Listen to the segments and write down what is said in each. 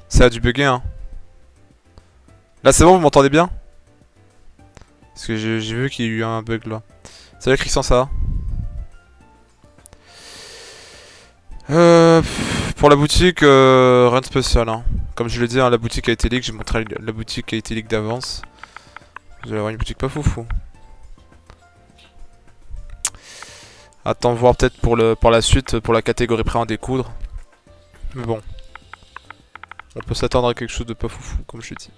Ça a dû bugger, hein. Là, c'est bon, vous m'entendez bien? Parce que j'ai vu qu'il y a eu un bug là. Salut Christian, ça va? Pour la boutique, rien de spécial, hein. Comme je l'ai dit, hein, la boutique a été leak. J'ai montré la boutique qui a été leak d'avance. Vous allez avoir une boutique pas foufou. Attends voir peut-être pour la suite, pour la catégorie prêt à en découdre. Mais bon. On peut s'attendre à quelque chose de pas foufou, comme je l'ai dit.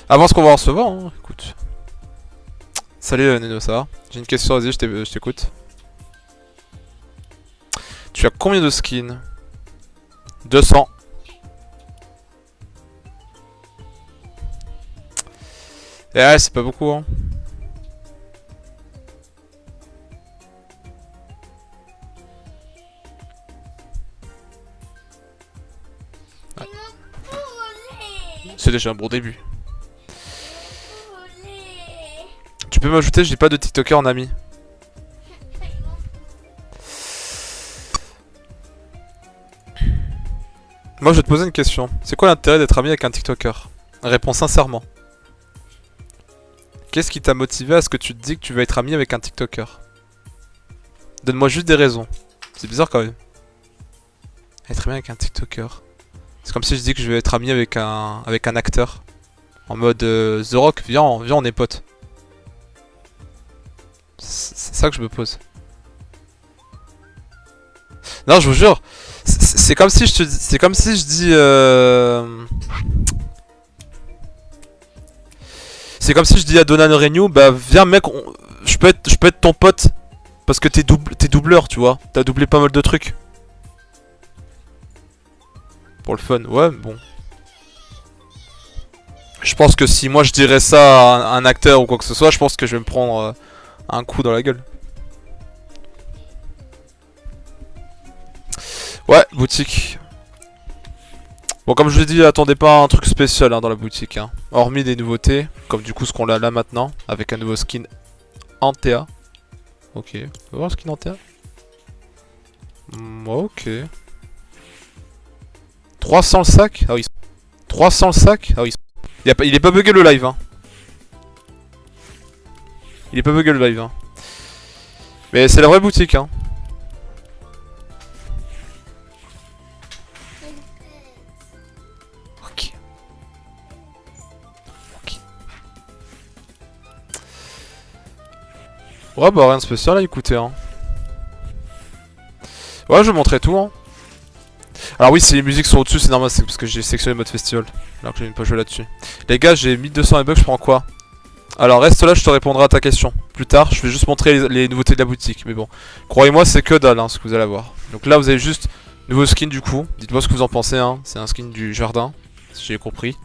Avant ce qu'on va recevoir, hein, écoute. Salut Neno, ça va? J'ai une question, vas-y, je t'écoute. Tu as combien de skins? 200. Et ouais, c'est pas beaucoup, hein. Ouais. C'est déjà un bon début. Tu peux m'ajouter, j'ai pas de TikToker en ami. Moi je vais te poser une question. C'est quoi l'intérêt d'être ami avec un TikToker? Réponds sincèrement. Qu'est-ce qui t'a motivé à ce que tu te dis que tu vas être ami avec un TikToker? Donne-moi juste des raisons. C'est bizarre quand même. Être ami avec un TikToker. C'est comme si je dis que je vais être ami avec un acteur. En mode The Rock, viens on est potes. C'est ça que je me pose. Non, je vous jure, c'est comme si je dis c'est comme si je dis à Donan Renew, bah viens mec, je peux être ton pote parce que t'es doubleur, tu vois. T'as doublé pas mal de trucs. Pour le fun, ouais, bon. Je pense que si moi je dirais ça à un acteur ou quoi que ce soit, je pense que je vais me prendre un coup dans la gueule. Ouais, boutique. Bon, comme je l'ai dit, attendez pas un truc spécial hein, dans la boutique. Hein. Hormis des nouveautés, comme du coup ce qu'on a là maintenant, avec un nouveau skin Antea. Ok, on va voir le skin Antea. Ok. 300 le sac? Ah oui. 300 le sac? Ah oui. Il est pas bugué le live. Hein. Il est pas bugué le live. Hein. Mais c'est la vraie boutique. Hein. Ok. Ok. Ouais, bah rien de spécial à écouter. Hein. Ouais, je vais montrer tout. Hein. Alors oui, si les musiques sont au-dessus, c'est normal, c'est parce que j'ai sélectionné le mode festival. Alors que j'ai même pas joué là-dessus. Les gars, j'ai 1200 bucks, je prends quoi? Alors reste là, je te répondrai à ta question. Plus tard, je vais juste montrer les nouveautés de la boutique. Mais bon, croyez-moi, c'est que dalle hein, ce que vous allez avoir. Donc là, vous avez juste nouveau skin du coup. Dites-moi ce que vous en pensez. Hein. C'est un skin du jardin, si j'ai compris.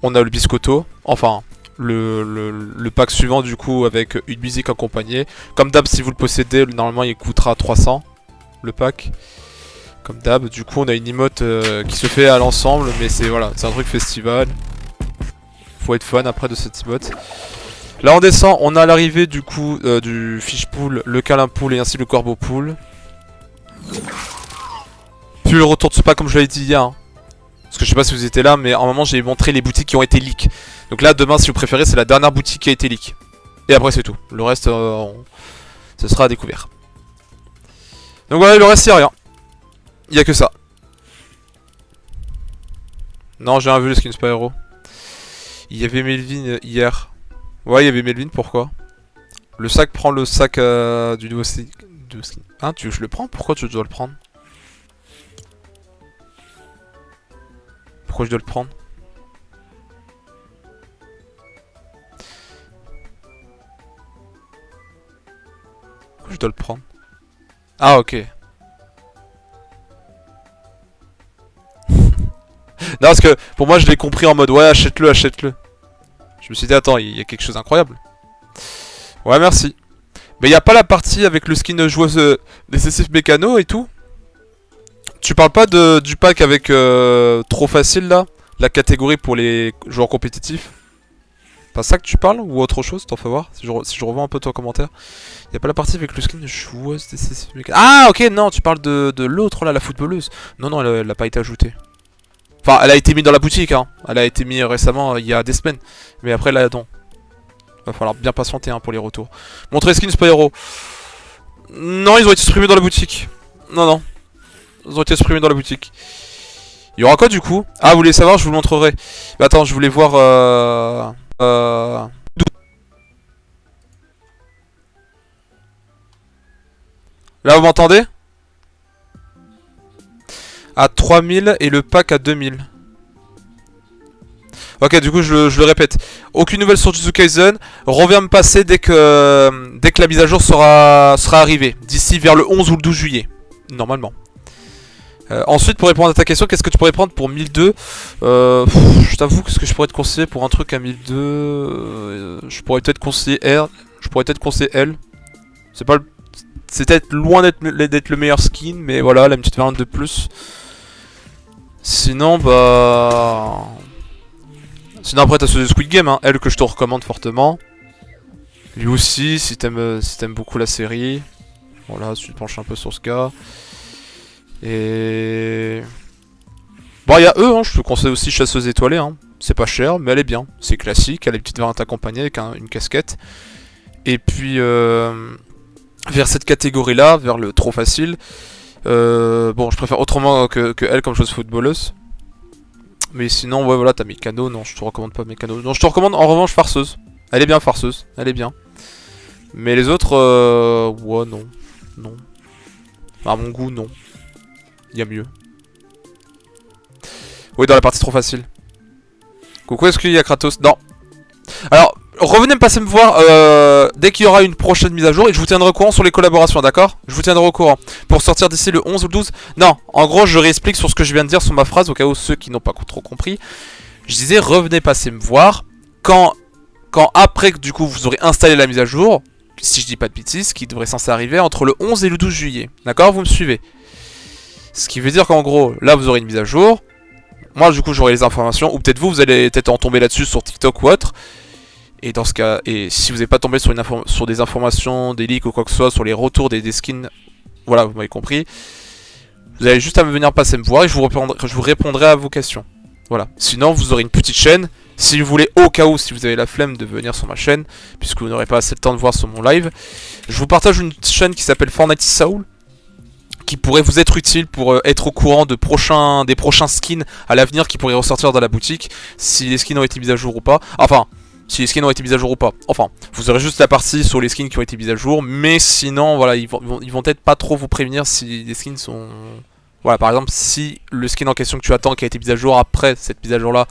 On a le biscotto. Enfin, le pack suivant du coup avec une musique accompagnée. Comme d'hab, si vous le possédez, normalement il coûtera 300 le pack. Comme d'hab, du coup on a une emote qui se fait à l'ensemble, mais c'est voilà, c'est un truc festival. Faut être fan après de cette emote. Là on descend, on a l'arrivée du coup du fish pool, le câlin pool et ainsi le corbeau pool. Puis le retour de ce pack comme je l'avais dit hier. Hein. Parce que je sais pas si vous étiez là, mais en moment j'ai montré les boutiques qui ont été leak. Donc là demain si vous préférez c'est la dernière boutique qui a été leak. Et après c'est tout. Le reste ce sera à découvert. Donc voilà, le reste il y a rien. Il y a que ça. Non, j'ai rien vu le skin Spyro. Il y avait Melvin hier. Ouais, il y avait Melvin, pourquoi? Le sac prend le sac du nouveau skin. Hein, tu veux que je le prends? Pourquoi tu dois le prendre? Pourquoi je dois le prendre? Pourquoi je dois le prendre? Ah, ok. Non, parce que pour moi, je l'ai compris en mode ouais, achète-le, achète-le. Je me suis dit, attends, il y a quelque chose d'incroyable. Ouais, merci. Mais y a pas la partie avec le skin joueuse décessif mécano et tout? Tu parles pas du pack avec trop facile là? La catégorie pour les joueurs compétitifs? Pas ça que tu parles ou autre chose? T'en fais voir si je revois un peu ton commentaire. Y a pas la partie avec le skin joueuse décessif mécano? Ah ok, non, tu parles de l'autre là, la footballeuse. Non, non, elle a pas été ajoutée. Enfin, elle a été mise dans la boutique, hein. Elle a été mise récemment, il y a des semaines. Mais après, là, non. Va falloir bien patienter hein, pour les retours. Montrer skin Spyro. Non, ils ont été supprimés dans la boutique. Non, non. Ils ont été supprimés dans la boutique. Il y aura quoi du coup? Ah, vous voulez savoir? Je vous le montrerai. Mais attends, je voulais voir... Là, vous m'entendez? À 3000 et le pack à 2000. Ok, du coup, je le répète. Aucune nouvelle sur Jujutsu Kaisen. Reviens me passer dès que la mise à jour sera arrivée. D'ici vers le 11 ou le 12 juillet. Normalement. Ensuite, pour répondre à ta question, qu'est-ce que tu pourrais prendre pour 1002? Je t'avoue que ce que je pourrais te conseiller pour un truc à 1002... je pourrais peut-être conseiller R. Je pourrais peut-être conseiller L. C'est pas le... C'est peut-être loin d'être le meilleur skin, mais voilà, la petite variante de plus. Sinon, bah... Sinon après t'as ce Squid Game, hein, elle que je te recommande fortement. Lui aussi, si t'aimes beaucoup la série. Voilà, si tu te penches un peu sur ce gars. Et... Bon, il y a eux, hein, je te conseille aussi Chasseuse étoilée. Hein. C'est pas cher, mais elle est bien. C'est classique, elle a une petite variante accompagnée avec une casquette. Et puis, vers cette catégorie-là, vers le trop facile. Bon, je préfère autrement que elle comme chose footballeuse. Mais sinon, ouais, voilà, t'as Mécano. Non, je te recommande pas Mécano. Non, je te recommande en revanche Farceuse. Elle est bien, Farceuse. Elle est bien. Mais les autres, ouais, non. Non. À mon goût, non. Il y a mieux. Oui, dans la partie trop facile. Coucou, est-ce qu'il y a Kratos? Non. Alors, revenez me passer me voir dès qu'il y aura une prochaine mise à jour et je vous tiendrai au courant sur les collaborations, d'accord? Je vous tiendrai au courant. Pour sortir d'ici le 11 ou le 12. Non, en gros, je réexplique sur ce que je viens de dire sur ma phrase, au cas où ceux qui n'ont pas trop compris. Je disais, revenez passer me voir quand après que du coup vous aurez installé la mise à jour, si je dis pas de bêtises, qui devrait censé arriver entre le 11 et le 12 juillet. D'accord? Vous me suivez? Ce qui veut dire qu'en gros, là vous aurez une mise à jour. Moi du coup j'aurai les informations, ou peut-être vous allez peut-être en tomber là-dessus sur TikTok ou autre. Et dans ce cas, et si vous n'êtes pas tombé sur des informations, des leaks ou quoi que ce soit, sur les retours des skins, voilà, vous m'avez compris. Vous allez juste à me venir passer me voir et je vous répondrai à vos questions. Voilà. Sinon, vous aurez une petite chaîne. Si vous voulez, au cas où, si vous avez la flemme de venir sur ma chaîne, puisque vous n'aurez pas assez de temps de voir sur mon live, je vous partage une chaîne qui s'appelle Fortnite Soul, qui pourrait vous être utile pour être au courant des prochains skins à l'avenir qui pourraient ressortir dans la boutique, si les skins ont été mis à jour ou pas. Enfin, si les skins ont été mis à jour ou pas. Enfin, vous aurez juste la partie sur les skins qui ont été mis à jour, mais sinon, voilà, ils vont peut-être pas trop vous prévenir si les skins sont... Voilà, par exemple, si le skin en question que tu attends qui a été mis à jour après cette mise à jour là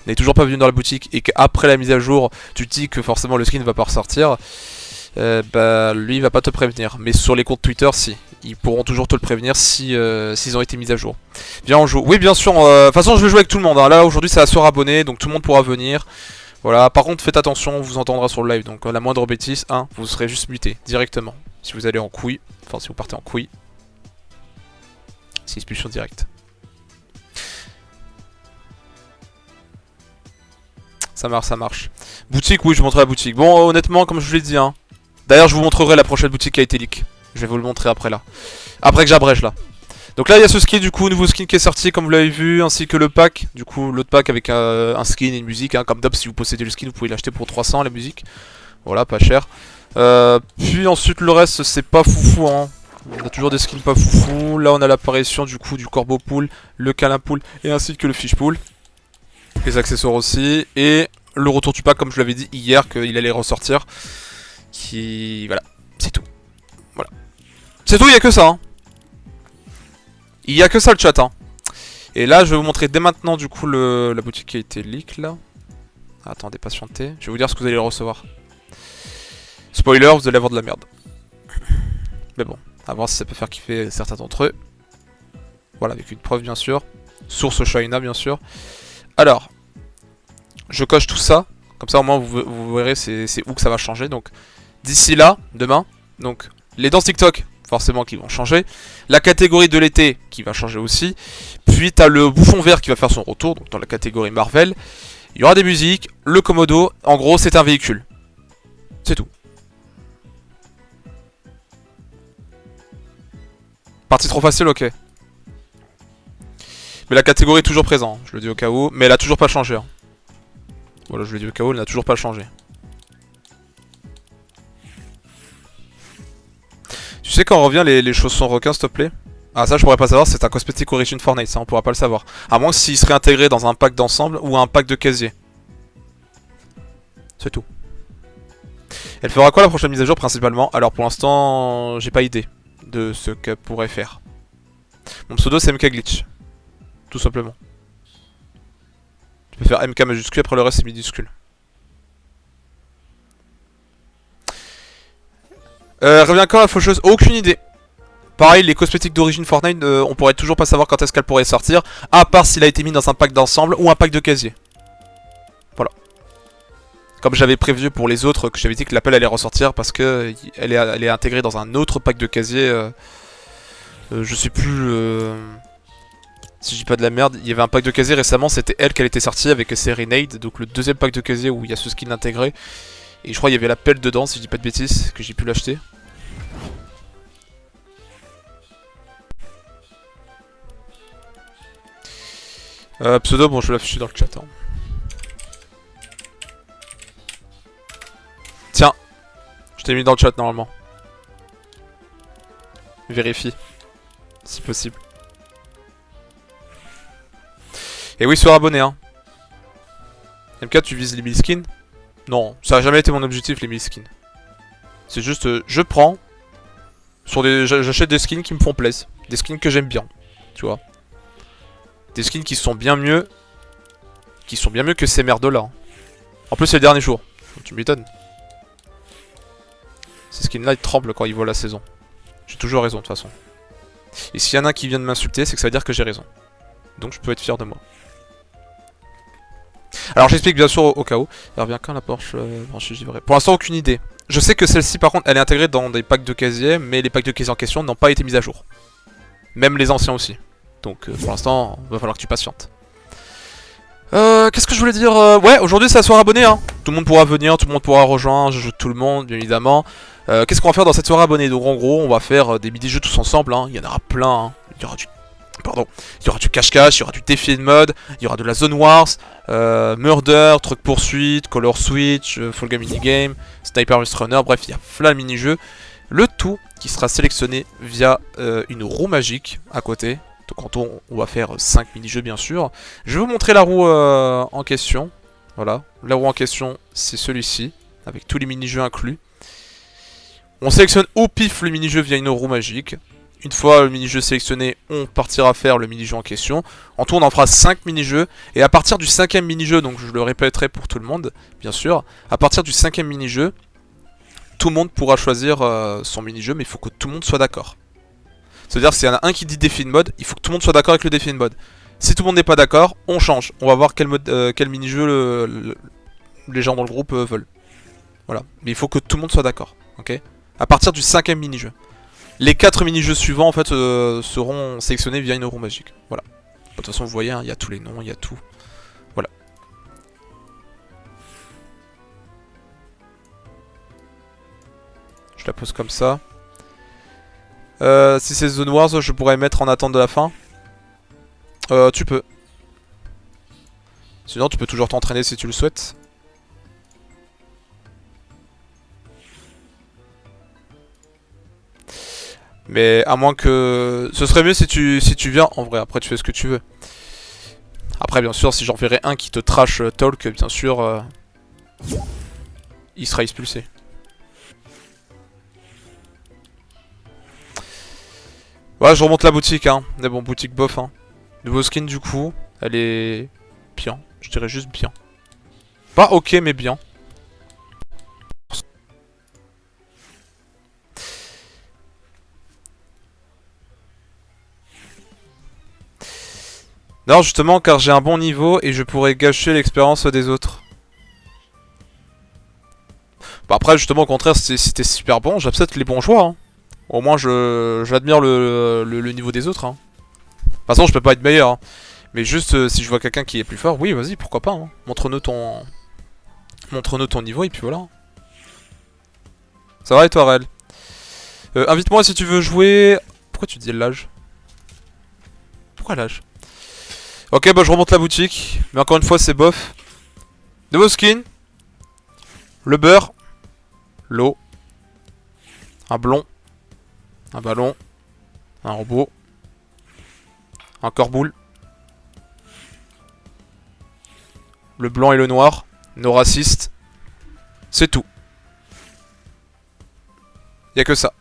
n'est toujours pas venu dans la boutique et qu'après la mise à jour tu te dis que forcément le skin ne va pas ressortir, bah lui il va pas te prévenir. Mais sur les comptes Twitter, si, ils pourront toujours te le prévenir si s'ils ont été mis à jour. Viens, on joue. Oui, bien sûr, de toute façon je vais jouer avec tout le monde. Hein. Là aujourd'hui c'est à soir abonné, donc tout le monde pourra venir. Voilà, par contre faites attention, on vous entendra sur le live, donc la moindre bêtise, hein, vous serez juste muté directement. Si vous allez en couille, enfin si vous partez en couille. C'est expulsion directe. Ça marche, ça marche. Boutique, oui, je vous montrerai la boutique. Bon, honnêtement, comme je vous l'ai dit, hein. D'ailleurs, je vous montrerai la prochaine boutique qui a été leak. Je vais vous le montrer après là. Après que j'abrège là. Donc là, il y a ce skin, du coup, nouveau skin qui est sorti, comme vous l'avez vu, ainsi que le pack. Du coup, l'autre pack avec un skin et une musique. Hein. Comme d'hab, si vous possédez le skin, vous pouvez l'acheter pour 300, la musique. Voilà, pas cher. Puis ensuite, le reste, c'est pas foufou, hein. On a toujours des skins pas foufou. Là on a l'apparition du coup du corbeau poule, le câlin poule et ainsi que le fish poule. Les accessoires aussi. Et le retour du pack comme je l'avais dit hier qu'il allait ressortir. Qui... Voilà, c'est tout. Voilà. C'est tout, il n'y a que ça. Hein. Il n'y a que ça le chat. Hein. Et là je vais vous montrer dès maintenant du coup la boutique qui a été leak là. Attendez, patientez. Je vais vous dire ce que vous allez recevoir. Spoiler, vous allez avoir de la merde. Mais bon. A voir si ça peut faire kiffer certains d'entre eux. Voilà, avec une preuve bien sûr. Source China bien sûr. Alors, je coche tout ça. Comme ça au moins vous verrez c'est où que ça va changer. Donc d'ici là, demain, Donc, les danses TikTok, forcément, qui vont changer. La catégorie de l'été, qui va changer aussi. Puis, t'as le bouffon vert qui va faire son retour, donc dans la catégorie Marvel. Il y aura des musiques, le Komodo. En gros, c'est un véhicule. C'est tout. Partie trop facile, ok. Mais la catégorie est toujours présente, je le dis au cas où. Mais elle a toujours pas changé. Hein. Voilà, je le dis au cas où, elle n'a toujours pas changé. Tu sais quand on revient les chaussons requins, s'il te plaît? Ah ça je pourrais pas savoir, c'est un cosmétique origin Fortnite, ça on pourra pas le savoir. À moins s'il serait intégré dans un pack d'ensemble ou un pack de casier. C'est tout. Elle fera quoi la prochaine mise à jour principalement? Alors pour l'instant, j'ai pas idée de ce qu'elle pourrait faire. Mon pseudo c'est MK Glitch. Tout simplement. Tu peux faire MK majuscule, après le reste c'est minuscule. Revient quand la faucheuse? Aucune idée. Pareil, les cosmétiques d'origine Fortnite, on pourrait toujours pas savoir quand est-ce qu'elle pourrait sortir, à part s'il a été mis dans un pack d'ensemble ou un pack de casier. Voilà. Comme j'avais prévu pour les autres, que j'avais dit que l'appel allait ressortir parce que elle est intégrée dans un autre pack de casier. Je sais plus... si je dis pas de la merde, il y avait un pack de casier récemment, c'était elle qu'elle était sortie avec Serenade, donc le deuxième pack de casier où il y a ce skin intégré. Et je crois qu'il y avait l'appel dedans, si je dis pas de bêtises, que j'ai pu l'acheter. Pseudo, bon je vais l'afficher dans le chat. Hein. Tiens, je t'ai mis dans le chat normalement. Vérifie, si possible. Et oui, sois abonné hein. MK, tu vises les 1000 skins? Non, ça a jamais été mon objectif les 1000 skins. C'est juste, je prends sur des, j'achète des skins qui me font plaisir, des skins que j'aime bien, tu vois. Des skins qui sont bien mieux, que ces merdes là. En plus c'est le dernier jour, tu m'étonnes. Ces skins là ils tremblent quand ils voient la saison. J'ai toujours raison de toute façon. Et s'il y en a un qui vient de m'insulter, c'est que ça veut dire que j'ai raison. Donc je peux être fier de moi. Alors j'explique bien sûr au cas où. Elle revient quand la Porsche branchée givrée? Pour l'instant aucune idée. Je sais que celle-ci par contre elle est intégrée dans des packs de casier, mais les packs de casier en question n'ont pas été mis à jour. Même les anciens aussi. Donc pour l'instant, il va falloir que tu patientes. Qu'est-ce que je voulais dire? Ouais, aujourd'hui c'est la soirée abonnée. Hein. Tout le monde pourra venir, tout le monde pourra rejoindre, je joue tout le monde, bien évidemment. Qu'est-ce qu'on va faire dans cette soirée abonnée? Donc en gros, on va faire des midi-jeux tous ensemble. Hein. Il y en aura plein. Hein. Il y aura du... Pardon. Il y aura du cache-cache, il y aura du défi de mode, il y aura de la zone wars, murder, truc poursuite, color switch, full game minigame, sniper Mist runner, bref, il y a plein de mini-jeux. Le tout qui sera sélectionné via une roue magique à côté. Donc en tout, on va faire 5 mini-jeux bien sûr. Je vais vous montrer la roue en question. Voilà, la roue en question, c'est celui-ci, avec tous les mini-jeux inclus. On sélectionne au pif le mini-jeu via une roue magique. Une fois le mini-jeu sélectionné, on partira faire le mini-jeu en question. En tout, on en fera 5 mini-jeux. Et à partir du 5ème mini-jeu, donc je le répéterai pour tout le monde, bien sûr. À partir du 5ème mini-jeu, tout le monde pourra choisir son mini-jeu, mais il faut que tout le monde soit d'accord. C'est-à-dire s'il y en a un qui dit défi de mode, il faut que tout le monde soit d'accord avec le défi de mode. Si tout le monde n'est pas d'accord, on change. On va voir quel mini-jeu les gens dans le groupe veulent. Voilà. Mais il faut que tout le monde soit d'accord. Ok. À partir du 5ème mini-jeu. Les 4 mini-jeux suivants en fait seront sélectionnés via une roue magique. Voilà. De toute façon vous voyez, il y a tous les noms, il y a tout. Voilà. Je la pose comme ça. Si c'est Zone Wars, je pourrais mettre en attente de la fin. Tu peux. Sinon tu peux toujours t'entraîner si tu le souhaites. Mais à moins que... Ce serait mieux si tu viens, en vrai, après tu fais ce que tu veux. Après bien sûr, si j'en verrais un qui te trash talk, bien sûr, il sera expulsé. Ouais, je remonte la boutique, hein. Mais bon, boutique bof, hein. Nouveau skin du coup, elle est bien, je dirais juste bien. Pas ok, mais bien. Non, justement, car j'ai un bon niveau et je pourrais gâcher l'expérience des autres. Bon, après, Après, justement, au contraire, si t'es super bon, j'accepte les bons choix. Hein. Au moins, j'admire le niveau des autres. Hein. De toute façon, je peux pas être meilleur. Hein. Mais juste, si je vois quelqu'un qui est plus fort, oui, vas-y, pourquoi pas. Hein. Montre-nous ton niveau, et puis voilà. Ça va, et toi, Réel? Invite-moi si tu veux jouer... Pourquoi tu dis l'âge? Pourquoi l'âge? Ok, bah je remonte la boutique. Mais encore une fois, c'est bof. Nouveau skin. Le beurre. L'eau. Un blond. Un ballon. Un robot. Un corboule. Le blanc et le noir. Nos racistes. C'est tout. Y'a que ça.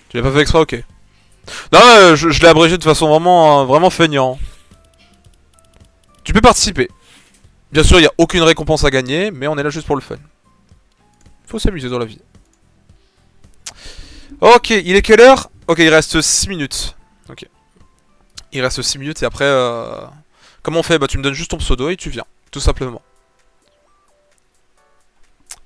Tu l'as pas fait exprès, ok. Non, je l'ai abrégé de façon vraiment feignant. Tu peux participer. Bien sûr, il n'y a aucune récompense à gagner, mais on est là juste pour le fun. Faut s'amuser dans la vie. Ok, il est quelle heure? Ok, il reste 6 minutes. Ok. Il reste 6 minutes et après... Comment on fait? Bah tu me donnes juste ton pseudo et tu viens. Tout simplement.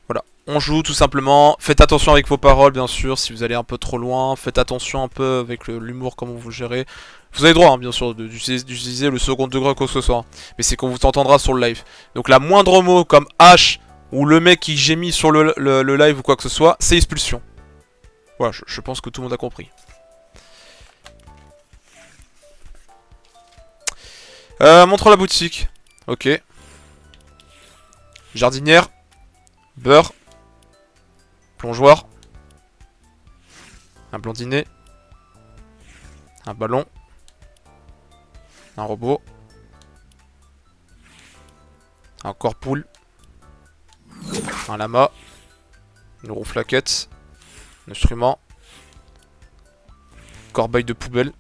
Voilà. On joue tout simplement. Faites attention avec vos paroles, bien sûr, si vous allez un peu trop loin. Faites attention un peu avec l'humour, comment vous gérez. Vous avez le droit, hein, bien sûr, d'utiliser le second degré, quoi que ce soit. Mais c'est qu'on vous entendra sur le live. Donc la moindre mot comme H ou le mec qui gémit sur le live ou quoi que ce soit, c'est expulsion. Voilà, je pense que tout le monde a compris. Montre la boutique. Ok. Jardinière. Beurre. Plongeoir. Un blondinet. Un ballon. Un robot. Un corpoule. Un lama. Une roue flaquette. Un instrument. Corbeille de poubelle.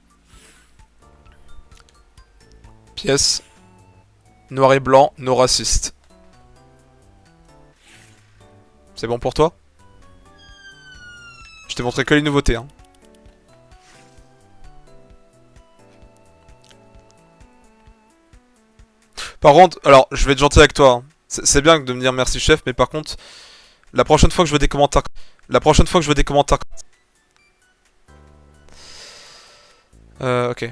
Pièce. Noir et blanc, nos racistes. C'est bon pour toi? Je t'ai montré que les nouveautés, hein. Par contre, alors, je vais être gentil avec toi. Hein. C'est bien de me dire merci chef, mais par contre, la prochaine fois que je veux des commentaires... Ok.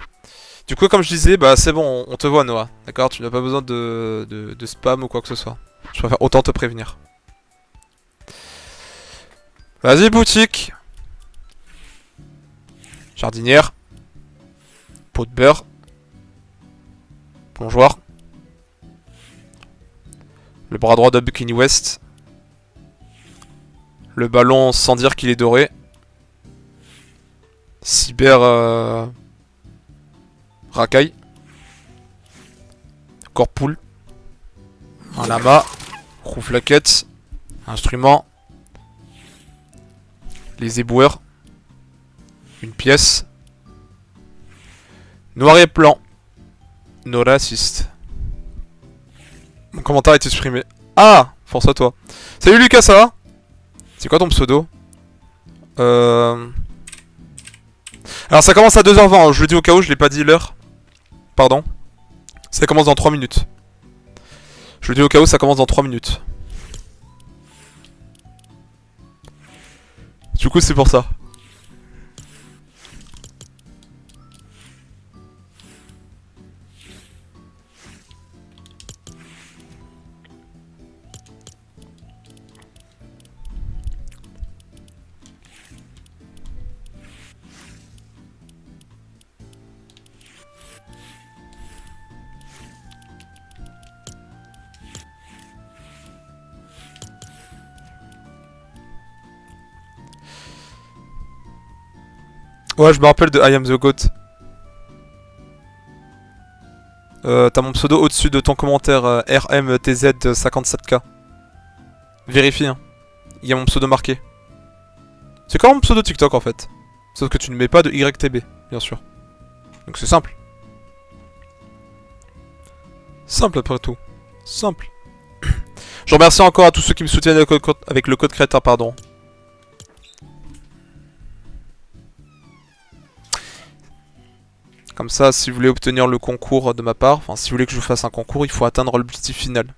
Du coup, comme je disais, bah c'est bon, on te voit Noah. D'accord? Tu n'as pas besoin de spam ou quoi que ce soit. Je préfère autant te prévenir. Vas-y, boutique. Jardinière. Pot de beurre. Plongeoir. Le bras droit de Bikini West. Le ballon sans dire qu'il est doré. Cyber... Racaille. Corpoule. Un lama. Roue flaquette. Instrument. Les éboueurs. Une pièce. Noir et blanc. Nos racistes. Mon commentaire est exprimé. Ah, force à toi. Salut Lucas, ça va? C'est quoi ton pseudo? Alors ça commence à 2h20, hein. Je le dis au cas où, je l'ai pas dit l'heure. Pardon. Ça commence dans 3 minutes. Je le dis au cas où, ça commence dans 3 minutes. Du coup, c'est pour ça. Ouais, je me rappelle de I am the GOAT. T'as mon pseudo au-dessus de ton commentaire RMTZ57K. Vérifie, hein. Il y a mon pseudo marqué. C'est comme mon pseudo TikTok en fait. Sauf que tu ne mets pas de YTB, bien sûr. Donc c'est simple. Simple après tout. Simple. Je remercie encore à tous ceux qui me soutiennent avec le code créateur, pardon. Comme ça, si vous voulez obtenir le concours de ma part, enfin si vous voulez que je vous fasse un concours, il faut atteindre l'objectif final.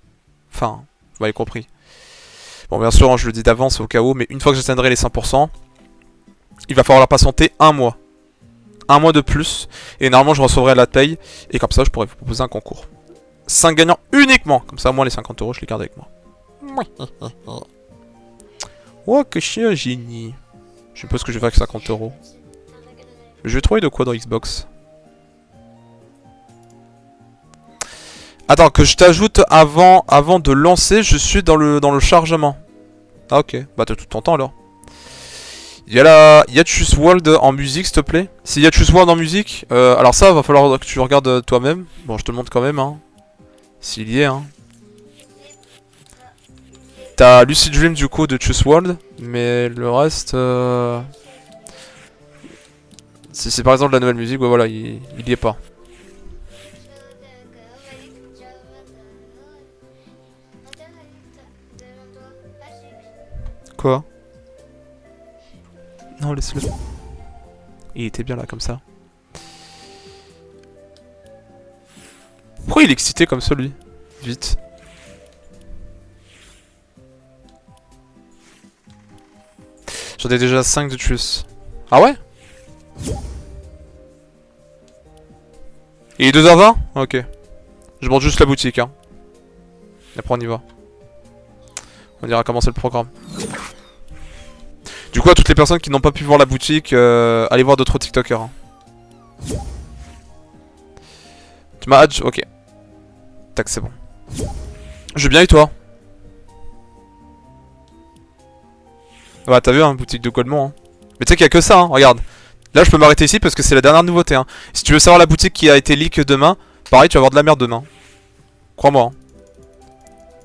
Enfin, vous m'avez compris. Bon, bien sûr, hein, je le dis d'avance au cas où, mais une fois que j'atteindrai les 100%, il va falloir la patienter un mois. Un mois de plus, et normalement je recevrai la paye, et comme ça je pourrais vous proposer un concours. 5 gagnants uniquement, comme ça moi les 50 euros je les garde avec moi. Oh que je suis un génie. Je sais pas ce que je vais faire avec 50 euros. Je vais trouver de quoi dans Xbox. Attends, que je t'ajoute avant de lancer, je suis dans le chargement. Ah ok, bah t'as tout ton temps alors. Il y a la Yatus World en musique, s'il te plaît. Si Yatus World en musique, alors ça, va falloir que tu regardes toi-même. Bon, je te le montre quand même, hein. S'il y est, hein. T'as Lucid Dream du coup de Choose World, mais le reste... Si c'est par exemple de la nouvelle musique, ouais, voilà, il y est pas. Quoi? Non, laisse-le. Il était bien là, comme ça. Pourquoi il est excité comme ça, lui? Vite. J'en ai déjà 5 de Truce. Ah ouais? Il est 2h20? Ok. Je monte juste la boutique, hein. Et après on y va. On ira commencer le programme. Du coup, à toutes les personnes qui n'ont pas pu voir la boutique, allez voir d'autres TikTokers. Hein. Tu m'as add? Ok. Tac, c'est bon. Je vais bien et toi? Ouais, t'as vu, hein, boutique de Golemont. Hein. Mais tu sais qu'il y a que ça, hein, regarde. Là, je peux m'arrêter ici parce que c'est la dernière nouveauté. Hein. Si tu veux savoir la boutique qui a été leak demain, pareil, tu vas avoir de la merde demain. Crois-moi. Hein.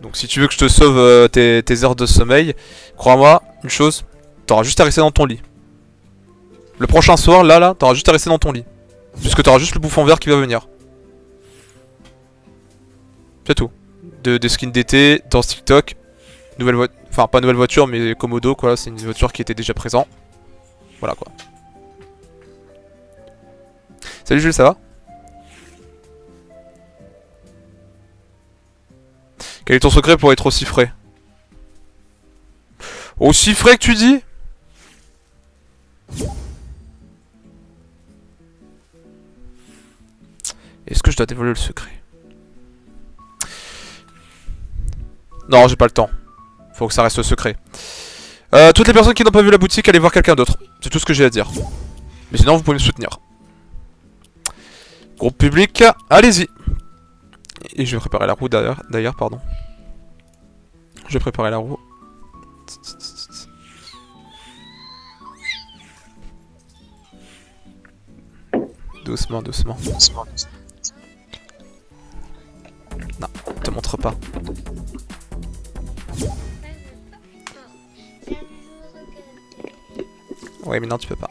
Donc si tu veux que je te sauve tes heures de sommeil, crois-moi, une chose, t'auras juste à rester dans ton lit. Le prochain soir, là, t'auras juste à rester dans ton lit. Puisque t'auras juste le bouffon vert qui va venir. C'est tout. Des skins d'été dans ce TikTok. Nouvelle voiture, enfin pas nouvelle voiture, mais Komodo, quoi. C'est une voiture qui était déjà présente. Voilà, quoi. Salut Jules, ça va? Quel est ton secret pour être aussi frais? Aussi frais que tu dis? Est-ce que je dois dévoiler le secret? Non, j'ai pas le temps. Faut que ça reste secret. Toutes les personnes qui n'ont pas vu la boutique, allez voir quelqu'un d'autre. C'est tout ce que j'ai à dire. Mais sinon, vous pouvez me soutenir. Groupe public, allez-y. Et je vais préparer la roue d'ailleurs, pardon. Je vais préparer la roue. Doucement, doucement. Non, te montre pas. Ouais, mais non, tu peux pas.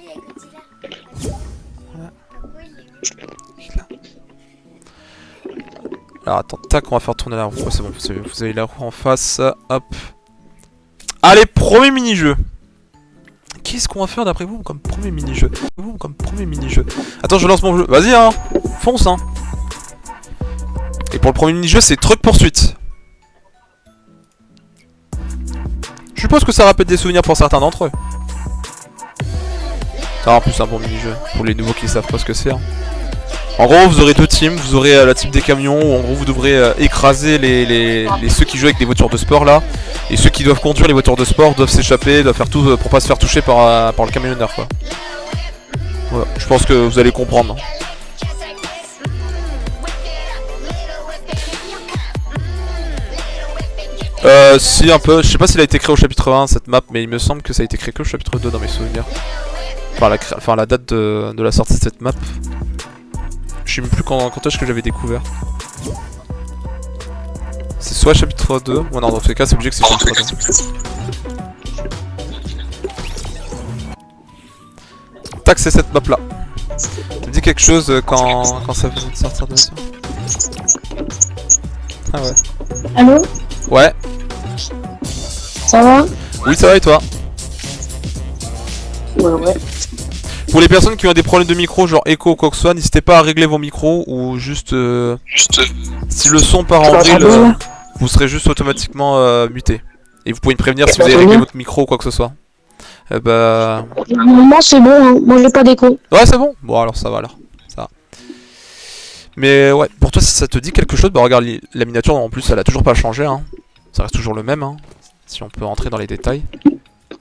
Voilà. Alors attends, tac, on va faire tourner la roue. Oh, c'est bon, vous avez la roue en face. Hop. Allez, premier mini-jeu. Qu'est-ce qu'on va faire d'après vous comme premier mini-jeu? Attends, je lance mon jeu. Vas-y, hein. Fonce, hein. Et pour le premier mini-jeu, c'est truc poursuite. Je suppose que ça rappelle des souvenirs pour certains d'entre eux. Ça en plus un bon mini-jeu. Pour les nouveaux qui savent pas ce que c'est. Hein. En gros, vous aurez deux teams. Vous aurez la team des camions où en gros vous devrez écraser ceux qui jouent avec des voitures de sport là. Et ceux qui doivent conduire les voitures de sport doivent s'échapper, doivent faire tout pour pas se faire toucher par le camionneur quoi. Voilà, je pense que vous allez comprendre. Si un peu, je sais pas s'il a été créé au chapitre 1 cette map, mais il me semble que ça a été créé que au chapitre 2 dans mes souvenirs. Enfin la date de la sortie de cette map. Je sais même plus quand est-ce que j'avais découvert. C'est soit chapitre 2, ou non dans tous les cas c'est obligé que c'est chapitre 2. Tac, c'est cette map là. Tu me dis quelque chose quand ça venait de sortir de ça? Ah ouais. Allô? Ouais. Ça va? Oui, ça va et toi? Ouais. Pour les personnes qui ont des problèmes de micro, genre écho ou quoi que ce soit, n'hésitez pas à régler vos micros ou juste... si le son part en vrille, vous serez juste automatiquement muté. Et vous pouvez me prévenir si vous avez réglé votre micro ou quoi que ce soit. Bah... Normalement, c'est bon, hein. Moi j'ai pas d'écho. Ouais, c'est bon. Bon, alors ça va alors. Ça va. Mais ouais, pour toi, si ça te dit quelque chose, bah regarde, la miniature en plus, elle a toujours pas changé. Hein. Ça reste toujours le même. Hein. Si on peut rentrer dans les détails.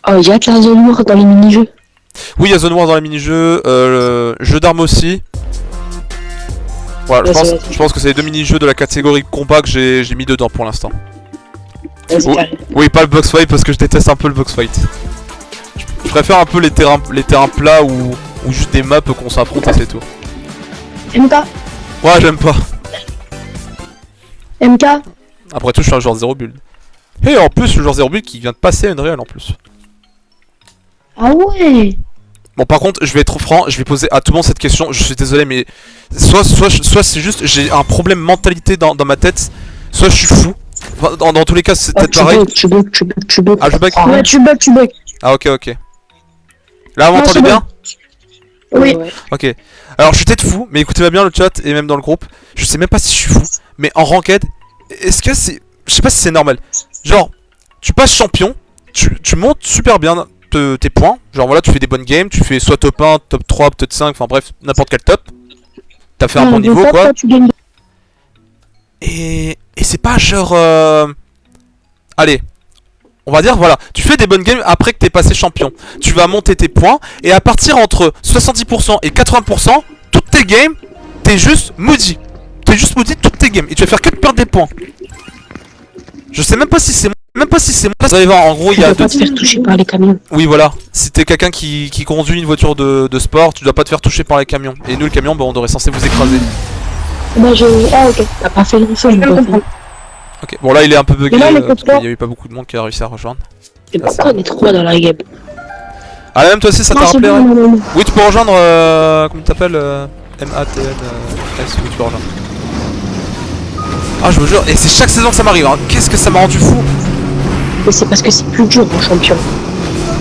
Oh, il y a de la zone noire dans les mini-jeux. Oui, il y a zone noire dans les mini-jeux. Jeu d'armes aussi. Voilà, je pense que c'est les 2 mini-jeux de la catégorie combat que j'ai mis dedans pour l'instant. Oui, pas le box fight parce que je déteste un peu le box fight. Je préfère un peu les terrains plats ou juste des maps qu'on s'affronte et c'est tout. MK. Ouais, j'aime pas. MK. Après tout, je suis un joueur 0 build. Et en plus, le joueur 0 build qui vient de passer à Unreal en plus. Ah ouais. Bon, par contre, je vais être franc, je vais poser à tout le monde cette question. Je suis désolé, mais soit c'est juste j'ai un problème mentalité dans ma tête, soit je suis fou. Enfin, dans tous les cas, c'est peut-être pareil. Tu bug. Ah, je bug. Ouais, tu bug. Ah, ok. Là, vous m'entendez bien? Oui. Ok. Alors, je suis peut-être fou, mais écoutez-moi bien le chat et même dans le groupe. Je sais même pas si je suis fou, mais en ranked, est-ce que c'est. Je sais pas si c'est normal. Genre, tu passes champion, tu montes super bien tes points. Genre, voilà, tu fais des bonnes games, tu fais soit top 1, top 3, peut-être 5, enfin bref, n'importe quel top. T'as fait un bon niveau, quoi. Et c'est pas genre. Allez. On va dire, voilà, tu fais des bonnes games après que t'es passé champion. Tu vas monter tes points, et à partir entre 70% et 80%, toutes tes games, t'es juste maudit. T'es juste maudit toutes tes games, et tu vas faire que de perdre des points. Je sais même pas si c'est moi. Vous allez voir, en gros, il y a... Tu dois pas te faire toucher par les camions. Oui, voilà. Si t'es quelqu'un qui conduit une voiture de sport, tu dois pas te faire toucher par les camions. Et nous, le camion, bah, on devrait censé vous écraser. Bah, Ah, ok. T'as pas fait le feu, je comprends. Ok, bon là il est un peu bugué là, parce qu'il y a eu pas beaucoup de monde qui a réussi à rejoindre. Et pourquoi on est 3 dans la game? Ah même toi aussi ça t'a rappelé bon, Oui tu peux rejoindre, comment tu t'appelles MATN S, oui tu peux rejoindre. Ah je vous jure, et c'est chaque saison que ça m'arrive, hein. Qu'est-ce que ça m'a rendu fou. Mais c'est parce que c'est plus dur mon champion.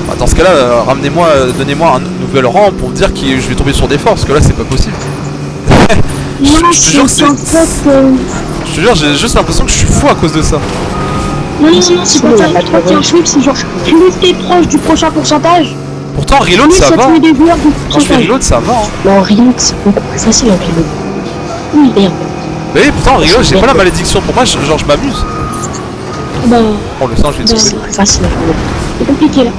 Bah, dans ce cas là, ramenez-moi, donnez-moi un nouvel rang pour me dire que je vais tomber sur des forces, parce que là c'est pas possible. Je te jure que c'est... Je te jure, j'ai juste l'impression que je suis fou à cause de ça. Non, c'est pas ça. Je crois qu'il y a un truc, c'est genre plus t'es proche du prochain pourcentage. Pourtant, reload ça va. Quand je fais reload, ça va. Hein. Non, reload c'est beaucoup plus facile en reload. Oui, merde. Mais oui, pourtant, en reload, j'ai pas la malédiction. Pour moi, genre, je m'amuse. Bah. Oh, le sang, je vais tomber. C'est plus facile en reload. C'est compliqué là.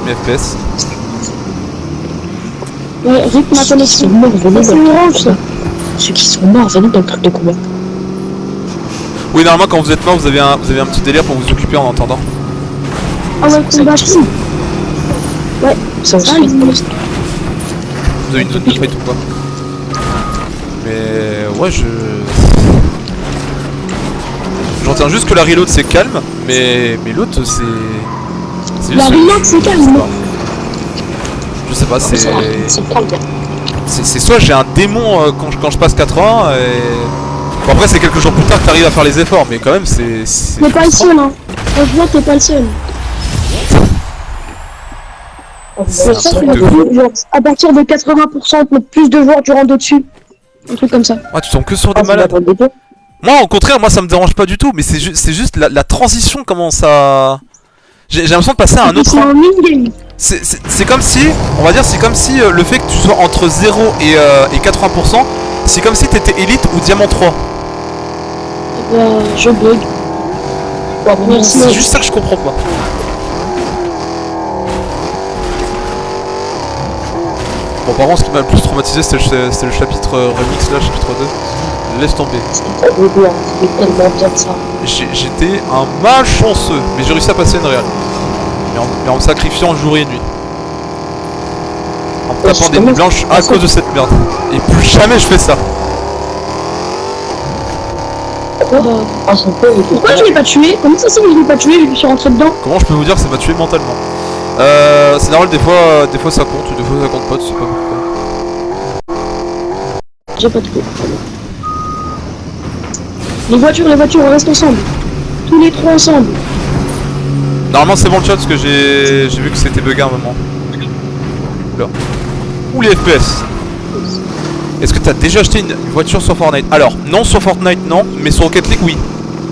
Mes FPS. Ouais, rythme ma connexion. C'est orange ça. Ceux qui sont morts, venez dans le truc de combat. Oui, normalement, quand vous êtes mort, vous avez un petit délire pour vous occuper en entendant. Ah ouais, combat fou. Ouais, ça va. Vous avez une zone de fight ou quoi? Mais ouais, j'entends juste que la reload c'est calme, mais l'autre c'est juste... La reload c'est calme. Je sais pas, c'est... C'est calme. C'est soit j'ai un démon quand je passe 80 et... Bon, après c'est quelques jours plus tard que t'arrives à faire les efforts, mais quand même c'est... T'es pas le seul hein. Franchement t'es pas le seul. À partir de 80%, on met plus de joueurs durant dessus. Un truc comme ça. Ah tu tombes que sur des malades. Moi au contraire, moi ça me dérange pas du tout, mais c'est juste la transition comment ça... J'ai l'impression de passer à un autre... C'est comme si, on va dire, c'est comme si le fait que tu sois entre 0 et 80%, c'est comme si t'étais élite ou diamant 3. Je bug. C'est juste ça que je comprends pas. Bon par contre ce qui m'a le plus traumatisé c'était le chapitre remix là, chapitre 2. Laisse tomber. J'étais un malchanceux, mais j'ai réussi à passer une réelle. Mais en me sacrifiant jour et nuit. En me tapant des nuits blanches à cause de cette merde. Et plus jamais je fais ça. Pourquoi je l'ai pas tué? Comment ça c'est que je l'ai pas tué? Je suis rentré dedans. Comment je peux vous dire que ça m'a tué mentalement? C'est normal, des fois ça compte, des fois ça compte pas, tu sais pas pourquoi. J'ai pas tué. Les voitures, on reste ensemble. Tous les trois ensemble. Normalement c'est bon le chat parce que j'ai vu que c'était bugué un moment. Là. Ouh les FPS. Est-ce que t'as déjà acheté une voiture sur Fortnite? Alors, non sur Fortnite non, mais sur Rocket League oui.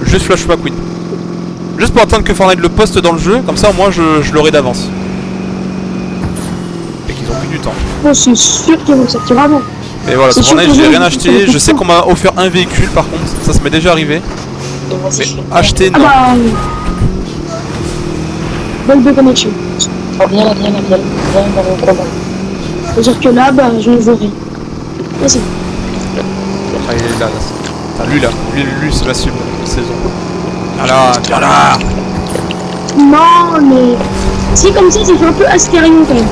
Juste Flash McQueen. Juste pour attendre que Fortnite le poste dans le jeu, comme ça au moins je l'aurai d'avance. Et qu'ils ont pris du temps. Bon, c'est sûr qu'ils vont sortir avant. Mais voilà, sur C'est sûr Fortnite que j'ai oui, rien c'est acheté, sûr. je sais qu'on m'a offert un véhicule par contre, ça m'est déjà arrivé. Mais acheter Ah non. bah... Bonne de connexion. Oh, viens là, viens dans mon combat. C'est-à-dire que là, bah, je ne veux rien. Vas-y. Ah, il est là, là. Putain, lui c'est ma cible, saison. Voilà, viens là. Non, mais... Si, comme ça fait un peu Astérion quand même.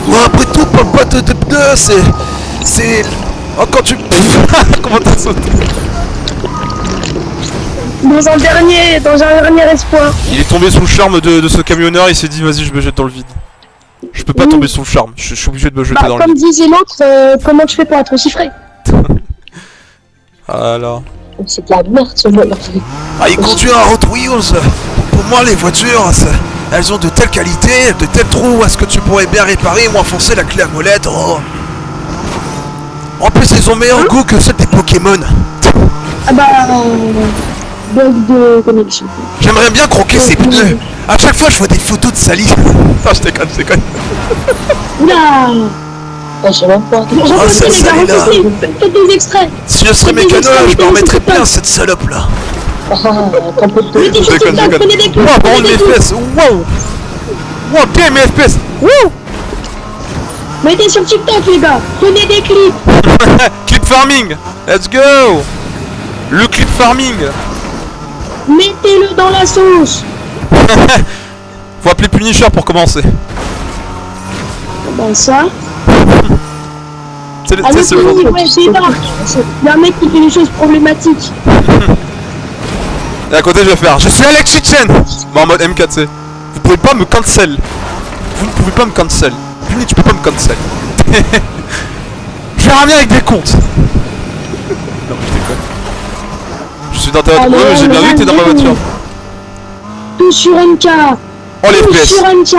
Bon, après tout, pas de pneus, c'est... Oh, quand tu... Comment t'as sauté? Dans un dernier espoir. Il est tombé sous le charme de ce camionneur, il s'est dit vas-y je me jette dans le vide. Je peux pas tomber sous le charme, je suis obligé de me jeter Bah, dans le comme vide. disait l'autre, comment tu fais pour être aussi frais? Voilà. C'est de la merde ce jeu-là. Ah, il conduit un Hot Wheels. Pour moi, les voitures, elles ont de telles qualités, de tels trous à ce que tu pourrais bien réparer ou enfoncer la clé à molette. Oh. En plus, ils ont meilleur goût que celles des Pokémon. Ah bah... bug de connexion. J'aimerais bien croquer ces pneus. À chaque fois, je vois des photos de Sally. Ah je déconne. Oula. Ouais, j'ai même pas. Reposez les ça, gars, ça, reposez, faites des extraits. Si je serais mécano, je me remettrais bien cette salope là. Ah, t'en peux plus. Mettez sur Déconne, TikTok, déconne. prenez des clips, Wow, par prenez contre des mes clips. FPS, wow. Wow, ok mes FPS. Wouh. Mettez sur TikTok les gars, prenez des clips. Clip farming, let's go. Le clip farming. Mettez-le dans la sauce. Faut appeler Punisher pour commencer. Bah ça... C'est Ah ce genre oui, de... ouais, c'est dark. Il y a un mec qui fait des choses problématiques. Et à côté je vais faire je suis Alex Chichen. Mais en mode M4C. Vous pouvez pas me cancel. Vous ne pouvez pas me cancel. Puni, tu peux pas me cancel. Je vais ramener avec des comptes. Non je déconne. Je suis dans ta voiture. Allez, Ouais, j'ai bien vu que t'es dans ma voiture. Tout sur MK. Oh les Tout FPS. sur MK.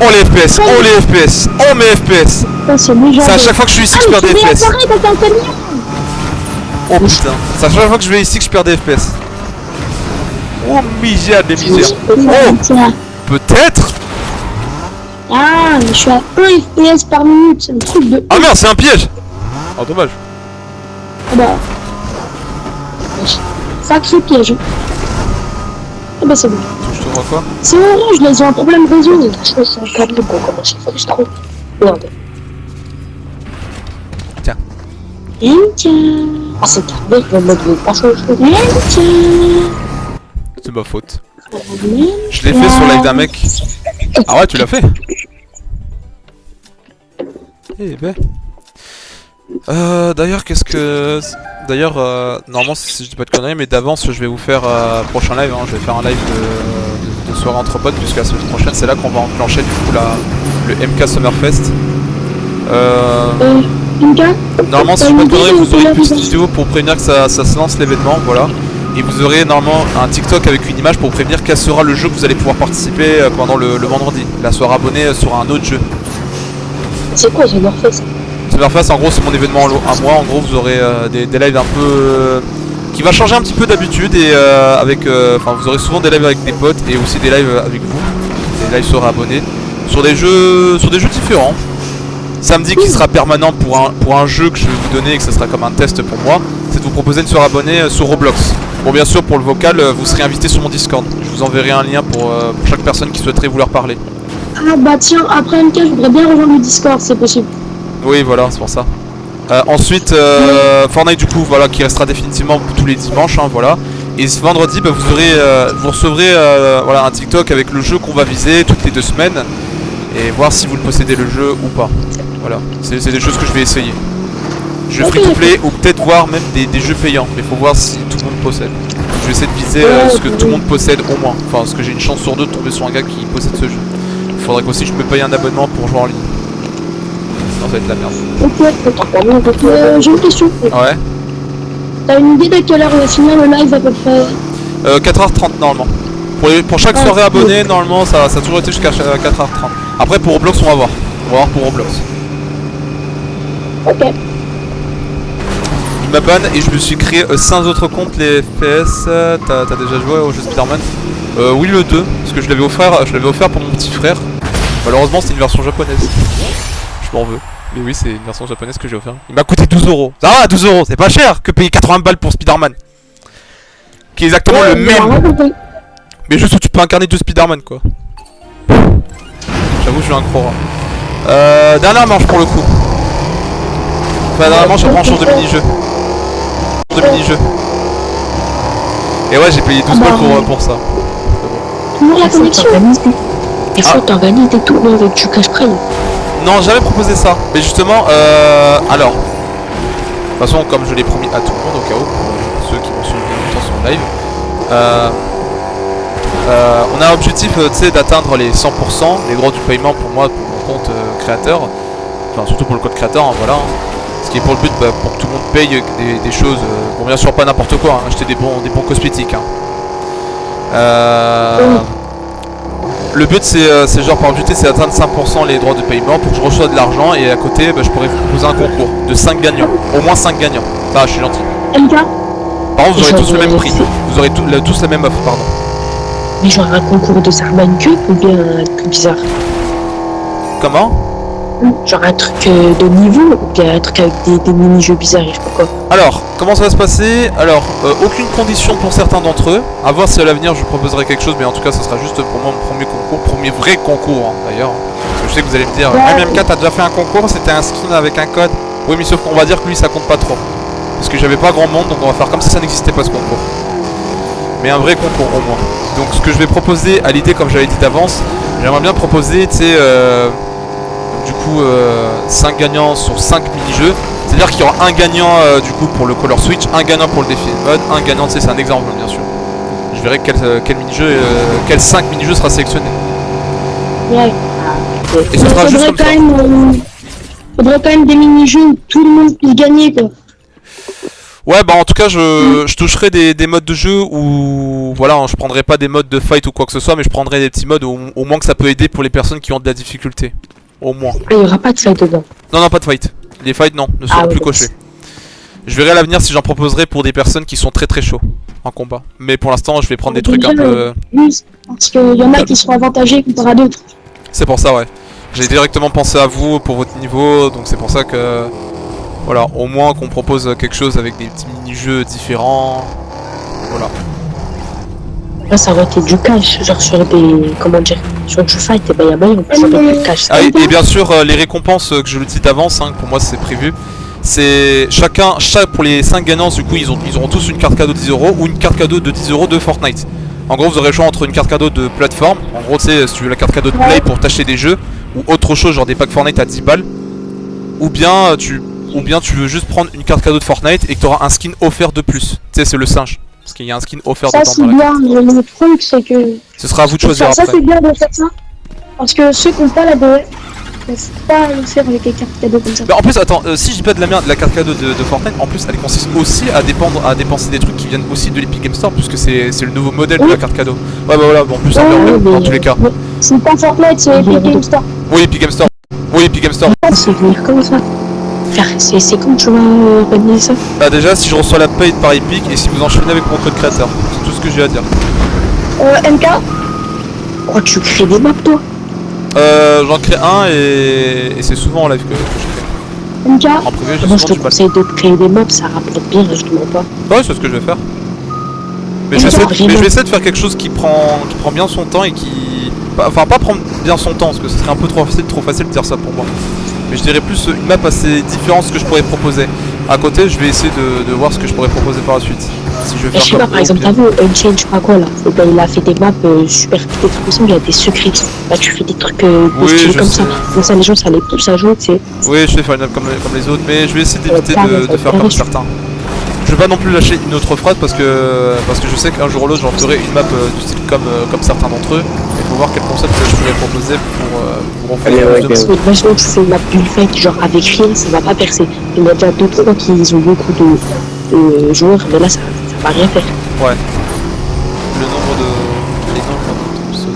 Oh les FPS. Oh les FPS. Oh mes FPS. Ça c'est légendaire. C'est à chaque fois que je suis ici que je Ah, perds des mais FPS. c'est réapparaît dans un camion. Oh putain. C'est à chaque fois que je vais ici que je perds des FPS. Oh misère des misères. Oh Tiens. peut-être. Ah, mais je suis à 1 FPS par minute, c'est un truc de... Ah merde c'est un piège. Oh dommage. Ah bah... Sacré piège. Ah bah c'est bon. Je te vois quoi? C'est orange, là, ils ont un problème réseau. Je suis un câble pour commencer. Faut que je trouve. Merde. MK. Ah, c'est carré, le mode de passage. MK. C'est ma faute. Je l'ai fait sur live d'un mec. Ah ouais tu l'as fait? Eh ben. D'ailleurs qu'est-ce que... D'ailleurs normalement si je dis pas de conneries mais d'avance je vais vous faire prochain live hein, je vais faire un live de soirée entre potes puisque la semaine prochaine c'est là qu'on va enclencher du coup le MK Summerfest. MK. Normalement si je dis pas de conneries vous aurez une petite vidéo pour prévenir que ça se lance l'événement, voilà. Et vous aurez normalement un TikTok avec une image pour prévenir quel sera le jeu que vous allez pouvoir participer pendant le vendredi. La soirée abonnée sur un autre jeu. C'est quoi, j'ai leur fait ça? Summerfest en gros c'est mon événement à moi, en gros vous aurez des lives un peu... qui va changer un petit peu d'habitude et enfin vous aurez souvent des lives avec des potes et aussi des lives avec vous. Des lives sur abonnés. Sur des jeux différents. Samedi qui sera permanent pour un jeu que je vais vous donner et que ce sera comme un test pour moi, c'est de vous proposer une soirée abonnée sur Roblox. Bon bien sûr pour le vocal vous serez invité sur mon Discord. Je vous enverrai un lien pour chaque personne qui souhaiterait vouloir parler. Ah bah tiens, après MK, je voudrais bien rejoindre le Discord, c'est possible. Oui voilà c'est pour ça. Ensuite Fortnite du coup voilà qui restera définitivement tous les dimanches hein, voilà. Et ce vendredi bah, vous recevrez voilà, un TikTok avec le jeu qu'on va viser toutes les 2 semaines. Et voir si vous le possédez le jeu ou pas. Voilà, c'est des choses que je vais essayer. Jeux free to play ou peut-être voir même des jeux payants. Mais faut voir si tout le monde possède. Je vais essayer de viser ce que tout le monde possède au moins. Enfin parce que j'ai une chance sur 2 de tomber sur un gars qui possède ce jeu. Il faudrait qu'aussi je me paye un abonnement pour jouer en ligne. Non ça va être la merde. Ok, j'ai une question. Ouais. T'as une idée d'à quelle heure on va finir le live à peu près? 4h30 normalement. Pour chaque soirée abonnée normalement ça a toujours été jusqu'à 4h30. Après pour Roblox on va voir. On va voir pour Roblox. Ok. m'a ban et je me suis créé 5 autres comptes, les FPS. T'as déjà joué au jeu Spider-Man? Oui, le 2, parce que je l'avais offert pour mon petit frère. Malheureusement, c'est une version japonaise. Je m'en veux. Mais oui, c'est une version japonaise que j'ai offert. Il m'a coûté 12 euros. Ça va, 12 euros, c'est pas cher que payer 80 balles pour Spider-Man. Qui est exactement le même. Mais juste où tu peux incarner deux Spider-Man, quoi. J'avoue, je suis un gros rat. Dernière manche pour le coup. Enfin, dernière manche, après on change de mini-jeu. Et ouais, j'ai payé 12 balles pour ça. Toujours la connexion. Il faut t'organiser des tournois avec du cash prize. Non, j'avais proposé ça. Mais justement, alors. De toute façon, comme je l'ai promis à tout le monde, au cas où, pour ceux qui m'ont suivi longtemps sur le live, on a un objectif d'atteindre les 100%, les droits du paiement pour moi, pour mon compte créateur. Enfin, surtout pour le code créateur, hein, voilà. Ce qui est pour le but, pour que tout le monde paye des choses. Bon, bien sûr, pas n'importe quoi, hein, acheter des bons cosmétiques. Hein. Le but c'est genre par objectif c'est d'atteindre 5% les droits de paiement pour que je reçoive de l'argent et à côté je pourrais vous proposer un concours de 5 gagnants, au moins 5 gagnants. Ah je suis gentil. MK. Par contre vous aurez tous le même prix, vous aurez tous la même offre, pardon. Mais genre un concours de Sarman Cup ou bien un truc bizarre? Comment? Genre un truc de niveau ou bien un truc avec des mini-jeux bizarres et je sais pas quoi. Alors, comment ça va se passer? Alors, aucune condition pour certains d'entre eux. À voir si à l'avenir je proposerai quelque chose, mais en tout cas, ce sera juste pour moi mon premier concours, premier vrai concours hein, d'ailleurs. Parce que je sais que vous allez me dire, MMK, t'as déjà fait un concours, c'était un skin avec un code. Oui, mais sauf qu'on va dire que lui ça compte pas trop. Parce que j'avais pas grand monde, donc on va faire comme si ça n'existait pas ce concours. Mais un vrai concours au moins. Donc, ce que je vais proposer à l'idée, comme j'avais dit d'avance, j'aimerais bien proposer, tu sais, du coup 5 gagnants sur 5 mini-jeux. C'est-à-dire qu'il y aura un gagnant du coup pour le Color Switch, un gagnant pour le défi de mode, un gagnant, tu sais, c'est un exemple bien sûr. Je verrai quel mini-jeu, quel 5 mini-jeux sera sélectionné. Ouais. Et ce sera juste comme ça. Faudrait quand même des mini-jeux où tout le monde puisse gagner quoi. Ouais bah en tout cas je toucherai des modes de jeu où voilà je prendrai pas des modes de fight ou quoi que ce soit mais je prendrai des petits modes où, au moins que ça peut aider pour les personnes qui ont de la difficulté. Au moins. Il y aura pas de fight dedans. Non pas de fight. Les fights non, ne seront plus cochés. Je verrai à l'avenir si j'en proposerai pour des personnes qui sont très chauds en combat. Mais pour l'instant je vais prendre des trucs un peu... Parce qu'il y en a qui sont avantagés comparé à d'autres. C'est pour ça ouais. J'ai directement pensé à vous pour votre niveau, donc c'est pour ça que... Voilà, au moins qu'on propose quelque chose avec des petits mini-jeux différents. Voilà. Là ça aurait été du cash, genre sur des... comment dire, sur du fight, et ben y'a moyen on peut plus de cash. Ah, et bien sûr les récompenses que je le dis d'avance, hein, pour moi c'est prévu. C'est pour les 5 gagnants du coup ils auront tous une carte cadeau de 10 € ou une carte cadeau de 10 € de Fortnite. En gros vous aurez le choix entre une carte cadeau de plateforme, en gros tu sais si tu veux la carte cadeau de Play pour t'acheter des jeux, ou autre chose genre des packs Fortnite à 10 balles. Ou bien tu veux juste prendre une carte cadeau de Fortnite et que tu auras un skin offert de plus. Tu sais c'est le singe. Parce qu'il y a un skin offert ça, dedans. Ça c'est bien, le truc c'est que... Ce sera à vous de choisir après. Ça c'est bien de faire ça. Parce que ceux qui n'ont pas la DE, ne faut pas le faire avec les cartes cadeaux comme ça. Mais en plus attends, si je dis pas de la merde, la carte cadeau de Fortnite, en plus elle consiste aussi à dépenser des trucs qui viennent aussi de l'Epic Game Store, puisque c'est le nouveau modèle de la carte cadeau. Ouais bah voilà, bon, en plus ça meurt dans tous les cas. C'est pas Fortnite, c'est Epic Game Store. Oui Epic Game Store. Oui Epic Game Store. C'est venir comme ça. C'est quand tu vas organiser ça? Bah déjà si je reçois la paye par Epic et si vous enchaînez avec mon code créateur, c'est tout ce que j'ai à dire. MK. Oh tu crées des maps toi? J'en crée un et c'est souvent en live que je crée. MK. En privé j'ai Moi souvent je te du mal. conseille de créer des maps, ça rapporte bien, je te mens pas. Ouais c'est ce que je vais faire. Mais je vais essayer de faire quelque chose qui prend bien son temps et qui... Enfin pas prendre bien son temps parce que ce serait un peu trop facile de dire ça pour moi. Mais je dirais plus une map assez différente ce que je pourrais proposer. À côté je vais essayer de voir ce que je pourrais proposer par la suite. Si je vais faire je sais pas, par exemple t'as vu Unchained je sais pas quoi là, il a fait des maps super des trucs comme ça, il y a des secrets. Bah tu fais des trucs oui, comme ça. Comme ça les gens ça les pousse à jouer tu sais. Oui je vais faire une map comme les autres mais je vais essayer d'éviter de faire comme certains. Je vais pas non plus lâcher une autre phrase parce que je sais qu'un jour ou l'autre j'en ferai une map du style comme certains d'entre eux. Il faut voir quel concept je pourrais proposer pour en faire plus de parce que imaginons tu fais une map bullfight genre avec rien, ça va pas percer. Il y en a déjà 2-3 qui ont beaucoup de joueurs mais là ça va rien faire. Ouais. Le nombre de...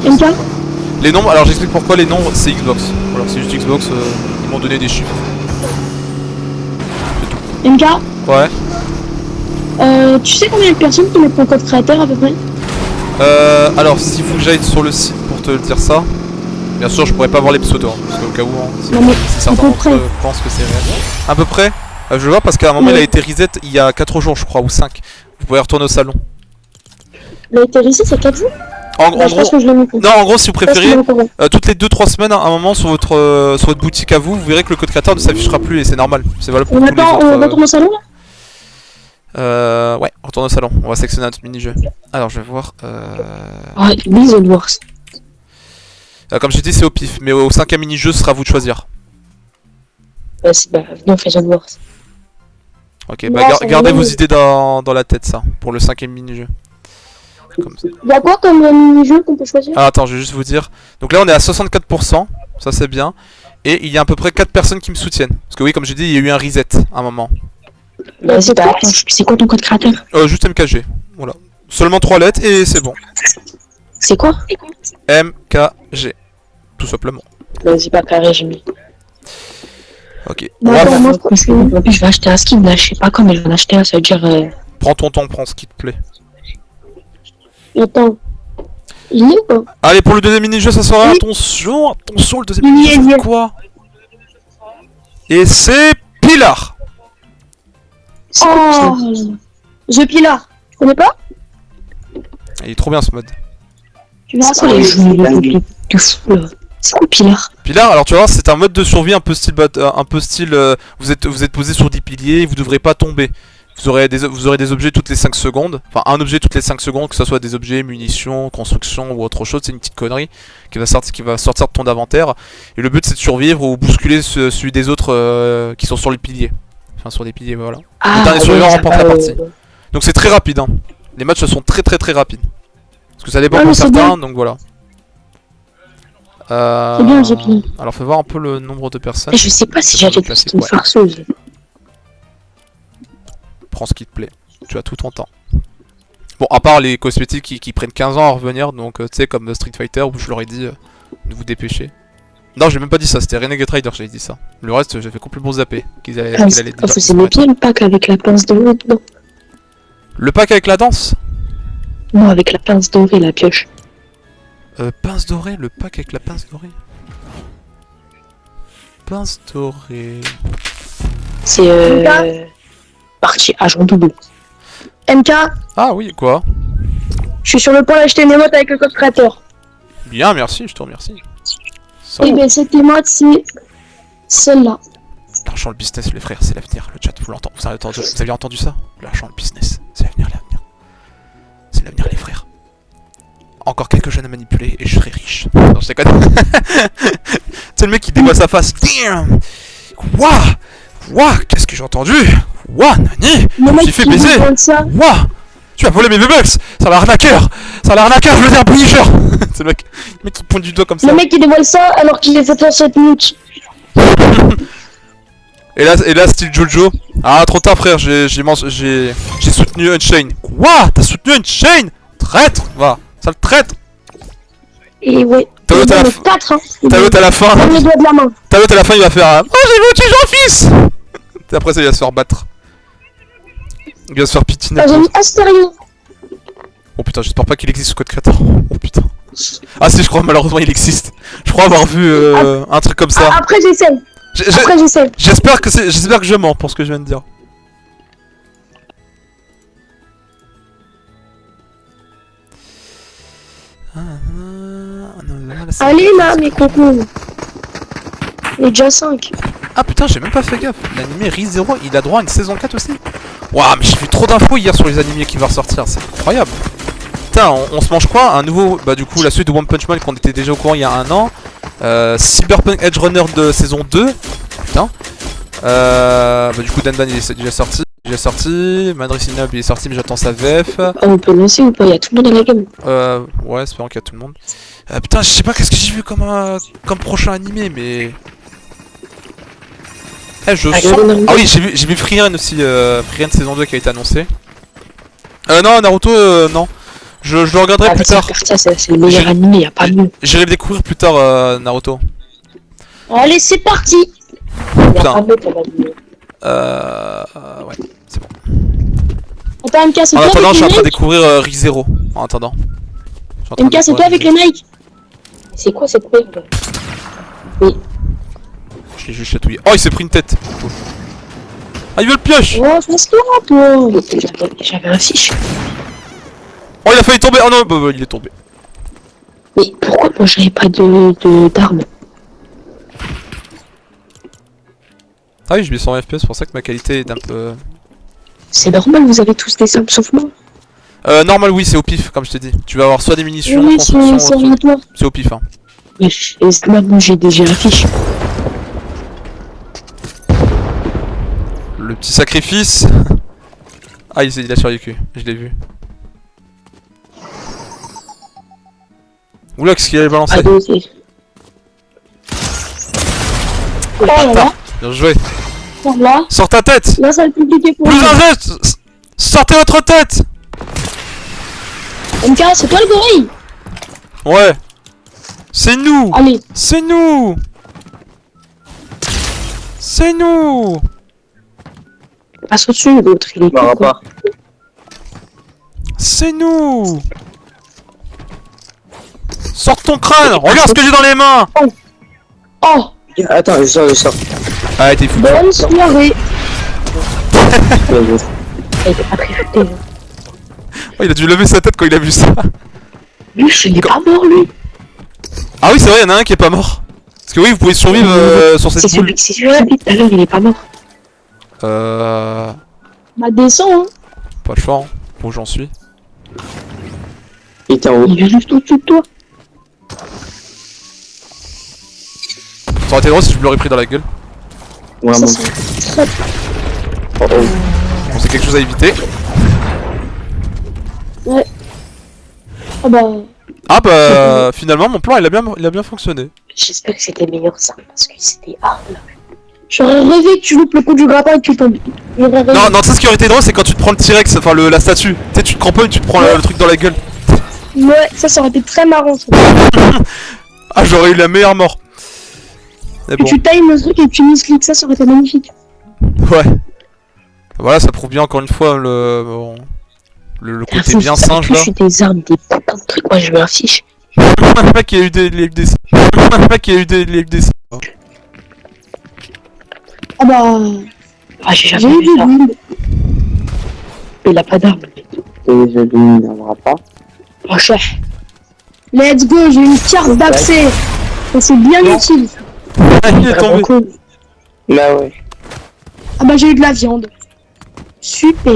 Les nombres... MK. Les nombres, alors j'explique pourquoi les nombres c'est Xbox. Alors c'est juste Xbox, ils m'ont donné des chiffres. MK. Ouais. Tu sais combien de personnes qui mettent ton code créateur à peu près? Alors, s'il faut que j'aille sur le site pour te dire ça, bien sûr, je pourrais pas voir les pseudos, hein, parce qu'au cas où, hein, Non, mais si certains peu d'entre près. eux pensent que c'est réel. À peu près je vois parce qu'à un moment, il a été reset il y a 4 jours, je crois, ou 5. Vous pouvez retourner au salon. Il a été ici, c'est 4 jours? En Bah, je pense gros, que je l'ai mis. non, en gros, si vous Je pense que je préférez, l'ai mis. toutes les 2-3 semaines, à un moment sur votre boutique à vous, vous verrez que le code créateur ne s'affichera plus et c'est normal. C'est valable pour On tous les attend, autres. on va tourner au salon là? Ouais, on retourne au salon. On va sélectionner notre mini-jeu. Alors, je vais voir. Ah, Bees and Wars. Comme j'ai dit, c'est au pif, mais au 5ème mini-jeu, ce sera à vous de choisir. Bah, venez, on fait Bees and Wars. Ok, Non, bah c'est gardez mieux. vos idées dans la tête, ça, pour le 5ème mini-jeu. Comme ça. Il y a quoi comme mini-jeu qu'on peut choisir? Ah, attends, je vais juste vous dire. Donc là, on est à 64%, ça c'est bien. Et il y a à peu près 4 personnes qui me soutiennent. Parce que oui, comme j'ai dit, il y a eu un reset à un moment. Vas-y, bah, attends, c'est quoi ton code créateur? Juste MKG, voilà. Seulement 3 lettres et c'est bon. C'est quoi? MKG, tout simplement. Vas-y, pas carré, j'ai mis. Ok. Bah, On va- attends, moi, En plus, je vais acheter un skin, là, je sais pas quand, mais je vais en acheter un, ça veut dire... Prends ton temps, prends ce qui te plaît. Attends. Il est ou pas? Allez, pour le deuxième mini-jeu, ça sera. Oui. Attention, attention, le deuxième Il y mini-jeu, est, il y c'est est. quoi? Et c'est Pilar. Oh, The Pilar. Tu connais pas? Il est trop bien ce mode. Tu verras C'est sur quoi les les jeux de fou, là? C'est quoi Pilar? Pilar, alors tu vas voir, c'est un mode de survie un peu style, vous êtes posé sur des piliers, et vous devrez pas tomber. Vous aurez des objets toutes les 5 secondes, enfin un objet toutes les 5 secondes, que ce soit des objets, munitions, construction ou autre chose, c'est une petite connerie qui va sortir de ton inventaire. Et le but c'est de survivre ou bousculer celui des autres qui sont sur les piliers. Enfin sur des piliers, voilà. Le dernier survivant remporte la partie. Donc c'est très rapide, hein. Les matchs sont très rapides. Parce que ça dépend Ah, pour mais c'est certains, donc voilà. C'est bien, j'ai pris. Alors faut voir un peu le nombre de personnes. Et je sais pas si j'achète une skin Ouais. farceuse. Prends ce qui te plaît, tu as tout ton temps. Bon, à part les cosmétiques qui prennent 15 ans à revenir, donc tu sais, comme Street Fighter où je leur ai dit de vous dépêcher. Non, j'ai même pas dit ça, c'était Renegade Rider, j'ai dit ça. Le reste, j'ai fait complètement zapper. Qu'ils allaient, Ah, qu'il allait vous aimez bien le pack avec la pince dorée dedans? Le pack avec la danse Non, avec la pince dorée, la pioche. Pince dorée, le pack avec la pince dorée. Pince dorée. C'est partie agent double. MK, Ah oui, quoi? je suis sur le point d'acheter une émote avec le code créateur. Bien, merci, je te remercie. Ça, Et bien cette émote, c'est celle-là. l'argent, le business, les frères, c'est l'avenir. Le chat, vous avez entendu ça? L'argent, le business, c'est l'avenir, l'avenir. C'est l'avenir, les frères. Encore quelques jeunes à manipuler et je serai riche. Non, je déconne. C'est le mec qui dévoile sa face. Damn! Wouah! Qu'est-ce que j'ai entendu? Wouah, Nani! Le Je me mec suis fait qui baiser! vend ça. Wouah! Tu as volé mes V-Bucks! Ça a l'air arnaqueur! Ça a l'air arnaqueur, je veux dire un punisher! C'est le mec qui pointe du doigt comme ça. Le mec qui dévoile ça alors qu'il est fait en 7 minutes. Et là, style Jojo. Ah, trop tard, frère, j'ai soutenu Unchained. Quoi? T'as soutenu Unchained? Traître! Va, sale traître! Et ouais. T'as l'autre à la fin. 4, hein. T'as l'autre à la fin. Comme les doigts de la main. T'as l'autre à la fin, il va faire un. Oh, j'ai voté Jean-Fils! Et après ça, il va se faire battre. Il va se faire pitiner. Ah, j'ai mis Astério. Oh putain, j'espère pas qu'il existe ce code créateur. Oh putain. Ah si, je crois malheureusement il existe. Je crois avoir vu un truc comme ça. Ah, après j'essaie. J'ai- Après j'essaie. J'espère que je mens pour ce que je viens de dire. Allez là, mes cocos. Il est déjà 5. Ah putain, j'ai même pas fait gaffe. L'animé ReZero, il a droit à une saison 4 aussi. Waouh, mais j'ai vu trop d'infos hier sur les animés qui vont ressortir, c'est incroyable. Putain, on se mange quoi? Un nouveau, bah du coup la suite de One Punch Man qu'on était déjà au courant il y a un an. Cyberpunk Edge Runner de saison 2. Putain. Bah du coup Dandan il est déjà sorti. Madrid Sinub il est sorti mais j'attends sa VF. Ah, on peut lancer ou pas? Il y a tout le monde dans la game. Ouais, espérons qu'il y a tout le monde. Putain, je sais pas qu'est-ce que j'ai vu comme prochain animé, mais... Eh, je sens... Ah oui, j'ai vu Frieren aussi, Frieren saison 2 qui a été annoncé. Non, Naruto, non. Je le regarderai plus tard. C'est le meilleur animé, y a pas mieux. J'irai le découvrir plus tard, Naruto. Allez, c'est parti. Y a Putain. pas mieux pour l'animé. Ouais, c'est bon. Attends, MK, c'est En toi attendant, je avec suis en les train de Nike? découvrir Rizero. En attendant. Je suis en train de MK, c'est toi avec découvrir les Nike? C'est quoi cette merde? Oui. Je l'ai juste chatouillé. Oh, il s'est pris une tête. Ah, il veut le pioche. Oh, fais-toi, toi. J'avais un fiche. Oh, il a failli tomber. Oh non, bah, il est tombé. Mais pourquoi moi j'avais pas d'armes? Ah oui, je mets 100 FPS, c'est pour ça que ma qualité est un peu... C'est normal, vous avez tous des armes sauf moi. Normal, oui, c'est au pif, comme je t'ai dit. Tu vas avoir soit des munitions, Oui, construction, c'est aléatoire. c'est au pif, hein. Mais maintenant j'ai un fiche. Le petit sacrifice. Ah, il a survécu, je l'ai vu. Oula, qu'est-ce qu'il avait balancé? Ah, dosé. Oh là là. Bien joué. Là, Sors ta tête. là, ça va être compliqué pour Plus lui. un jet. Sortez votre tête. MK, c'est toi le gorille? Ouais. C'est nous. Allez, C'est nous. C'est nous. Passe au-dessus, l'autre il est Bah, con, quoi. C'est nous. Sors ton crâne. Regarde ce que j'ai dans les mains. oh, Attends, je sors. Ah, t'es fou. bonne soirée. Il était pas très futé. Hein. Oh, il a dû lever sa tête quand il a vu ça. Lui, il est pas mort, lui. Ah oui, c'est vrai, il y en a un qui est pas mort. Parce que oui, vous pouvez survivre sur cette boule. C'est celui tout à l'heure, il est pas mort. Bah, descends, hein. Pas le choix, hein. Où j'en suis. Il était en haut. Il est juste au-dessus de toi. Ça aurait été drôle si je me l'aurais pris dans la gueule. Ouais, Ça, bon. c'est très... Oh, oh. Bon, c'est quelque chose à éviter. Ah bah... Ah bah, finalement, mon plan, il a bien fonctionné. J'espère que c'était meilleur ça, parce que c'était hard là. J'aurais rêvé que tu loupes le coup du grappin et que tu tombes. J'aurais rêvé. Non, non, tu sais ce qui aurait été drôle, c'est quand tu te prends le T-Rex, enfin la statue. Tu sais, tu te cramponnes, tu te prends le truc dans la gueule. Ouais, ça aurait été très marrant, ça. Ah, j'aurais eu la meilleure mort. Mais Que bon, tu times le truc et que tu miscliques, ça aurait été magnifique. ouais. Voilà, ça prouve bien encore une fois le côté bien singe là. Je suis des armes, des putains de trucs, moi je veux un fiche. Le mec il a eu des LDC. Le mec il a eu des LDC. Ah bah... Ah, j'ai J'ai jamais eu vu des ça. builds. Il a pas d'armes. Et je ne viendra pas. Oh, cher. Let's go, j'ai une carte d'accès. Ça c'est bien utile. Il est Vraiment tombé. cool. Bah ouais. Ah bah j'ai eu de la viande. Super.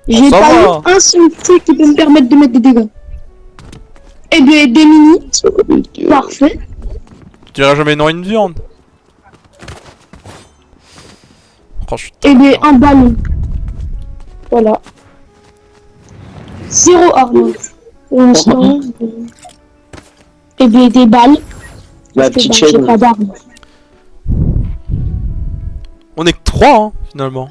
J'ai ça pas va. eu un seul truc qui peut me permettre de mettre des dégâts. Et des mini. Parfait. Tu dirais jamais non à une viande. Franchement. Et un ballon. Voilà. 0 arme. Pour l'instant. Et des balles. La Parce que, petite bah, j'ai chaîne. pas d'armes. On est que 3 hein, finalement.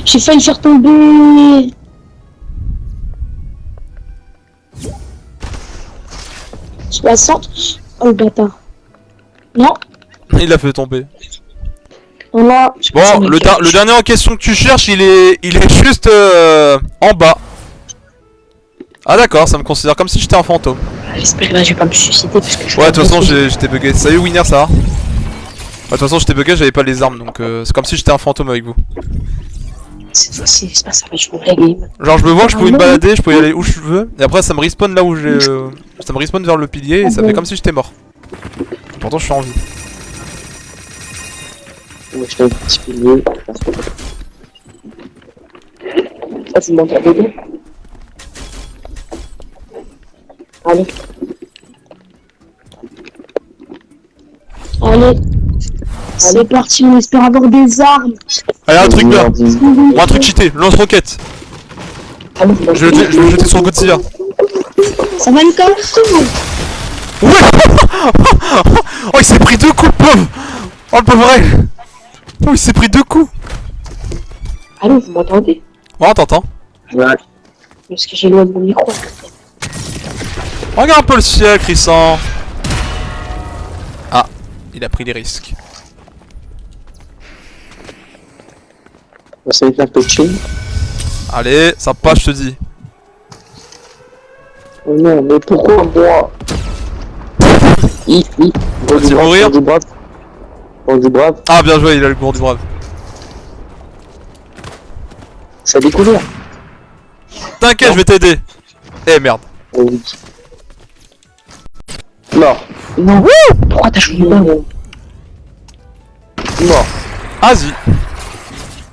J'ai failli faire tomber. « 60. Oh le bâtard. Non. Il l'a fait tomber. Là. Bon, le dernier en question que tu cherches, il est juste en bas. Ah d'accord, ça me considère comme si j'étais un fantôme. J'espère que là je vais pas me suicider parce que je Ouais, de toute façon, j'étais bugué. Salut Winner, ça va? De toute façon, j'étais bugué, j'avais pas les armes, donc c'est comme si j'étais un fantôme avec vous. Cette fois-ci, c'est pas ça, mais je m'ouvre la game. Genre, je me vois que je pouvais me balader, je pouvais y aller où je veux, et après ça me respawn là où j'ai. Ça me respawn vers le pilier, et ça fait comme si j'étais mort. Pourtant, je suis en vie. Moi je fais un petit pilier. Ça, c'est mon bébé. Allez. Allez. C'est parti, on espère avoir des armes. Allez, un truc là! Vas-y. Ou un truc cheaté, lance-roquette! Allez, Je vais le jeter sur Godzilla! Ça va une comme Ouais. Oh, il s'est pris 2 coups, le pauvre! Oh, le pauvre elle. Oh, il s'est pris 2 coups! allô, vous m'entendez? Ouais, t'entends? Ouais. Parce que j'ai loin de mon micro. Regarde un peu le ciel, Crissan! Ah, il a pris des risques. Ça va être un peu chill. Allez, ça passe, je te dis. Oh non, mais pourquoi moi? Vas-y, mourir. Du brave. Bon, du brave. Ah, bien joué, il a le bourre du brave. Ça a découvert. T'inquiète, je vais t'aider. Eh merde. Oui. Mort. Non. Pourquoi t'as changé d'arme? Mort. Vas-y.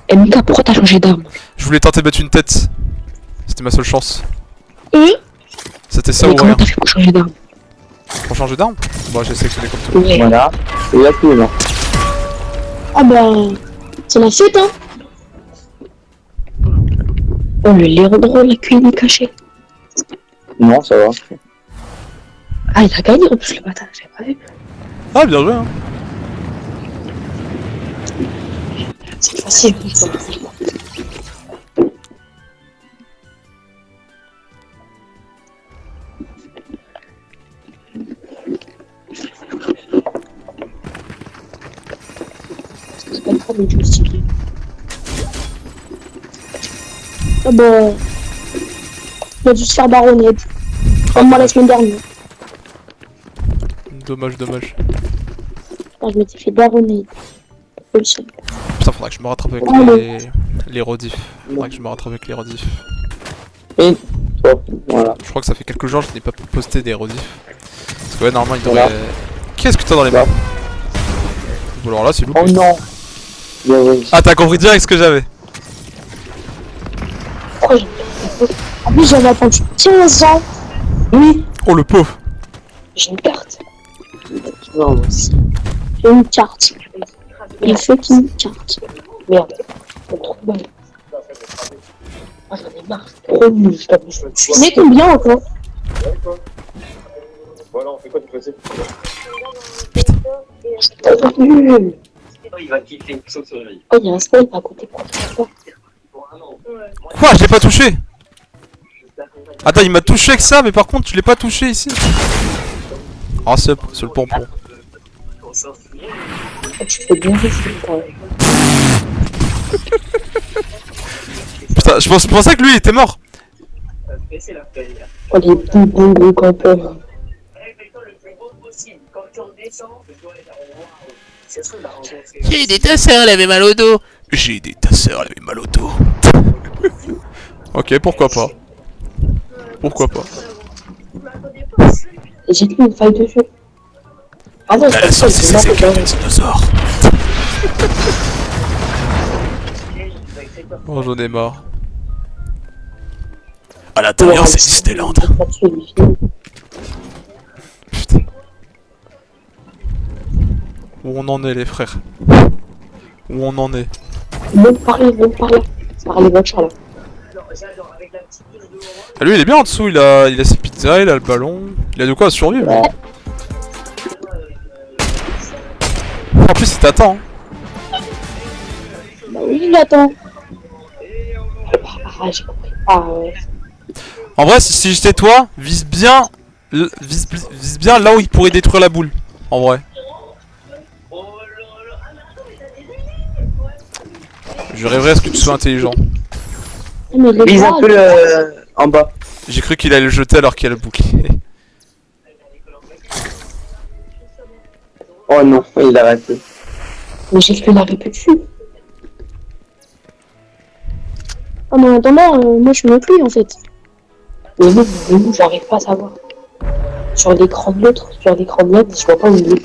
Eh Mika, pourquoi t'as changé d'arme? Je voulais tenter de mettre une tête. C'était ma seule chance. C'était ça Mais ou comment rien. t'as fait pour changer d'arme? Pour changer d'arme? Bon, j'ai sélectionné comme tout. Ouais. Voilà. Et là, tout est mort. Ah ben, c'est la fête, hein. Oh, le Léandro, la cuisine cachée. Non, ça va. Ah, il a gagné en plus le bâtard, j'avais pas vu. Ah, bien joué, hein. C'est facile. C'est pas grave, mais je me suis dit. Ah ben, il a dû se faire baronner. Comme moi la semaine dernière. Dommage, dommage. Quand je m'étais fait baronner. Faut le seul. Putain, faudrait que je me rattrape avec Oh, les rediffs. Faudrait que je me rattrape avec les rediffs. Et toi, voilà. Je crois que ça fait quelques jours que je n'ai pas posté des rediffs. Parce que ouais, normalement, il Voilà. devrait... Qu'est-ce que t'as dans les mains? Ou alors là, c'est loupé. Oh non. Bien réussi. Ah, t'as compris direct ce que j'avais. Pourquoi j'ai En plus, j'avais attendu 15 ans. Oui, Oh, le pauvre. j'ai une carte. Non, mais c'est- J'ai une carte. Il fait qu'une carte. Merde. C'est trop mal. Ah, j'en ai marre. C'est trop nul, je t'avoue. Mais combien encore? C'est trop nul. Il va kiffer, sauf sur lui. Oh, il y a un snipe à côté. Pourquoi tu fais pas? Quoi? Je l'ai pas touché? Attends, il m'a touché avec ça, mais par contre, je l'ai pas touché ici. Ah, c'est le pompon. Ah, tu fais bien réussir quand même. Putain, je pensais que lui, il était mort. Oh, les bons gros campeurs. J'ai des tasseurs, elle avait mal au dos. J'ai des tasseurs, elle avait mal au dos. Ok, pourquoi pas. Pourquoi pas. Et j'ai mis une faille de jeu. Ah non, Elle a sorti ses écailles de dinosaure. Oh, j'en ai marre. À l'intérieur, c'est Disneyland. Putain. Où on en est, les frères? Où on en est? Monte par là, monte par là. Par les voitures là. Ah, lui, il est bien en dessous. Il a ses pizzas, il a le ballon. Il a de quoi survivre. Ouais. En plus, il t'attend. Bah oui, il attend. Ah, j'ai compris. Ah ouais. En vrai, si j'étais toi, vise bien là où il pourrait détruire la boule. En vrai. Je rêverais à ce que tu sois intelligent. Mais les Vise gars, un peu le... en bas. J'ai cru qu'il allait le jeter alors qu'il a le bouclier. Oh non, il a raté. Mais j'ai fait la répétition. Ah, mais en attendant, moi je suis avec lui en fait. Mais non, j'arrive pas à savoir. Sur l'écran de l'autre, sur l'écran de l'autre, je vois pas où il est.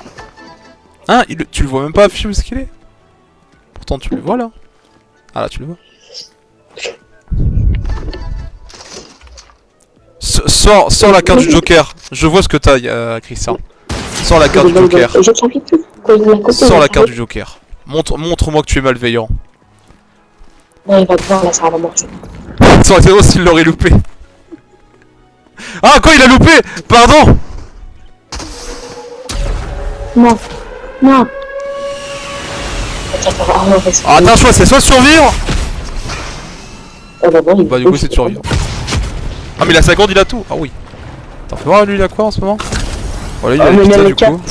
Hein, tu le vois même pas affiché où est-ce qu'il est? Pourtant tu le vois là. Ah là tu le vois. Sors la carte du Joker. Je vois ce que t'as, Christian. Sors la carte du Joker. Je savais plus. Quand il est à côté, Sors je la carte savais. du Joker. Montre-moi que tu es malveillant. Non, il va te voir là, ça va marcher. Ça aurait été drôle s'il l'aurait loupé. Ah, quoi, il a loupé? Pardon. Non. Non. Ah, t'as un choix, c'est soit survivre. Oh, bah, bon, il Bah, du coup, c'est de survivre. Ah, mais il a 50, il a tout. Ah, oui. T'en fais voir, lui, il a quoi en ce moment? Voilà, il a Ah, les mais il y a pizzas le du coup.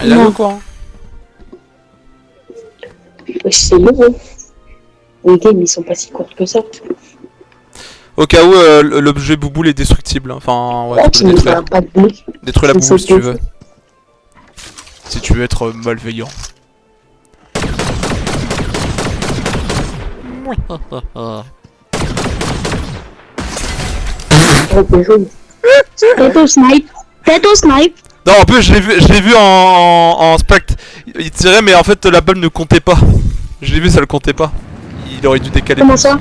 Il a Non. le quoi hein. Ouais, c'est long, hein. Les games, ils sont pas si courts que ça. Au cas où l'objet bouboule est destructible. Enfin, ouais, Oh, tu tu peux le me fais détruire. un pas de bleu. Détruis la Je bouboule sais si tu pas. veux. Si tu veux être malveillant. Oh, c'est jaune. Tête au snipe. Tête au snipe. Non, en plus, je l'ai vu en spect. Il tirait, mais en fait, la balle ne comptait pas. Je l'ai vu, ça le comptait pas. Il aurait dû décaler. Comment ça?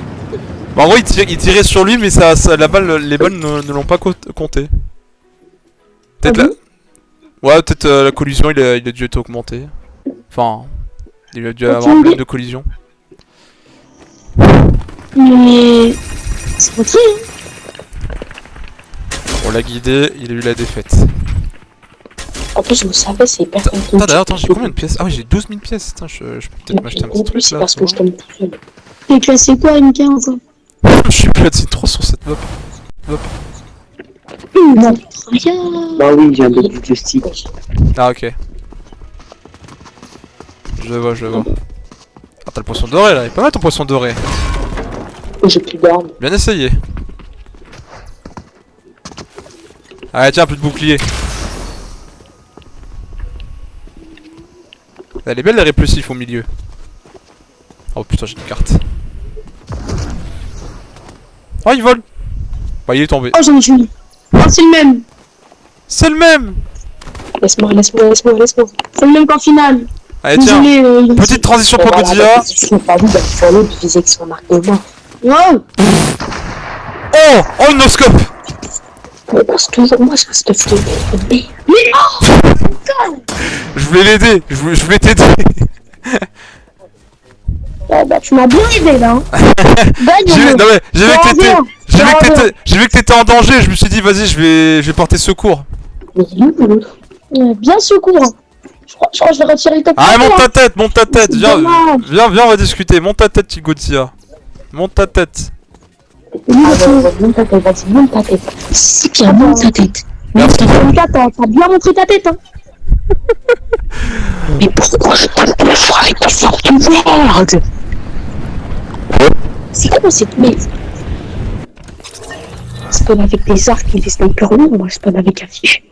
Bah, en gros, il tirait sur lui, mais la balle, les balles ne l'ont pas compté. Peut-être Ah la... Ouais, peut-être la collision, il a dû être augmenté. Enfin, il a dû avoir un problème de collision. Mais... C'est pas qui, hein? On l'a guidé, il a eu la défaite. En plus, vous savez, c'est hyper compliqué. Attends, d'ailleurs, attends, j'ai combien de pièces? Ah oui, j'ai 12 000 pièces. Putain, je peux peut-être m'acheter un petit truc C'est là. parce que je t'aime tout seul. T'es classé quoi, MK encore? Je suis platine 3 sur cette map. Non. Rien. Bah oui, j'ai un peu plus de stick. Ah, ok. Je vois, je vois. Ah, t'as le poisson doré là, il est pas mal ton poisson doré. J'ai plus d'armes. Bien essayé. Allez, tiens, plus de bouclier. Elle est belle les répulsifs au milieu. Oh putain, j'ai une carte. Oh, il vole. Bah, il est tombé. Oh, j'en ai une. Oh, c'est le même. C'est le même. Laisse-moi. C'est le même qu'en finale. Allez, tiens. Désolé. Petite transition Voilà, Pogodia. Je suis pas vu dans le follow de physique sur marque de mort. Wow. Oh, oh, une no-scope. Mais parce que toujours moi, je reste fou. Mais Je voulais l'aider. Je voulais t'aider. Ah bah, tu m'as bien aidé là. Hein. Non mais j'ai vu Ça que va bien. j'ai vu que t'étais en danger, je me suis dit vas-y je vais porter secours. il est où l'autre? Bien secours. Je crois que je vais retirer ta Ah monte hein. ta tête, C'est viens, dommage. viens, on va discuter, monte ta tête Tigotia. Monte ta tête. Ah ouais, monte ta tête, vas-y, monte ta tête. C'est bien, monte ta tête. Merci. T'as bien montré ta tête hein. Mais pourquoi je te le fais avec tes sortes de merde? C'est quoi cette merde? Spawn avec des arcs et des snipers lourds, moi je spawn avec un fiche.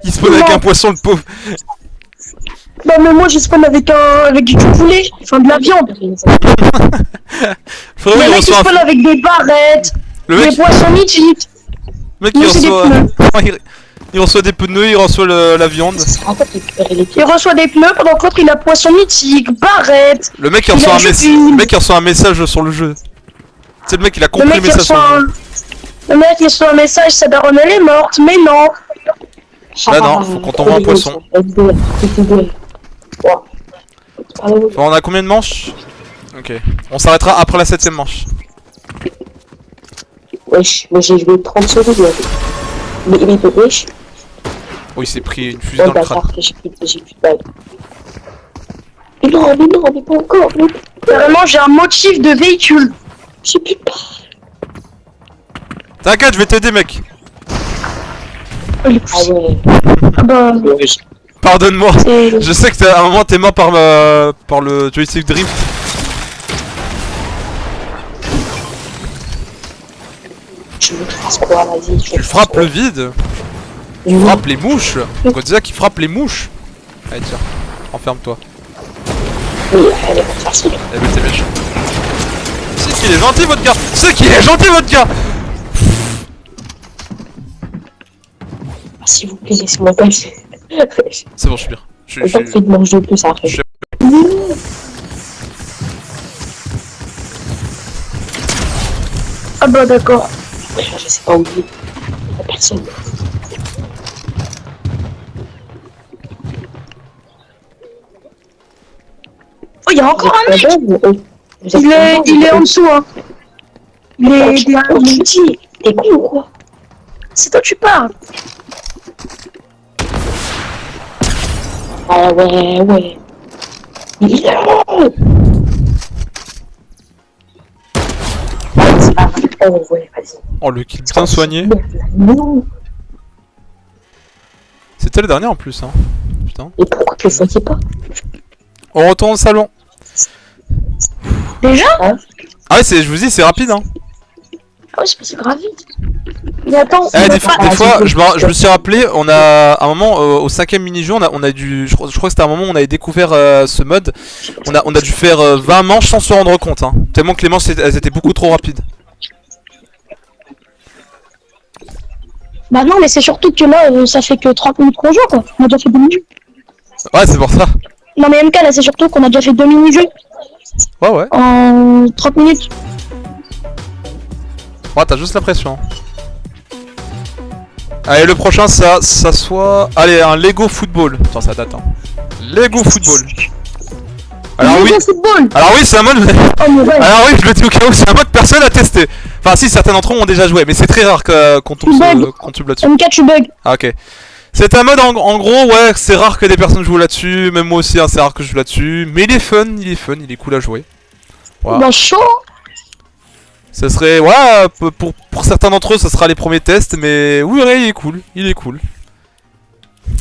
Il spawn avec un poisson le pauvre. Bah mais moi je spawn avec du poulet, enfin de la viande. Frérot Les il mecs ils reçoit spawn avec des barrettes, le des mec, poissons mythiques. il Nous, c'est des reçoit il reçoit des pneus, il reçoit la viande. Ça sera pas de récupérer les Il pieds. reçoit des pneus pendant que l'autre il a poisson mythique, barrette. Le mec il Il reçoit a un juste message. une- Le mec il reçoit un message sur le jeu. C'est le mec il a Le compris le mec il message sur reçoit le jeu. le mec il reçoit un message, sa daronne elle est morte, mais non. Bah non, faut qu'on t'envoie un poisson. Bon, on a combien de manches? Ok. On s'arrêtera après la 7ème manche. Wesh, moi j'ai joué 30 secondes. Mais wesh. Oh il s'est pris une fusée Oh dans le crâne. bâtard, j'ai plus de balles. Mais pas encore. Mais Carrément j'ai un motif de véhicule. j'ai plus de balles. T'inquiète, je vais t'aider mec. Ah ouais. Ah bah Wesh. Pardonne-moi. c'est... Je sais que à un moment t'es mort par le joystick drift. Tu veux que je fasse quoi? Vas-y. Tu frappes le vide. Tu frappes les mouches. Godzilla qui frappe les mouches. Allez tiens, enferme-toi. Oui, elle est facile. Eh ben t'es méchant. C'est qu'il est gentil votre gars. C'est qu'il est gentil votre gars. Ah, s'il vous plaît, laissez-moi passer. C'est bon, je suis bien. Je Autant que de manger de plus après. Je- Ah bah d'accord. Je sais pas où il est. Y a personne. Oh il y a encore un mec. Il est en dessous hein. Il est derrière Oh, nous. tu dis, t'es con ou quoi? C'est toi tu parles. Ah ouais. Il est là. C'est pas vrai. Oh ouais, vas-y. Oh le kill bien soigné. Merde, non. C'était le dernier en plus hein. Putain. Et pourquoi tu le voyais pas? On retourne au salon. Déjà? Ah ouais, je vous dis, c'est rapide, hein. Ah ouais, c'est passé grave vite. Mais attends, Eh, des ah, fois, je me suis rappelé, on a à un moment au 5ème mini-jeu, on a dû, je crois que c'était un moment où on avait découvert ce mode. On a dû faire 20 manches sans se rendre compte, hein. Tellement que les manches elles étaient beaucoup trop rapides. bah non, mais c'est surtout que là, ça fait que 30 minutes qu'on joue, quoi. On a déjà fait 2 mini-jeux. Ouais, c'est pour ça. Non, mais MK, là, c'est surtout qu'on a déjà fait 2 mini-jeux Ouais, ouais. en 30 minutes. Ouais, t'as juste la pression. Allez, le prochain, ça soit... Allez, un Lego Football. Attends, ça date, hein. Lego Football. Alors oui, Football. alors oui, c'est un mode... Oh, mais ouais. Alors oui, je le dis au cas où, c'est un mode personne à tester. Enfin si, certains d'entre eux ont déjà joué, mais c'est très rare qu'on tombe là-dessus. MK, tu bugs. Ah ok. C'est un mode en gros, ouais, c'est rare que des personnes jouent là-dessus, même moi aussi, hein, c'est rare que je joue là-dessus. Mais il est fun, il est cool à jouer. Voilà. Bah, chaud. Ça serait, ouais, pour certains d'entre eux, ça sera les premiers tests, mais oui, ouais, il est cool.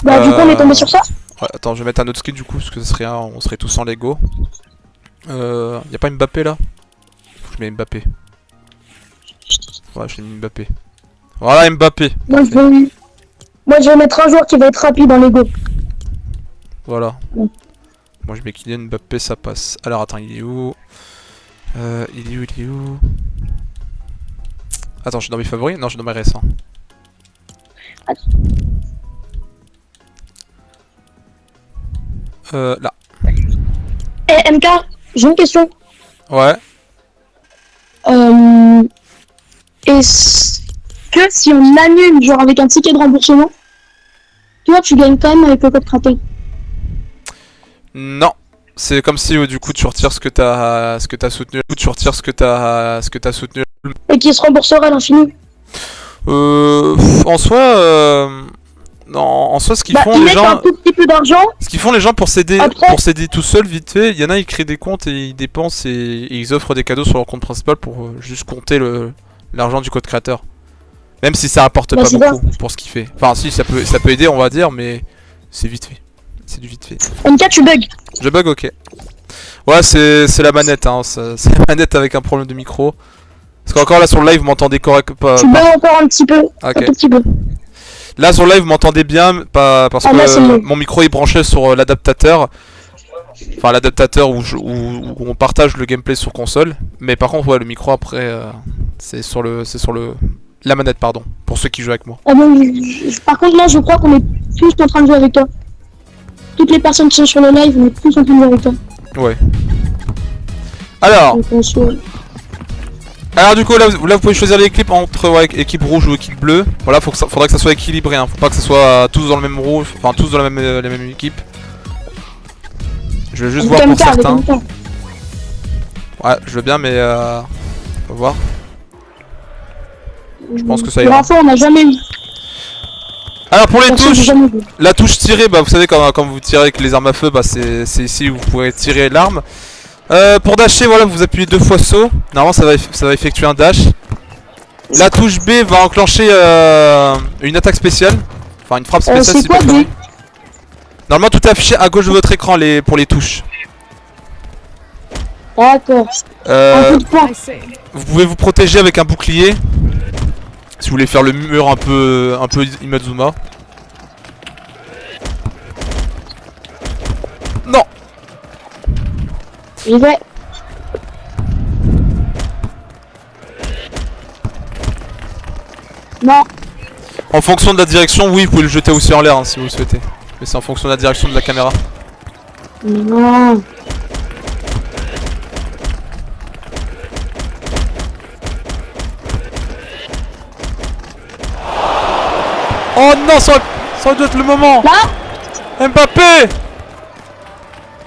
Bah, du coup, on est tombé sur ça. Ouais, attends, je vais mettre un autre skin du coup, parce que ça serait on serait tous en Lego. Y'a pas Mbappé là? Je mets Mbappé. Ouais, j'ai mis Mbappé. Voilà Mbappé. Moi, je vais mettre un joueur qui va être rapide en Lego. Voilà. Ouais. Moi je mets Kylian Mbappé, ça passe. Alors attends, il est où? Il est où? Attends, je suis dans mes favoris? Non, je suis dans mes récents. Là. Eh, MK, j'ai une question. Ouais. Est-ce que si on annule, genre avec un ticket de remboursement, toi tu gagnes quand même avec le code craqué? Non. C'est comme si du coup tu retires ce que t'as soutenu. Tu retires ce que t'as soutenu. Et qui se rembourserait à l'infini? En soi, non, en soi, ce qu'ils font ils les mettent gens, un tout petit peu d'argent. ce qu'ils font les gens pour s'aider, Après- tout seul vite fait. Il y en a, ils créent des comptes et ils dépensent et ils offrent des cadeaux sur leur compte principal pour juste compter l'argent du code créateur. Même si ça rapporte Bah, pas c'est beaucoup pour ce qu'il fait. Enfin, si ça peut aider, on va dire, mais c'est vite fait. C'est du vite fait. MK, tu bugs. Je bug, ok. Ouais, c'est la manette, hein. C'est la manette avec un problème de micro. Parce qu'encore là sur le live, vous m'entendez correct pas. Tu bugs encore un petit peu. Ok. Un tout petit peu. Là sur le live, vous m'entendez bien, pas parce Ah, là, c'est que mieux. mon micro est branché sur l'adaptateur. Enfin, l'adaptateur où on partage le gameplay sur console. Mais par contre, ouais, le micro après, c'est sur la manette, pardon. Pour ceux qui jouent avec moi. Ah bon, par contre, là, je crois qu'on est tous en train de jouer avec toi. Toutes les personnes qui sont sur le live, on est tous en train de jouer avec toi. Ouais. Alors, Donc, on se... du coup, là, vous pouvez choisir l'équipe entre équipe rouge ou équipe bleue. Voilà, faudra que ça soit équilibré. Hein. Faut pas que ça soit tous dans le même rouge, enfin tous dans la même équipe. Je vais juste voir pour certains. Ouais, je veux bien, mais on va voir. Je pense que ça Pour ira. info, on n'a jamais eu. Alors pour les Personne n'a touches, jamais vu. la touche tirée, bah vous savez quand vous tirez avec les armes à feu, bah c'est ici où vous pourrez tirer l'arme. Pour dasher, voilà, vous appuyez 2 fois saut. Normalement ça va effectuer un dash. La touche B va enclencher une attaque spéciale. Enfin une frappe spéciale C'est si quoi pas B? connu. Normalement tout est affiché à gauche de votre écran pour les touches. D'accord. Un coup de poing. Vous pouvez vous protéger avec un bouclier. Si vous voulez faire le mur un peu Imazuma. Non. J'y vais. Non. En fonction de la direction, oui, vous pouvez le jeter aussi en l'air hein, si vous le souhaitez. Mais c'est en fonction de la direction de la caméra. Non. Oh non, ça aurait dû être le moment. Là. Mbappé.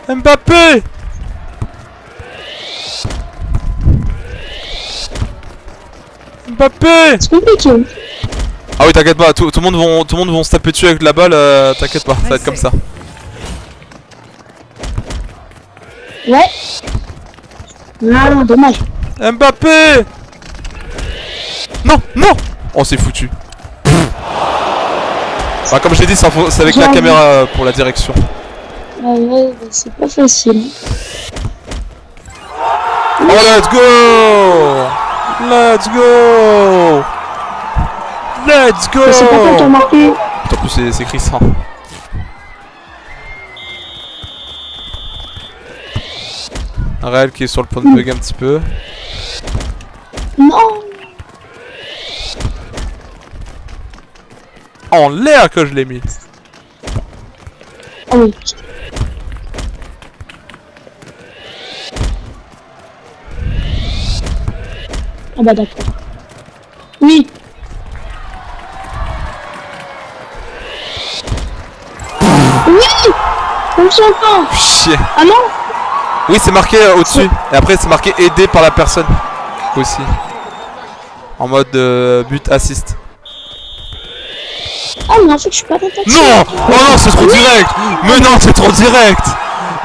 Mbappé. Mbappé. C'est compliqué. Ah oui, t'inquiète pas, tout le monde vont se taper dessus avec la balle, t'inquiète pas, ça va être comme ça. Ouais. Non, dommage. Mbappé. Non, non. Oh, c'est foutu. Bah, comme je l'ai dit, c'est avec la caméra pour la direction. Ouais, c'est pas facile. Oh, let's go! Let's go! Let's go! Mais c'est pas toi qui a marqué. En plus, c'est Chris. Hein. Un réel qui est sur le point de bug un petit peu. Non. En l'air que je l'ai mis. Ah oui. Ah bah d'accord. Oui. Oui. On s'entend. Chier. Ah non. Oui, c'est marqué au-dessus. Et après, c'est marqué aidé par la personne. Aussi. En mode but assist. Ah mais en fait je suis pas tentative. Non! Oh non, c'est trop direct! Mais non, c'est trop direct!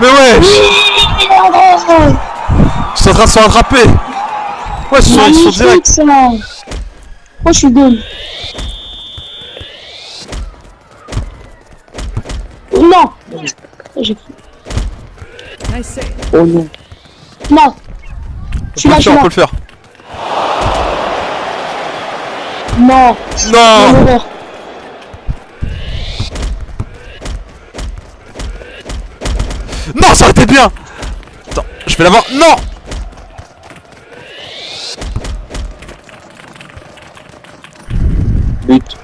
Mais wesh! Ils sont en train de se rattraper! Ouais, ils sont Magnifique directs! ça. Moi je suis goal. Non. J'ai cru. Oh non. Non. Je suis là, je suis On là. peut le faire! Non. Non! L'horreur. Non, ça aurait été bien! Attends, je vais l'avoir. Non! But.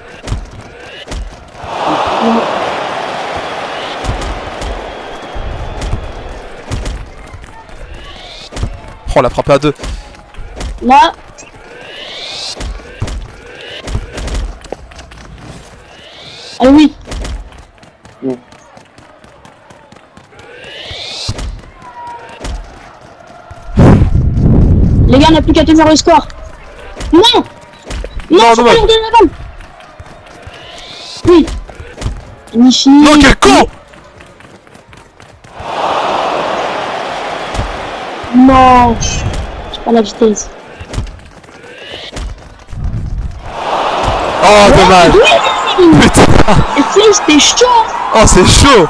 Oh, la frappe à deux. Là. Ah oui. Les gars, on n'a plus qu'à tenir le score. Non. Non, faut dommage. pas leur donner la balle. Oui. Magnifique. Non, quel con! Non. J'ai pas la vitesse. Oh, dommage! Oui. Putain! Et puis c'était chaud. Oh, c'est chaud!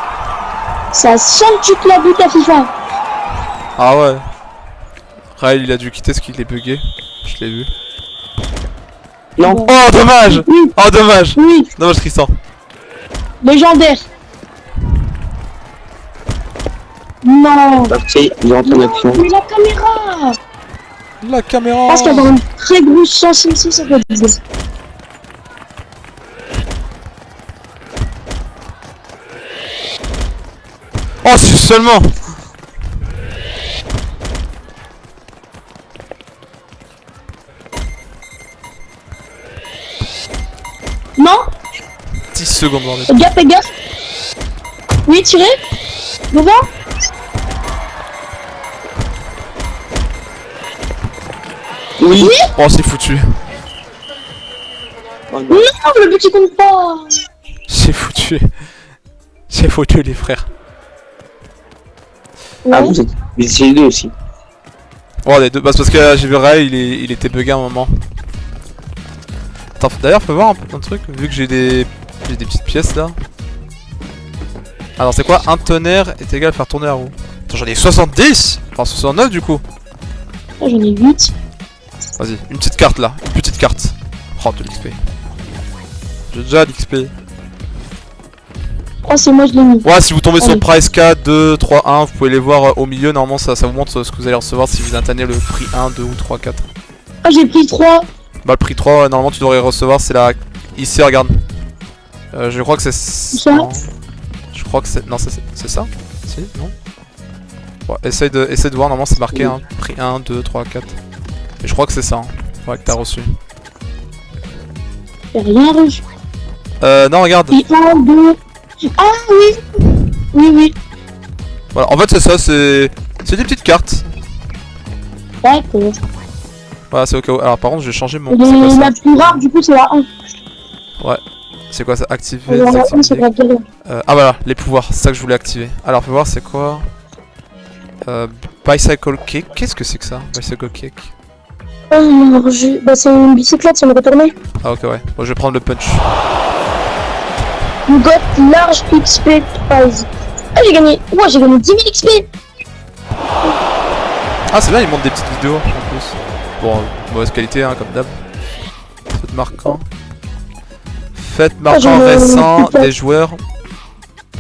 Ça sent que tu te la boutes à FIFA. Ah ouais. Raël, il a dû quitter ce qu'il est bugué. Je l'ai vu. Non. Bon. Oh, dommage! Oui. Oh, dommage! Oui. Dommage, Tristan. Légendaire. Non. Parti, il rentre en action. Mais la caméra. La caméra! Parce qu'elle a une très grosse sensibilité, ça peut dire. Oh, si seulement! Non. 10 secondes, bordel. Fais gaffe. Oui, tirez. Devant. Oui. Oh, c'est foutu. Oh non. Non, le but il compte pas. C'est foutu. C'est foutu, les frères. Ah, Ouais. vous êtes les deux aussi. Oh, les deux. Bah, c'est parce que j'ai vu Raël, il était bugué à un moment. Attends, d'ailleurs, faut voir un truc, vu que j'ai des petites pièces là. Alors, c'est quoi? Un tonnerre est égal à faire tourner la roue. Attends, j'en ai 70! Enfin, 69 du coup. Ah, j'en ai 8. Vas-y, une petite carte là, une petite carte. Oh, de l'XP. J'ai déjà l'XP. Oh, c'est moi, je l'ai mis. Ouais, si vous tombez sur Allez. Price 4, 2, 3, 1, vous pouvez les voir au milieu. Normalement, ça vous montre ce que vous allez recevoir si vous atteignez le prix 1, 2 ou 3, 4. Ah, j'ai pris 3. Bah, le prix 3, normalement, tu devrais recevoir. C'est là. Ici, regarde. Je crois que c'est. Ça Non. Je crois que c'est. Non, c'est ça? Si? Non? Ouais, essaye de voir. Normalement, c'est marqué. Hein, prix 1, 2, 3, 4. Et je crois que c'est ça. Hein. Ouais, que t'as reçu. J'ai rien reçu. Non, regarde. Et 1, 2. Ah, oui. Oui, oui. Voilà, en fait, c'est ça. C'est des petites cartes. D'accord. Voilà, c'est au cas où. Alors, par contre, je vais changer mon. Et C'est quoi ça? la plus rare, du coup, c'est la 1. C'est quoi ça? Activer. Alors, la 1, c'est désactiver. la galère. Ah voilà, les pouvoirs, c'est ça que je voulais activer. Alors, faut voir c'est quoi. Bicycle kick, qu'est-ce que c'est que ça? Bicycle kick. Alors, bah, c'est une bicyclette, ça me retournait. Ah ok ouais, bon je vais prendre le punch. You got large XP prize. Ah, j'ai gagné. Ouais, j'ai gagné 10 000 XP. Ah c'est bien, ils montrent des petites vidéos en plus. Bon, mauvaise qualité hein, comme d'hab. Faites marquant. Faites marquant récent des joueurs.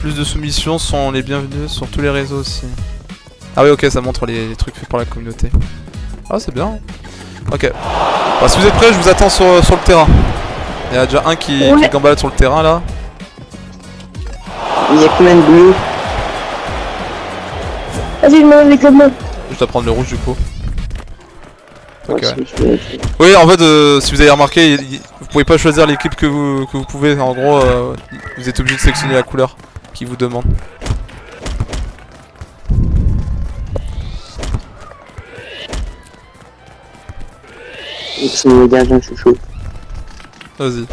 Plus de soumissions sont les bienvenus sur tous les réseaux aussi. Ah oui ok, ça montre les trucs faits par la communauté. Ah c'est bien. Ok. Bah, si vous êtes prêts, je vous attends sur le terrain. Il y a déjà un qui gambalade sur le terrain là. Il y a combien de bleus? Vas-y, je me mets avec le bleu. Je dois prendre le rouge du coup. Ok. Ouais, Ouais. Oui, en fait, si vous avez remarqué, vous pouvez pas choisir l'équipe que vous pouvez. En gros, vous êtes obligé de sélectionner la couleur qui vous demande. C'est mon gardien, je suis chaud. Vas-y.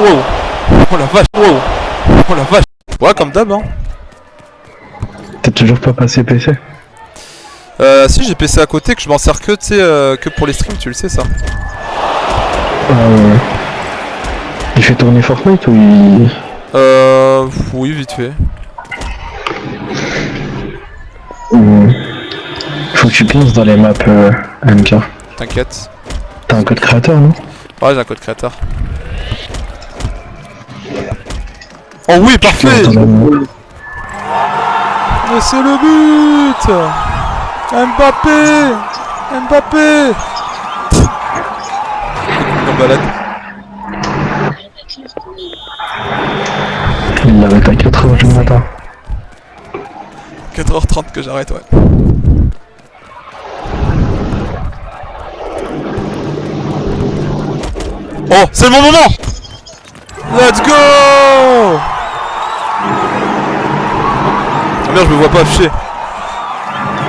Wow. Oh la vache. Wow. Oh la vache. Ouais, comme d'hab hein. T'as toujours pas passé PC? Si j'ai PC à côté que je m'en sers que, tu sais, que pour les streams, tu le sais ça. Il fait tourner Fortnite ou il... Oui, vite fait. Faut que tu penses dans les maps MK. T'inquiète. T'as un code créateur, non? Ouais, j'ai un code créateur. Oh oui, parfait! Mais c'est le but! Mbappé! Mbappé! On balade. Il l'arrête à 4h du matin. 4h30 que j'arrête, ouais. Oh, c'est le bon moment! Let's go! Ah merde, je me vois pas afficher.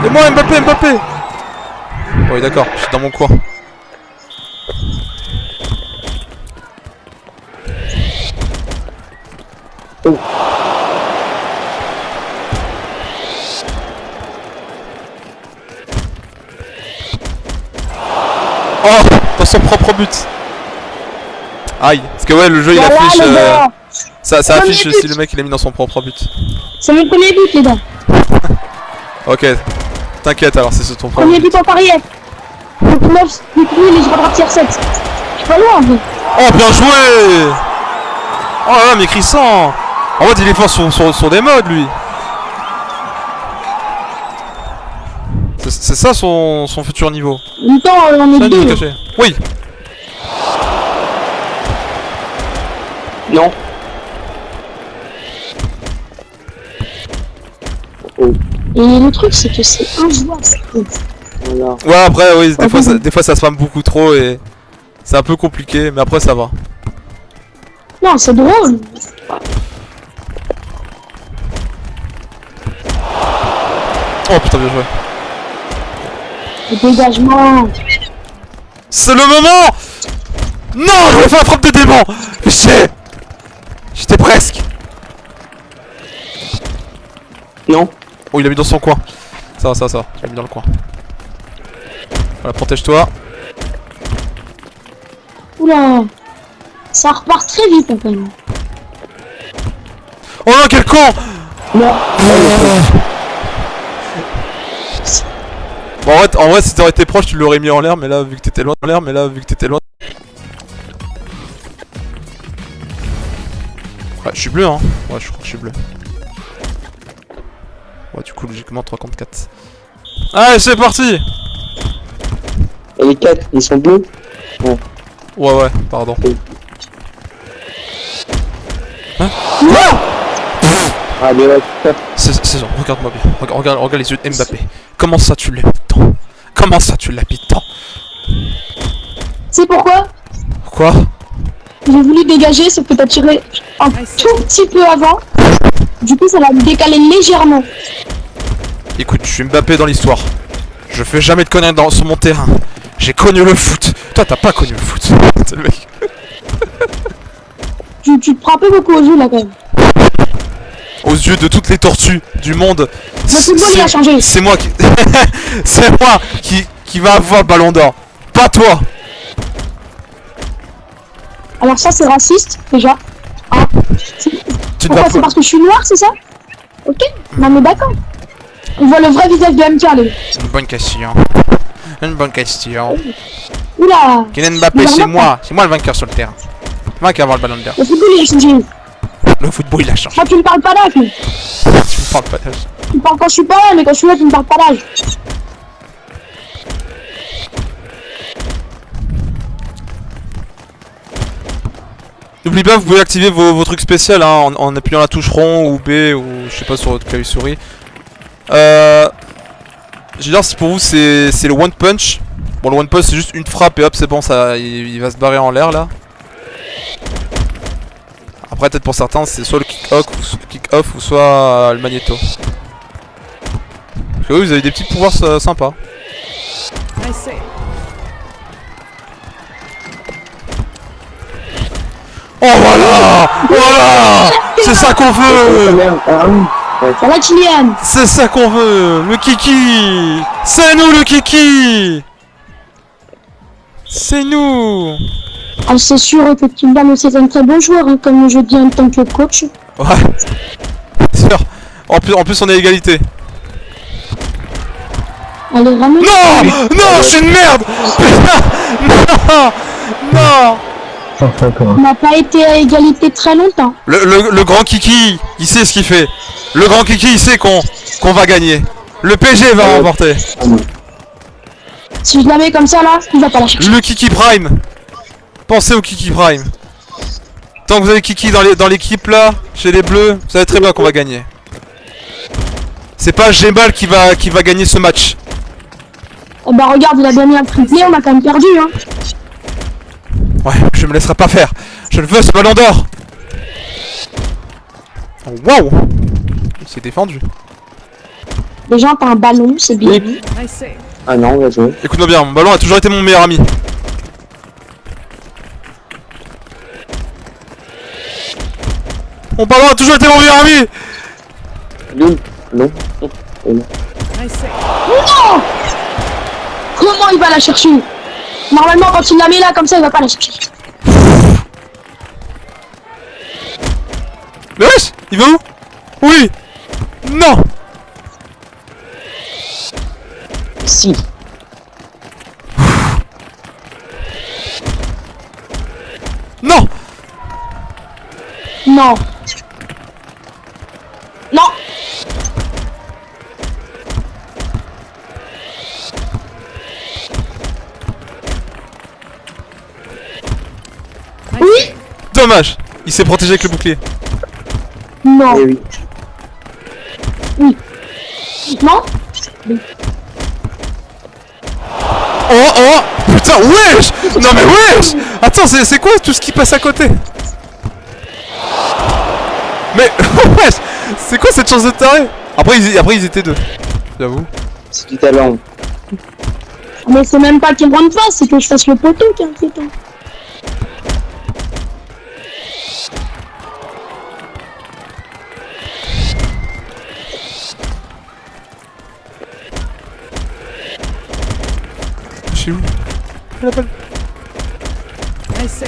Et moi, Mbappé, Mbappé! Oui, d'accord, je suis dans mon coin. Oh. Oh, dans son propre but. Aïe, parce que ouais, le jeu il Voilà, affiche. les gars. Ça Premier affiche but. si le mec il a mis dans son propre but. C'est mon premier but, les gars. Ok, t'inquiète alors, c'est sur ton propre Premier but. but en carrière. Donc, 9, depuis les je rattrape tier 7. Je suis pas loin, mais. Oh, bien joué! Oh là là, mais Crissan! En mode, il est fort sur des modes lui. C'est ça son futur niveau. En même temps, on est Ça, il deux. est caché. Oui! Non. Et le truc, c'est que c'est injouable. Voilà. Ouais, après, oui, des fois ça spam beaucoup trop et c'est un peu compliqué, mais après ça va. Non, c'est drôle. Oh putain, bien joué. Le dégagement. C'est le moment! Non, je voulais faire la frappe de démon! J'étais presque! Non. Oh, il l'a mis dans son coin. Ça, je l'ai mis dans le coin. Voilà, protège-toi. Oula. Ça repart très vite, quand même. Oh non, quel con! Non. Bon, en vrai, si t'aurais été proche, tu l'aurais mis en l'air, mais là, vu que t'étais loin, Ouais, je suis bleu, hein. Ouais, je crois que je suis bleu. Ouais, du coup, logiquement, 3 contre 4. Allez, c'est parti! Et les 4, ils sont bleus. Ouais, pardon. Hein? Ah, mais ouais, C'est genre, regarde-moi bien. Regarde les yeux de Mbappé. Comment ça, tu l'aimes tant? Comment ça, tu l'habites tant? C'est pourquoi Quoi? j'ai voulu dégager, sauf que t'as tiré un tout petit peu avant. Du coup, ça l'a décalé légèrement. Écoute, je suis Mbappé dans l'histoire. Je fais jamais de conneries sur mon terrain. J'ai connu le foot. Toi, t'as pas connu le foot. C'est le mec. Tu te prends un peu beaucoup aux yeux, là, quand même. Aux yeux de toutes les tortues du monde. Le football, il a changé. C'est moi qui... C'est moi qui va avoir le ballon d'or. Pas toi. Alors ça, c'est raciste, déjà. Ah. Tu ne Pourquoi? vas C'est pas... parce que je suis noir, c'est ça? Ok. Non mais d'accord. On voit le vrai visage de MK, là. Une bonne question. Une bonne question. Oula. Kylian Mbappé, Mais c'est vraiment moi. C'est moi le vainqueur sur le terrain. C'est moi qui vais avoir le ballon d'or. Le football, il a changé. Le football, il a changé. Moi, tu me parles pas d'âge, mais. Tu me parles pas d'âge. Tu me parles quand je suis pas là, mais quand je suis là, tu me parles pas d'âge. N'oubliez pas, vous pouvez activer vos trucs spéciaux hein, en appuyant la touche rond ou B ou je sais pas sur votre clavier souris. Je veux dire si pour vous c'est le one punch. Bon le one punch c'est juste une frappe et hop c'est bon ça il va se barrer en l'air là. Après peut-être pour certains c'est soit le kick off ou soit le magnéto. Parce que oui vous avez des petits pouvoirs sympas. Oh voilà. Voilà. C'est ça qu'on veut. Merde, ah oui. Ça va, Kylian? C'est ça qu'on veut. Le kiki. C'est nous le kiki. C'est nous. Ah, c'est sûr que Kylian aussi est un très bon joueur, hein, comme je dis en tant que coach. Ouais. Sûr. En plus on est à égalité. Allez, ramène. Non. Non, je suis une merde. Non. Non. Enfin, quoi. On n'a pas été à égalité très longtemps. Le grand kiki, il sait ce qu'il fait. Le grand kiki, il sait qu'on va gagner. Le PG va remporter. Si je la mets comme ça là, il va pas la chercher. Le kiki prime. Pensez au kiki prime. Tant que vous avez kiki dans l'équipe là, chez les bleus, vous savez très bien qu'on va gagner. C'est pas Gmal qui va gagner ce match. Oh bah regarde, il a gagné un triplé, on a quand même perdu, hein. Ouais, je me laisserai pas faire. Je le veux ce ballon d'or. Oh, waouh. Il s'est défendu. Déjà, t'as un ballon, c'est bien. Ah non, on va jouer. Écoute-moi bien, mon ballon a toujours été mon meilleur ami. Mon ballon a toujours été mon meilleur ami. Lune. Non. Non! Comment il va la chercher? Normalement, quand il la met là, comme ça, il va pas la chercher. Mais wesh, il va où? Oui. Non. Si. Non. Non. Non. Oui. Dommage. Il s'est protégé avec le bouclier. Non. Eh oui. Non. Oh. Putain, wesh. Non mais wesh. Attends, c'est quoi tout ce qui passe à côté? Mais wesh. C'est quoi cette chance de taré? Après ils étaient deux. J'avoue. C'est du talent. Mais c'est même pas qu'il rentre pas, c'est que je fasse le poteau qui est inquiétant. Je suis où?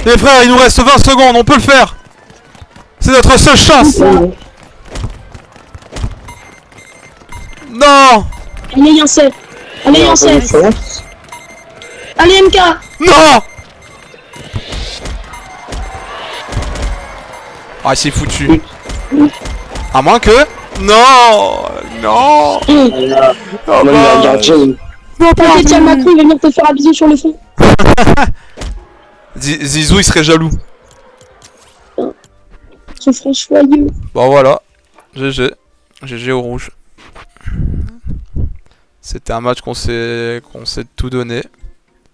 Les frères, il nous reste 20 secondes, on peut le faire. C'est notre seule chance. Non. Allez, Yancey. Allez, Yancey. Allez, MK. Non. Ah, c'est foutu. À moins que... Non. Non. Oh, Même la gardienne. T'inquiète, tiens, Macron, il va venir te faire un bisou sur le fond. Zizou, il serait jaloux. Ce serait joyeux. Bon, voilà. GG. GG au rouge. C'était un match qu'on s'est tout donné.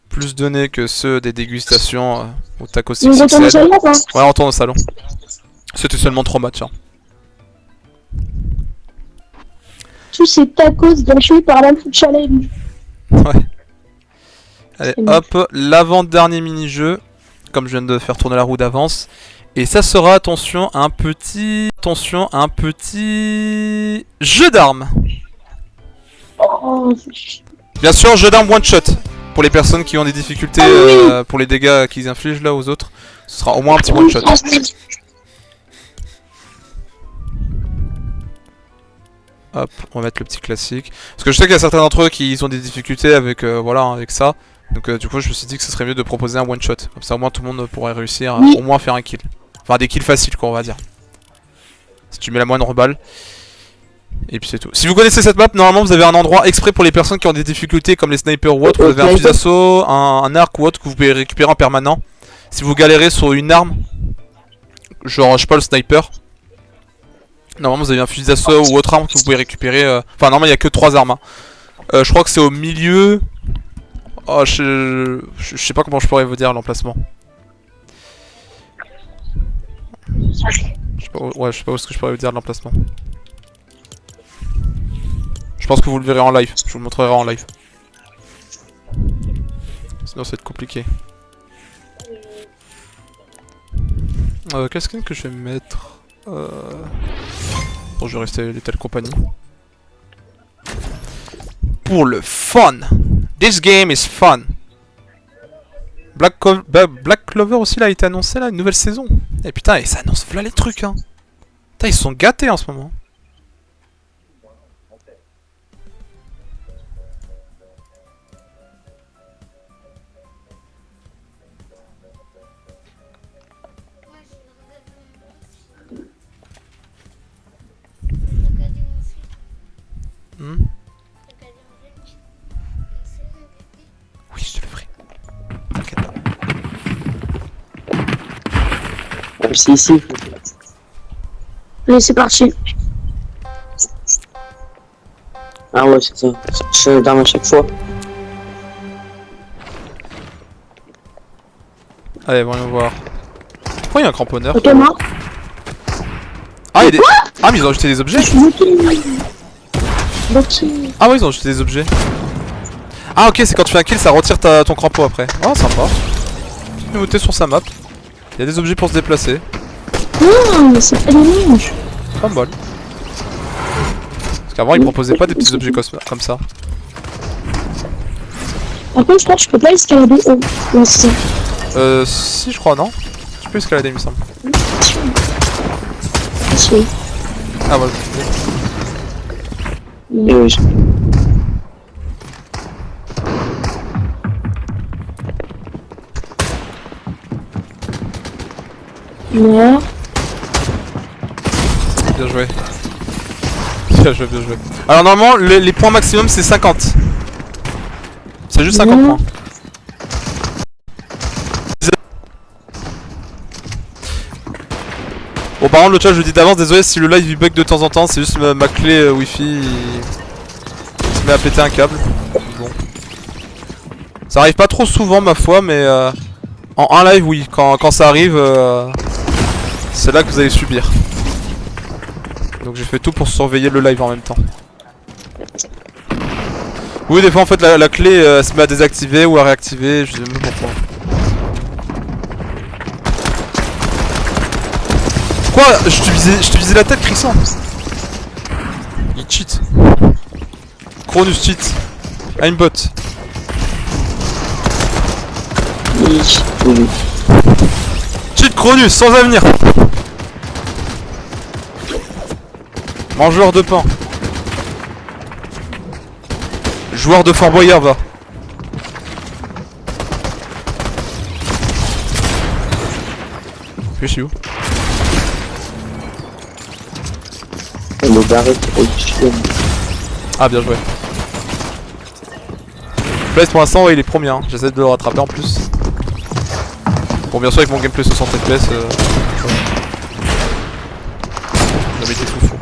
Plus donné que ceux des dégustations au taco On retourne au 6XL. salon, quoi. Ouais, on retourne au salon. C'était seulement 3 matchs. Hein. Tous ces tacos gâchés par la food challenge. Ouais. Allez, C'est hop, l'avant-dernier mini-jeu. Comme je viens de faire tourner la roue d'avance. Et ça sera, attention, un petit jeu d'armes. Oh, Bien sûr, jeu d'armes one shot. Pour les personnes qui ont des difficultés pour les dégâts qu'ils infligent là aux autres. Ce sera au moins un petit one shot. Hop, on va mettre le petit classique. Parce que je sais qu'il y a certains d'entre eux qui ont des difficultés avec, voilà, hein, avec ça. Donc du coup je me suis dit que ce serait mieux de proposer un one shot. Comme ça au moins tout le monde pourrait réussir à au moins faire un kill. Enfin des kills faciles quoi on va dire. Si tu mets la moindre balle. Et puis c'est tout. Si vous connaissez cette map, normalement vous avez un endroit exprès pour les personnes qui ont des difficultés comme les snipers ou autres. Vous avez un fusil d'assaut, un arc ou autre que vous pouvez récupérer en permanent. Si vous galérez sur une arme, genre je sais pas le sniper. Normalement vous avez un fusil d'assaut ou autre arme que vous pouvez récupérer. Enfin normalement il n'y a que 3 armes. Hein. Je crois que c'est au milieu. Oh je sais pas comment je pourrais vous dire l'emplacement. Ouais je sais pas où est-ce que je pourrais vous dire l'emplacement. Je pense que vous le verrez en live, je vous le montrerai en live. Sinon ça va être compliqué. Quel skin que je vais mettre Bon je vais rester les telles compagnies. Pour le fun. This game is fun. Black Clover aussi là a été annoncé là, une nouvelle saison. Et putain, et ça annonce voilà les trucs hein. Putain, ils sont gâtés en ce moment. Oui, je te le ferai. T'inquiète pas. C'est ici. Allez, c'est parti. Ah ouais, c'est ça. C'est une arme à chaque fois. Allez, voyons voir. Pourquoi il y a un cramponneur? Ok, mort. Ah, il y a des... Ah, mais ils ont ajouté des objets. Ah ouais, ils ont ajouté des objets. Ah ok, c'est quand tu fais un kill, ça retire ton crampon après. Oh, sympa. Petite nouveauté sur sa map. Il y a des objets pour se déplacer. Non, mais c'est pas dommage. Pas mal. Parce qu'avant, ils proposaient pas des petits objets comme ça. Par contre, je crois que je peux pas escalader. Oh, ouais, c'est ça. Si, je crois, non? Tu peux escalader, il me semble. Si. Ah, voilà. Mort. Bien joué. Bien joué, bien joué. Alors, normalement, les points maximum, c'est 50. C'est juste 50 points. Bon, par contre, le chat, je le dis d'avance, désolé si le live il bug de temps en temps, c'est juste ma clé wifi qui se met à péter un câble. Bon. Ça arrive pas trop souvent, ma foi, mais en un live, oui, quand ça arrive, c'est là que vous allez subir. Donc j'ai fait tout pour surveiller le live en même temps. Oui, des fois, en fait, la clé se met à désactiver ou à réactiver, je sais même pas pourquoi. Quoi? Je te visais la tête, Crisson. Il cheat. Cronus cheat. Aimbot. Cheat Cronus, sans avenir. Mangeur de pain. Joueur de Fort Boyard, va. Je suis où? Le barret pour le chien. Ah, bien joué. Blaze pour l'instant, ouais, il est premier, hein. J'essaie de le rattraper en plus. Bon, bien sûr, avec mon gameplay 60 FPS, j'avais été tout fou.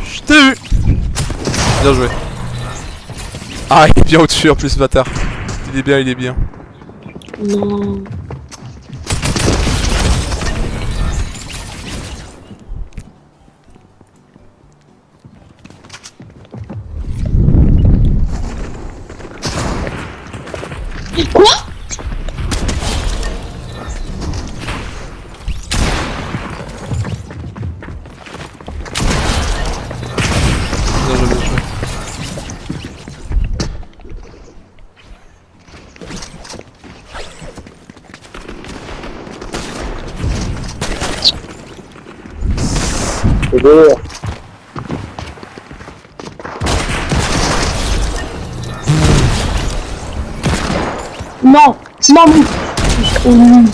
Je t'ai vu. Bien joué. Ah, il est bien au-dessus en plus, ce bâtard. Il est bien, il est bien. Non. Quoi? Bien joué, bien joué. C'est beau. Non, non, mais... Oh, non.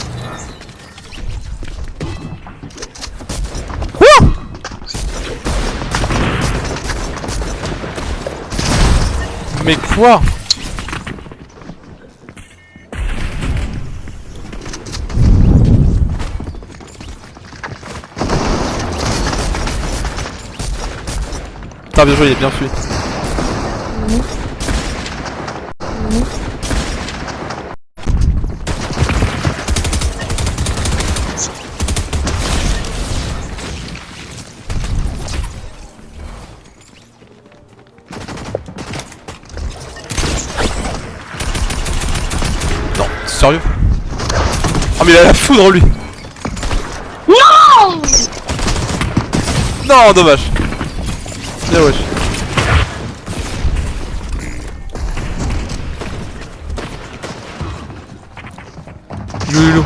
Mais quoi? Putain, bien joué, il est bien fui. Non, sérieux? Ah mais il a la foudre lui. Non. Non, dommage. Bien wesh. Loulou.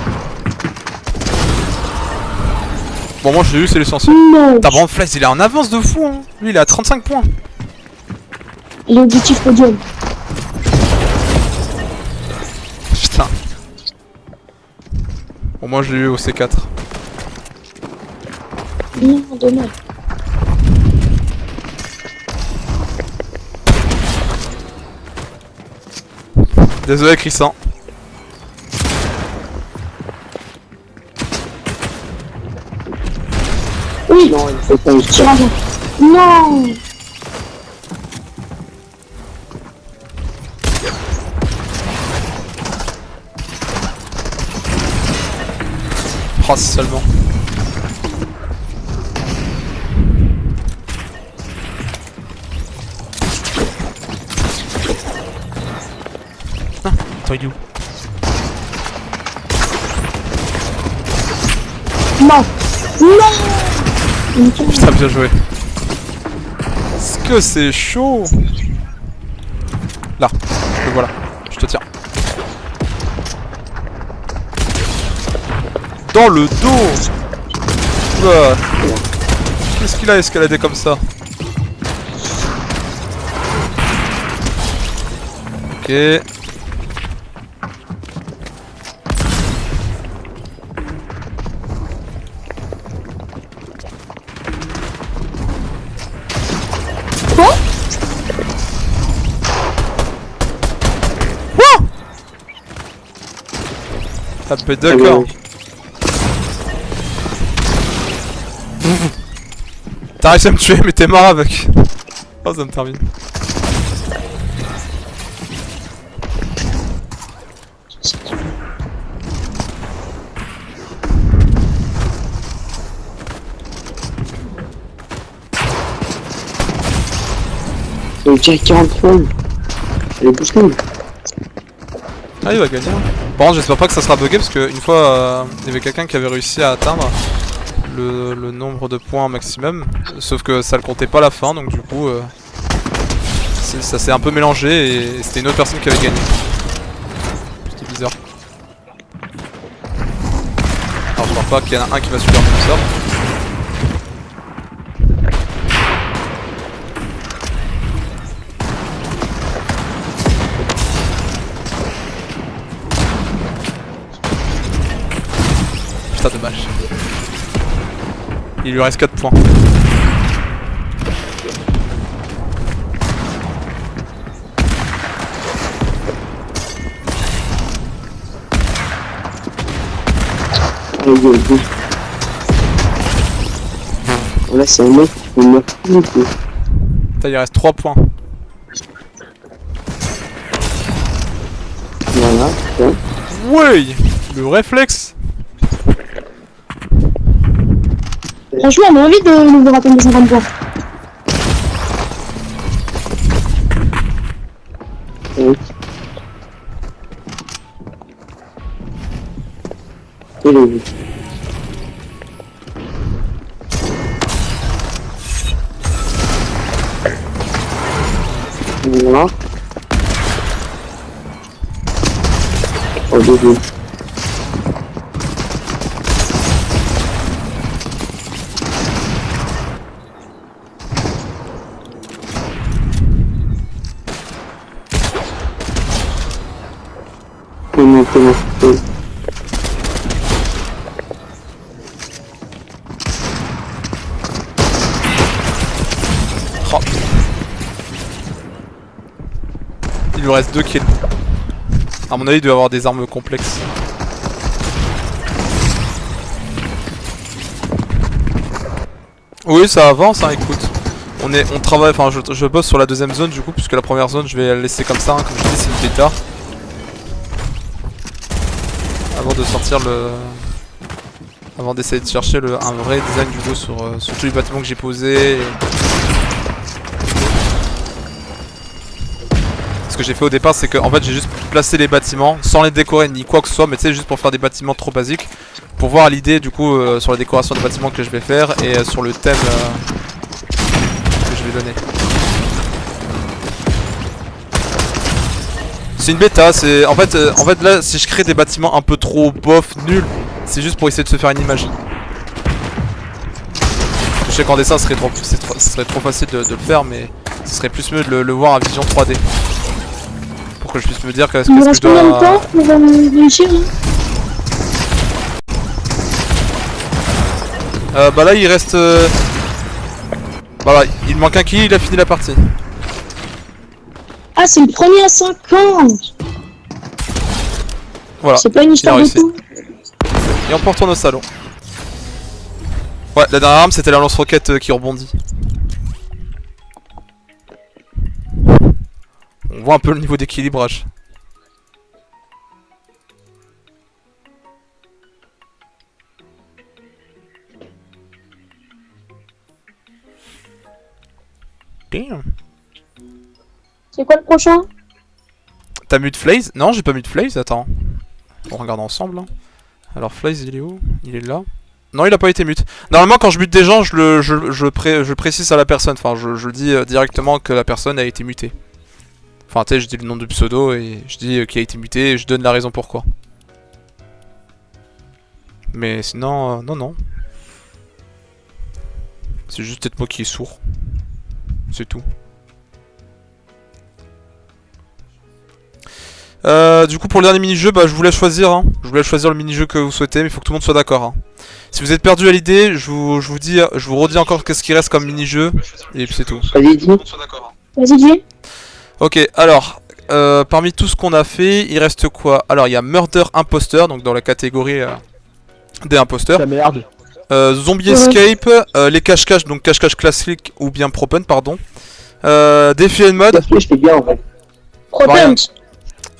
Bon, moi je l'ai eu, c'est l'essentiel. Non. T'as Brandflies, il est en avance de fou hein. Lui il est à 35 points. L'objectif podium. Putain. Bon, moi je l'ai eu au C4. Non, dommage. Désolé Christian. Oui, Non, il faut pas le sur un point. Non. Oh, si seulement. Ah, attends, il est où? Non. Non. Putain, bien joué. Est-ce que c'est chaud? Là, le voilà, je te tiens. Dans le dos. Oula. Qu'est-ce qu'il a escaladé comme ça? Ok. Quoi? Ah bah d'accord. T'as réussi à me tuer mais t'es mort avec. Oh ça me termine. Le Jack 43. Elle est boostée. Ah il va gagner. Par contre j'espère pas que ça sera bugué parce que une fois il y avait quelqu'un qui avait réussi à atteindre le nombre de points maximum. Sauf que ça le comptait pas à la fin donc du coup ça s'est un peu mélangé et c'était une autre personne qui avait gagné. C'était bizarre. Alors je crois pas qu'il y en a un qui va subir comme ça. Putain dommage. Il lui reste 4 points. Là c'est un mec qui me meurt plus du tout. Putain il reste 3 points. Voilà, tiens. Oui, le réflexe. Franchement, on a envie de nous atteindre les 50 points. Oui. Et le but. Voilà. Au début. c'est bon. Oui. Oh. Il lui reste 2 kills. À mon avis, il doit avoir des armes complexes. Oui, ça avance, hein, écoute. On travaille, enfin, je bosse sur la deuxième zone du coup, puisque la première zone, je vais la laisser comme ça, hein, comme je dis, c'est une bêta. Avant de sortir le... Avant d'essayer de chercher un vrai design du coup sur tous les bâtiments que j'ai posés. Ce que j'ai fait au départ, c'est que en fait j'ai juste placé les bâtiments sans les décorer ni quoi que ce soit, mais tu sais, juste pour faire des bâtiments trop basiques, pour voir l'idée du coup sur les décorations des bâtiments que je vais faire et sur le thème que je vais donner. C'est une bêta, c'est en fait là si je crée des bâtiments un peu trop bof, nuls, c'est juste pour essayer de se faire une image. Je sais qu'en dessin ce serait trop facile de le faire, mais ce serait plus mieux de le voir en vision 3D. Pour que je puisse me dire qu'est-ce que Il je reste combien de dois... temps pour réussir là? Bah là il reste... Voilà, il manque un kill, il a fini la partie. Ah, c'est le premier à 50. Voilà, C'est pas une histoire de réussi. tout. Et on peut retourner au salon. Ouais, la dernière arme c'était la lance-roquette qui rebondit. On voit un peu le niveau d'équilibrage. Damn. C'est quoi le prochain? T'as mute Flaze? Non, j'ai pas mute Flaze, attends. On regarde ensemble. Hein. Alors Flaze il est où? Il est là. Non, il a pas été mute. Normalement quand je mute des gens, je précise à la personne. Enfin, je dis directement que la personne a été mutée. Enfin, tu sais, je dis le nom du pseudo et je dis qui a été muté et je donne la raison pourquoi. Mais sinon, non. C'est juste peut-être moi qui est sourd. C'est tout. Du coup, pour le dernier mini-jeu, bah, je vous laisse choisir. Hein. Je vous laisse choisir le mini-jeu que vous souhaitez, mais il faut que tout le monde soit d'accord. Hein. Si vous êtes perdu à l'idée, je vous redis encore qu'est-ce qui reste comme mini-jeu, et puis c'est tout. Vas-y, dis. Vas-y, dis. Ok, alors, parmi tout ce qu'on a fait, il reste quoi? Alors, il y a Murder Imposter, donc dans la catégorie des imposteurs. La merde. Zombie Escape, les cache-cache, donc cache-cache classique ou bien Propen, pardon. Défi and Mode. Je fais bien en fait. Variant. Propent.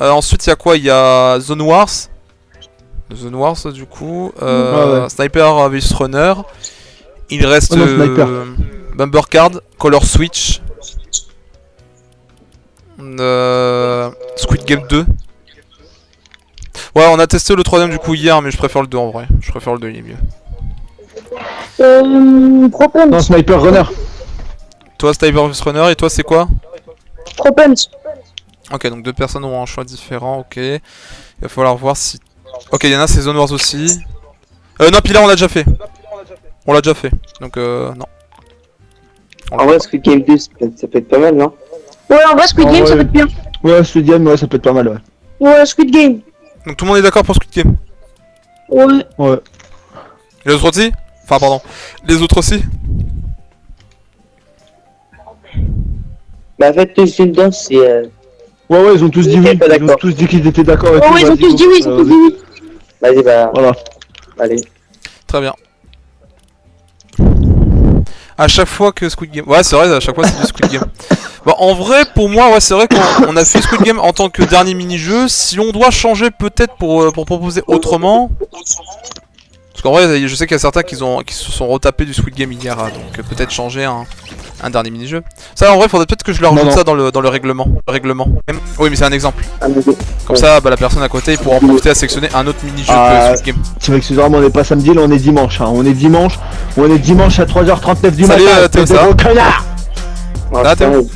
Ensuite, il y a quoi? Il y a Zone Wars. Zone Wars, du coup. Ouais. Sniper vs Runner. Il reste Oh non, Sniper. Bumper Card, Color Switch. Squid Game 2. Ouais, on a testé le troisième du coup hier, mais je préfère le 2 en vrai. Je préfère le 2, il est mieux. Propent. Non, Sniper Runner. Toi, Sniper vs Runner, et toi, c'est quoi? Propent. Ok, donc deux personnes ont un choix différent, ok. Il va falloir voir si... Ok, il y en a, c'est Zone Wars aussi. Non, puis là, on l'a déjà fait. On l'a déjà fait, donc non. En vrai, Squid Game 2, ça peut être pas mal, non? Ouais, en vrai, Squid Ah Game, ça ouais. peut être bien. Ouais, Squid Game, ouais, ça peut être pas mal, ouais. Ouais, Squid Game. Donc tout le monde est d'accord pour Squid Game? Ouais. Ouais. Les autres aussi? Enfin, pardon. Les autres aussi? Bah, en fait, tous une danse, c'est. Ouais, ils ont tous dit Ils oui. étaient pas Ils ont d'accord. tous dit qu'ils étaient d'accord. et Ouais, tout, ouais, ils ont vas-y, tous dit oui, ils ont tous dit oui. Vas-y, bah, Voilà. allez. Très bien. À chaque fois que Squid Game... Ouais, c'est vrai, à chaque fois c'est du Squid Game. Bon, en vrai, pour moi, ouais, c'est vrai qu'on a fait Squid Game en tant que dernier mini-jeu. Si on doit changer peut-être pour proposer autrement... Parce qu'en vrai, je sais qu'il y a certains qui se sont retapés du Squid Game hier, hein, donc peut-être changer un dernier mini-jeu. Ça, en vrai, faudrait peut-être que je leur rajoute Non. ça dans le règlement. Oui, mais c'est un exemple. Ah, mais Comme ça, bah, la personne à côté pourra en profiter à sélectionner un autre mini-jeu que Squid Game. C'est vrai que excusez-moi, on n'est pas samedi, là on est dimanche. Hein. On est dimanche à 3h39 du Salut, matin. Théo, c'est ça va? des gros connards. Ah, t'es bon.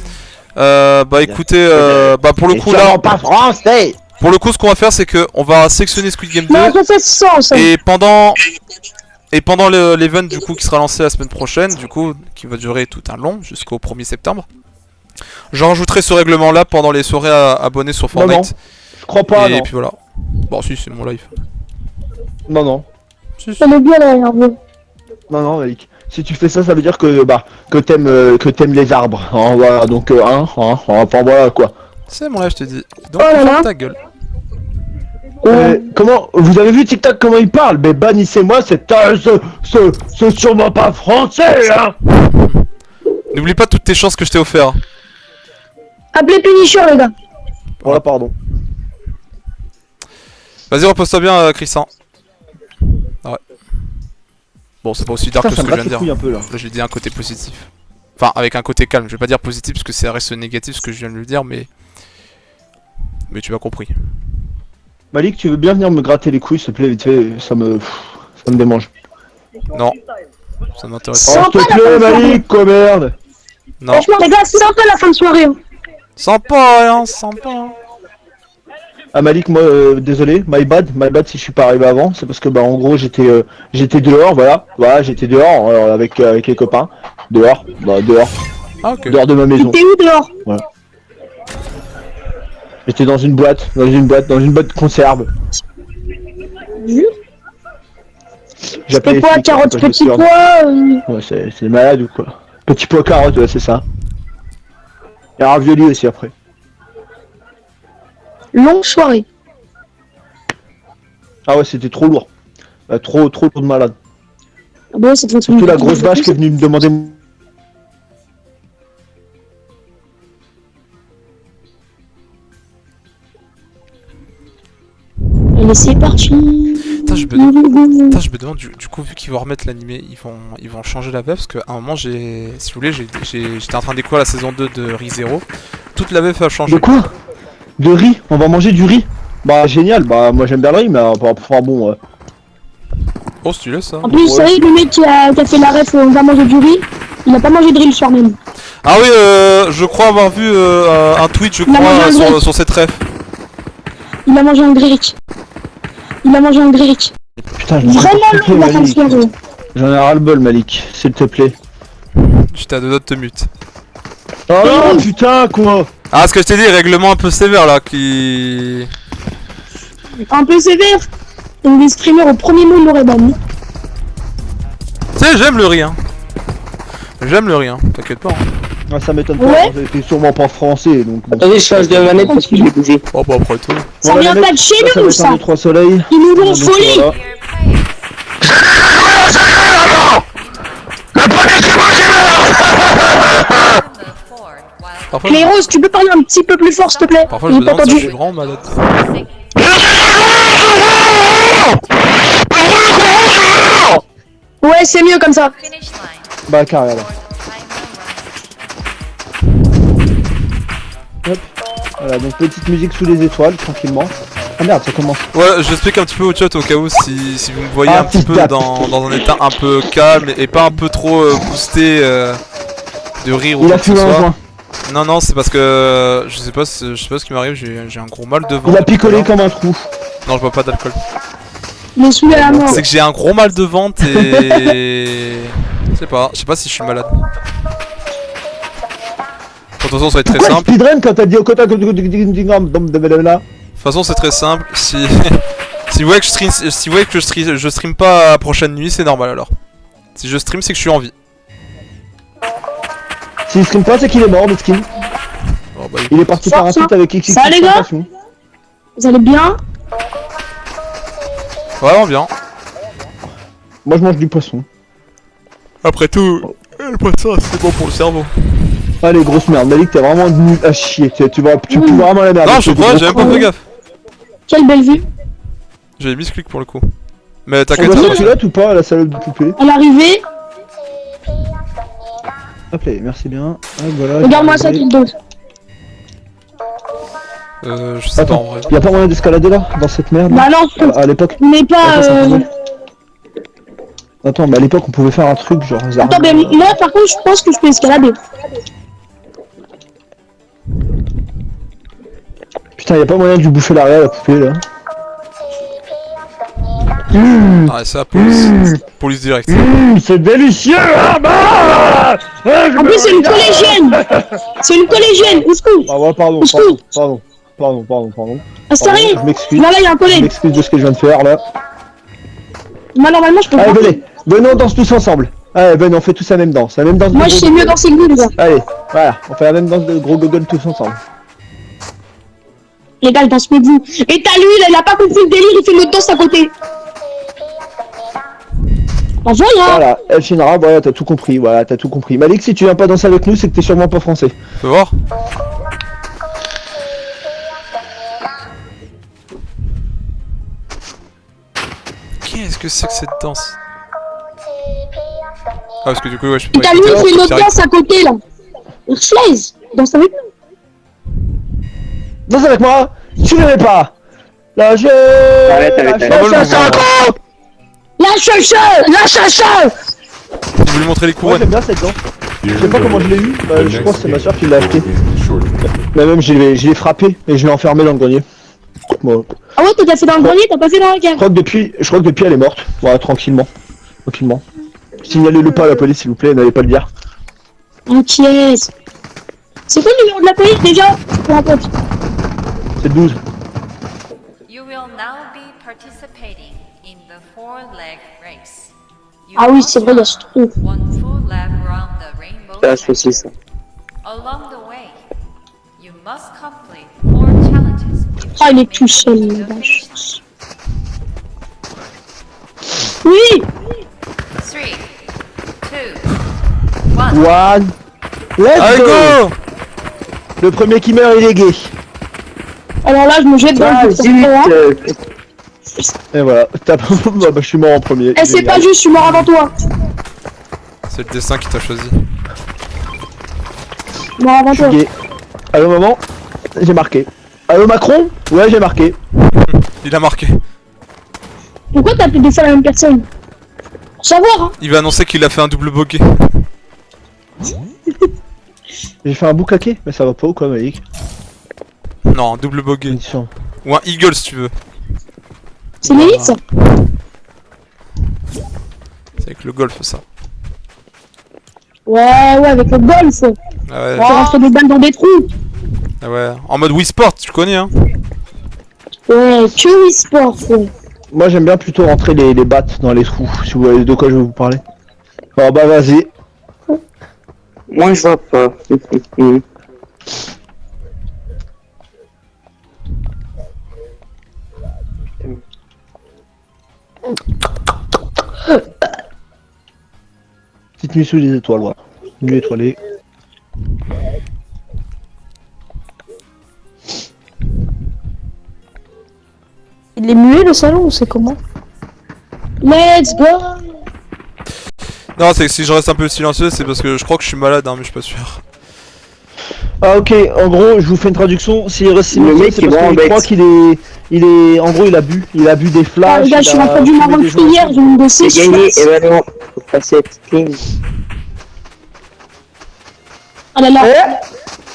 Bah écoutez, bah pour le Et coup sûrement là, pas français. pour le coup, ce qu'on va faire, c'est que on va sélectionner Squid Game 2 Non, je fais ça, ça. et pendant l'event du coup qui sera lancé la semaine prochaine, du coup qui va durer tout un long jusqu'au 1er septembre. J'en rajouterai ce règlement là pendant les soirées abonnés sur Non, Fortnite. Je crois pas, Et non. puis voilà. Bon, si, c'est mon live. Non, non. Si, si. Ça me bien là, Hervé. Non, non, Malik. Si tu fais ça, ça veut dire que t'aimes les arbres. Hein, voilà, donc, enfin, voilà, quoi. C'est mon live, je te dis. Donc, Oh là là. ferme ta gueule. Comment vous avez vu TikTok comment il parle? Mais bannissez-moi ce sûrement pas français hein. N'oublie pas toutes tes chances que je t'ai offert. Appelez Punisher, les gars. Voilà, pardon. Vas-y, repose-toi bien, Christian. Ouais. Bon, c'est pas aussi dark Putain, que ce ça que me je viens bat de les dire. couilles un peu là. Là, j'ai dit un côté positif. Enfin, avec un côté calme. Je vais pas dire positif parce que ça reste négatif ce que je viens de le dire, mais. Mais tu m'as compris. Malik, tu veux bien venir me gratter les couilles, s'il te plaît, vite fait, ça me démange. Non. Ça m'intéresse Oh, pas. s'il te plaît, Malik, quoi, merde. Non. Franchement, les gars, c'est sympa la fin de soirée. Hein. Sympa, hein, sympa. Ah, Malik, moi, désolé, my bad si je suis pas arrivé avant, c'est parce que, en gros, j'étais dehors, voilà, j'étais dehors, avec les copains, dehors, Ah, ok. dehors de ma maison. T'es où dehors? J'étais dans une boîte de conserve. Jure. J'appelais Petit pois, les flics, carotte, quand je me petit suis rendu- pois. Ouais, c'est malade ou quoi? Petit pois carotte, ouais, c'est ça. Et un ravioli aussi après. Longue soirée. Ah ouais, c'était trop lourd. Trop lourd de malade. Ah bah ouais, ça te fait Surtout la grosse vache qui est venue me demander. Allez, c'est parti. Putain, je me demande, du coup, vu qu'ils vont remettre l'animé, ils vont changer la VF parce qu'à un moment, si vous voulez, j'étais en train de découvrir la saison 2 de ReZero. Toute la VF a changé. De quoi? De riz? On va manger du riz? Bah génial, moi j'aime bien le riz, mais enfin bon. Oh, stylé ça. En plus, vous savez, le mec qui a fait la ref, on va manger du riz, il a pas mangé de riz le soir même. Ah oui, je crois avoir vu un tweet, je Il a mangé crois, un grec. sur cette ref. Il a mangé un grec. Il a mangé un grec. Putain, Vraiment s'il te plaît, long la fin de Malik. soirée. J'en ai ras le bol, Malik, s'il te plaît. J'étais à deux doigts de te mute. Oh non, putain, quoi! Ah, ce que je t'ai dit, règlement un peu sévère là, qui. Un peu sévère. Donc les streamers au premier mot, il l'aurait banni. Tu sais, j'aime le riz, hein. J'aime le riz, hein. T'inquiète pas. Hein. Ah, ça m'étonne Ouais. pas, t'es sûrement pas français, donc bon. Attendez, je change de manette parce que je vais bouger. Oh, bah après tout. Ça Voilà, vient les pas mecs, de chez ça nous, va être un ça. 2, 3 soleils. Ils nous l'ont Donc, folie. voilà. Parfois, Cléros, tu peux parler un petit peu plus fort, s'il te plaît? parfois je J'ai me pas demande si je entendu. suis vraiment malade. Ouais, c'est mieux comme ça. Bah carré alors. Hop. Voilà, donc petite musique sous les étoiles, tranquillement. Ah merde, ça commence. Ouais, j'explique un petit peu au chat au cas où si vous me voyez Ah, un petit fils peu d'app. dans un état un peu calme et pas un peu trop boosté de rire ou Il quoi a que ce fumé un soit. joint. Non, non, c'est parce que je sais pas ce qui m'arrive, j'ai un gros mal de ventre. Il a picolé Alors. comme un trou. Non, je bois pas d'alcool. Il est saoulé à la mort. C'est que j'ai un gros mal de ventre et. Je sais pas si je suis malade. Bon, de toute façon, ça va être très Pourquoi simple. speedrun quand t'as dit au quota de De toute façon, c'est très simple. Si vous voyez que je stream pas la prochaine nuit, c'est normal alors. Si je stream, c'est que je suis en vie. S'il stream pas, c'est qu'il est mort, le skin. Bon, bah, Il est parti Ça, par un ça. tweet avec XX. Ça, les gars Vous allez bien? vraiment bien. Moi je mange du poisson. Après tout, le poisson, c'est bon pour le cerveau. Allez, grosse merde, Malik, t'es vraiment nul à chier. Tu peux vraiment la merde. Non, je crois, j'ai même pas fait gaffe. Quelle belle vue. J'ai mis ce clic pour le coup. Mais On t'inquiète va pas. faire pilote ou pas, la salope de poupée? À l'arrivée, Hop là, merci bien. Ah, voilà, regarde-moi ça, j'ai qu'il dose. Je sais pas en Attends, vrai. y'a pas moyen d'escalader là, dans cette merde Bah non, à l'époque. on n'est pas. Attends, ça faisait- Attends, mais à l'époque on pouvait faire un truc genre. Attends, mais moi par contre, je pense que je peux escalader. Putain, y'a pas moyen de lui bouffer l'arrière la poupée là. Ah, ça, police. Police direct. C'est délicieux! Ah bah En plus, c'est une collégienne. C'est une collégienne. Au secours. Ah ouais, pardon, Au secours. pardon. Pardon. Ah, sérieux? Je m'excuse. Là, il y a un Je collègue. m'excuse de ce que je viens de faire là. Moi, normalement, je peux Allez, pas. venez, on danse tous ensemble. Allez, venez, on fait tous la même danse. La même danse Moi, de je gros sais mieux gogol. danser que vous, les gars. Allez, voilà, on fait la même danse de gros gogol tous ensemble. Les gars, il danse mieux que vous. Et t'as lui, là, il a pas compris le délire, il fait notre danse à côté. Bah voilà. Voilà, El Shinra, voilà, t'as tout compris, Malik, si tu viens pas danser avec nous, c'est que t'es sûrement pas français. Fais voir. Qu'est-ce que c'est que cette danse? Ah, parce que du coup, ouais, je peux Et pas t'as lui, écouter, il fait c'est notre direct. danse à côté, là. Urslaise, danse avec nous. Danse avec moi, tu ne l'avais pas. Là, je... Arrête, arrête, Lâche arrête. ça, ça, ça. Lâche ça. Je voulais montrer les Moi couronnes. j'aime bien cette danse. Je sais pas comment je l'ai eu, je pense que c'est ma soeur qui l'a acheté. Mais même je l'ai frappé et je l'ai enfermé dans le grenier. Bon. Ah ouais, t'as déjà fait dans le grenier, t'as pas fait dans la Je cave. crois que depuis elle est morte. Voilà, tranquillement. Signalez-le pas à la police s'il vous plaît, n'allez pas le dire. Ok. C'est quoi le numéro de la police déjà? Pour un pote. C'est le 12. You will now be participating in the four-leg race. You Ah oui, must c'est vrai, il y a ce trou. one full lap around the rainbow Ça, c'est aussi ça. Along the way, you must complete 4 challenges. Ah, il est before tout seul, making le the vache. finish. Oui. 3, 2, 1. One. Let's Allez, go. go! Le premier qui meurt il est gay. Alors là, je me jette dans Ah, le zut, putain. Et voilà. Bah, je suis mort en premier. Eh, c'est pas juste, je suis mort avant toi. C'est le destin qui t'a choisi. Mort avant Je toi. suis gay. Allô maman? J'ai marqué. Allô Macron? Ouais, j'ai marqué. Il a marqué. Pourquoi t'as appelé deux fois la même personne? Pour savoir, hein. Il va annoncer qu'il a fait un double bokeh. J'ai fait un boucaquet, mais ça va pas ou quoi, Malik? Non, un double bogey. Condition. Ou un eagle si tu veux. C'est l'élite, ça. C'est avec le golf ça. Ouais, avec le golf. Tu Ah ouais, rentres des balles dans des trous. ah ouais. En mode Wii Sport, tu connais hein. Ouais, que e-sport, ouais. Moi j'aime bien plutôt rentrer les battes dans les trous, si vous voyez de quoi je vais vous parler. Oh bah vas-y. Moi, je vois pas. Petite nuit sous les étoiles, voilà. Nuit étoilée. Il est muet le salon ou c'est comment? Let's go. Non, c'est que si je reste un peu silencieux, c'est parce que je crois que je suis malade, hein, mais je suis pas sûr. Ah ok, en gros, je vous fais une traduction. S'il reste Le silencieux, mec, c'est il parce va en qu'il bête. croit qu'il est, en gros, il a bu des Ah, flashs. les gars, je suis rentré du fumé Maroc des joints. hier, j'ai une de J'ai 6 gagné, et ben non. Faut passer la petite ligne. Ah là là.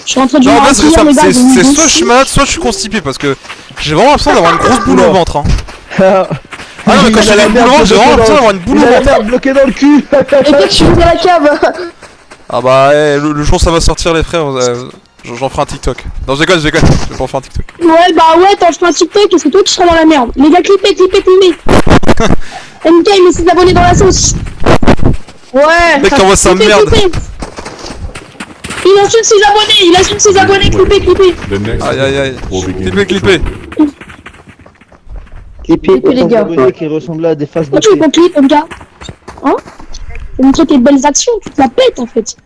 Je suis rentré du Non, en Maroc fait, c'est hier, ça, les gars, c'est j'ai une c'est de soit je suis 6. malade, soit je suis constipé parce que j'ai vraiment l'impression d'avoir une grosse boule au ventre. Hein. Ah non, mais quand Il j'ai a la une boule au merde ventre, j'ai vraiment l'impression d'avoir une boule Il au a la ventre. merde bloquée dans le cul. Et toi, tu faisais la cave. Ah bah, le jour où ça va sortir, les frères, j'en ferai un TikTok. Non, je déconne, je vais pas en faire un TikTok. Ouais, bah ouais, quand je fais un TikTok, c'est toi qui seras dans la merde. Les gars, clippez. MK, il met ses abonnés dans la sauce. Ouais. Mec, t'envoies sa clippez, merde. clippez. Il insulte ses abonnés, clippez. Aïe aïe aïe. Clippez. Clippez, les gars. Abonnés qui ressemblaient à des faces Pourquoi tu veux de qu'on clippe, MK? Hein? Faut montrer tes belles actions, tu te la pètes en fait.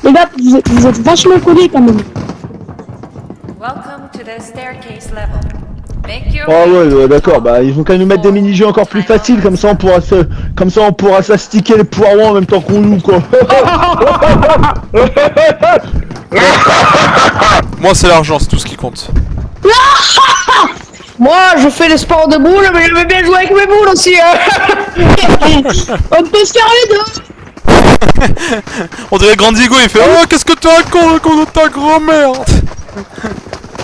Les gars, vous êtes vachement collés quand même. Welcome to the staircase level. Make your Ah way ouais, to d'accord, the bah ils vont quand même nous mettre des mini-jeux encore plus faciles, comme ça on pourra s'astiquer les poireaux en même temps qu'on joue quoi. Moi, c'est l'argent, c'est tout ce qui compte. Moi, je fais les sports de boules, mais j'aime bien jouer avec mes boules aussi. On peut se faire les deux. On dirait Grand Diego, il fait oh, qu'est-ce que tu racontes de ta grand-mère.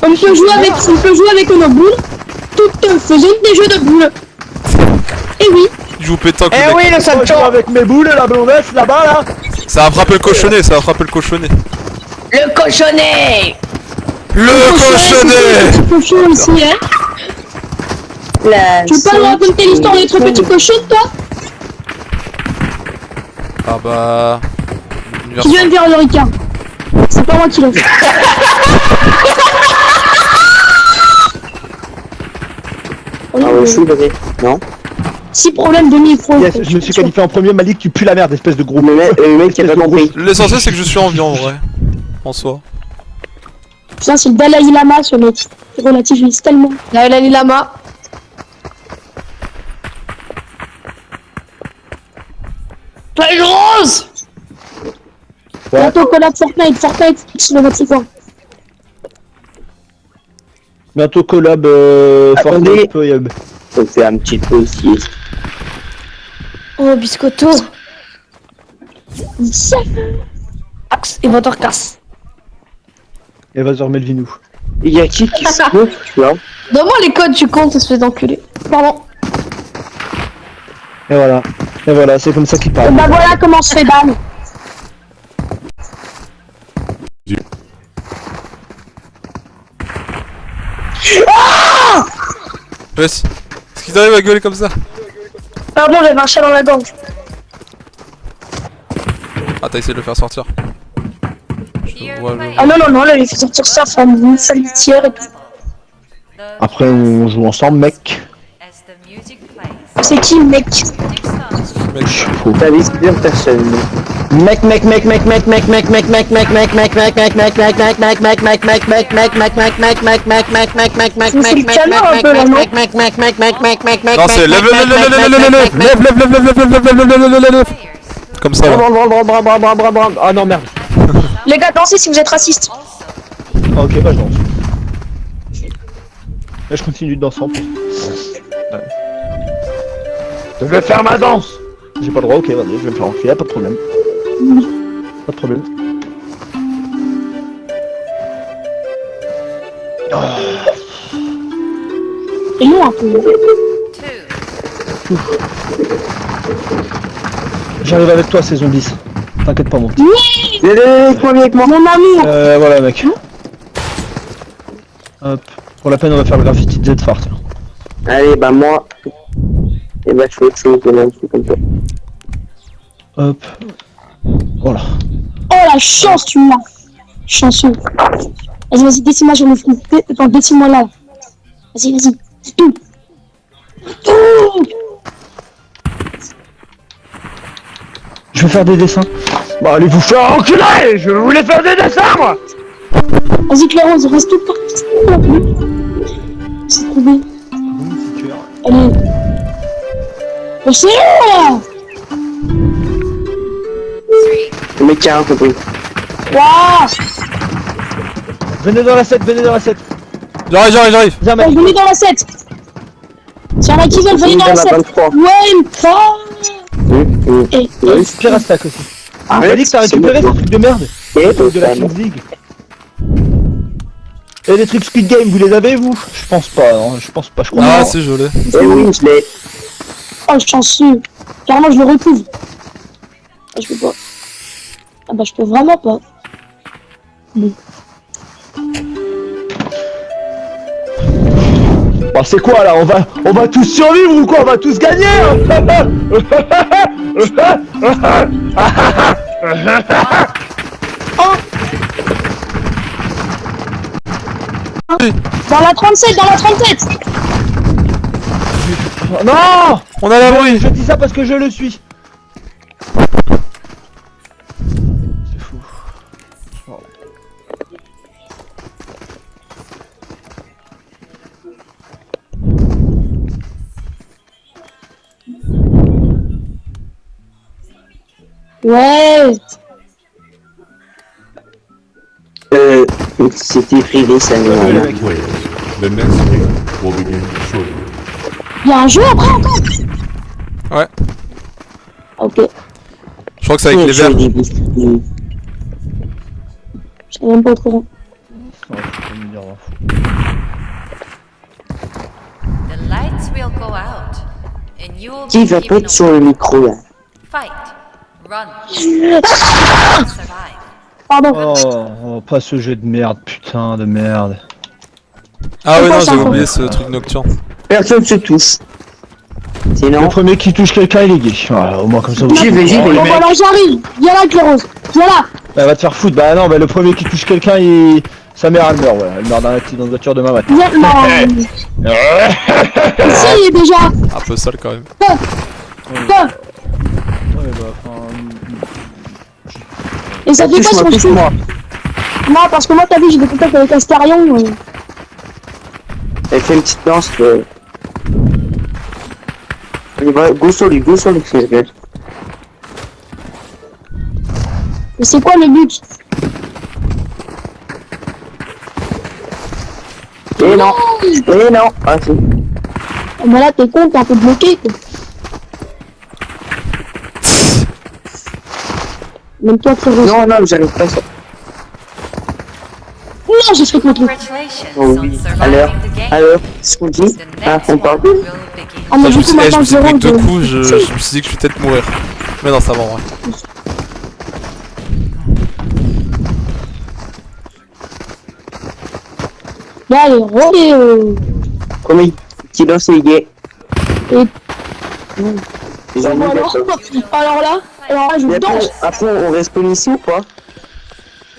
On peut jouer avec nos boules, tout en faisant des jeux de boules. Et oui. Il joue pétanque. Eh oui, le salto avec mes boules, la blondesse là-bas là. Ça a frappé le cochonnet, ça a frappé le cochonnet. Le cochonnet. Le cochonnet. Petit cochon ici, hein. Tu peux pas raconter l'histoire des trois petits cochons, toi? Ah bah... Qui vient de faire le Ricard? C'est pas moi qui l'ai fait. Ah ouais, je suis levé. Non. Si problème de micro. Yes, je me suis qualifié en premier, Malik, tu pues la merde, espèce de gros. Le mec qui a pas compris. L'essentiel c'est que je suis en vie en vrai. En soi. Putain, c'est le Dalai Lama, ce mec. Il relativise tellement. Dalai Lama. Plage rose. Ouais. Bientôt collab Fortnite, c'est le vote, c'est quoi? Bientôt collab Attendez. Fortnite Payab. Ça fait un petit peu aussi. Oh, biscotto. Axe et votre casse. Et vas-y, Melvinou. Il y a qui se moque là? Donne-moi les codes, tu comptes, espèce d'enculé. Pardon. Et voilà, c'est comme ça qu'il Et parle. bah voilà comment se fait ban. Wesh. Est-ce qu'ils arrivent à gueuler comme ça? Pardon, j'avais un chat dans la gorge. Ah t'as essayé de le faire sortir. Dear Ouais, players, Ah non, là, il fait sortir ça, faire une salitière et tout. the Après, on joue ensemble, mec. as the music plays. C'est qui, mec? Next song. Mec. T'as visité personne. Mec. C'est le canard un peu là, non? Non c'est lève. Players who Comme ça là. Ah non, merde. Les gars, dansez si vous êtes racistes. Ah, ok, bah je danse. Là, je continue de danser en plus. Ouais. Je vais faire ma danse. J'ai pas le droit, ok, vas-y, je vais me faire enfiler, pas de problème. Pas de problème. Et nous un peu. two. J'arrive avec toi, ces zombies. T'inquiète pas, mon petit. Viens avec moi. Mon amour. Voilà, mec. Hop. Pour la peine, on va faire le graffiti de Z-Far, tiens. Allez, bah moi. Et bah je fais autre chose, un truc comme ça. Hop. Voilà. Oh la chance, tu l'as. Chanceux. Vas-y, dessine-moi sur le front. Attends, dessine-moi là. Vas-y. Tout. Je vais faire des dessins. Bon, allez vous faire enculer. Je voulais faire des dessins, moi. Vas-y, Clérose, reste tout parti. C'est trop bien. Allez. Oh, c'est là. Le mec qui a rien compris. Waouh. Venez dans la 7, J'arrive. Viens, mec. Venez dans la 7. S'il y en a qui veulent, venez dans la 7. 23. Welcome. Et Pire stack aussi. Ah, Malik, t'as récupéré ces trucs de merde Et de la Kings League. Et les trucs Squid Game, vous les avez, vous? Je pense pas, hein. Je crois. Ah si je l'ai. Eh oui, je l'ai. oh, chanceux. Carrément, je le recouvre. Ah, je peux pas. Ah bah, je peux vraiment pas. Bon. Bah c'est quoi là, on va tous survivre ou quoi? On va tous gagner hein. Dans la 37. Non. On a l'abri. Je dis ça parce que je le suis. C'est fou. Ouais. C'était privé, ça n'est Ouais, rien. mec. The next game will begin shortly. Il y a un jeu après encore. Ouais. Ok. Je crois que c'est avec les verts. Je suis même pas au courant. The lights will go out, and you will Qui be va given être sur le a micro là? fight. Run. Survive. Pardon. Oh, pas ce jeu de merde, putain de merde. Ah ouais, non, ça, j'avais ça. oublié ce truc nocturne. Personne se touche. Le Sinon, premier qui touche quelqu'un, il est gay. Voilà, au moins comme ça. J'y vais, j'y vais. Bon, bah là, j'arrive. Viens là, Cléros. Viens là. Elle va te faire foutre. Bah non, bah le premier qui touche quelqu'un, il... sa mère elle meurt, ouais. Elle meurt dans une voiture demain matin. Viens. Non. Ici, il est déjà. Un peu sale quand même. Viens. Ouais, bah, enfin... Et ça fait quoi Touche-moi, son chou? touche-moi. Non, parce que moi, t'as vu, j'ai des contacts avec Astarion. Elle fait une petite danse. Il va, go sur lui, fils de. Mais c'est quoi le but? Eh non. Ah si. Mais là, t'es con, t'es un peu bloqué, quoi. Même toi, Cléros. Non, j'arrive pas ça. Non, j'ai fait contre lui. Congratulations Oh on oui. surviving the game. Alors, ce qu'on dit. The Ah, next on one parle. will begin. Ah, mais Je du me coup, suis maintenant, pris que deux je coups, je me suis dit que je vais peut-être mourir. Mais non, ça va en vrai. Là, allez, relais. Comment qui danse les gays. Et- Ils ont Bon, alors là, je Mais danse. après, on respawn ici ou pas?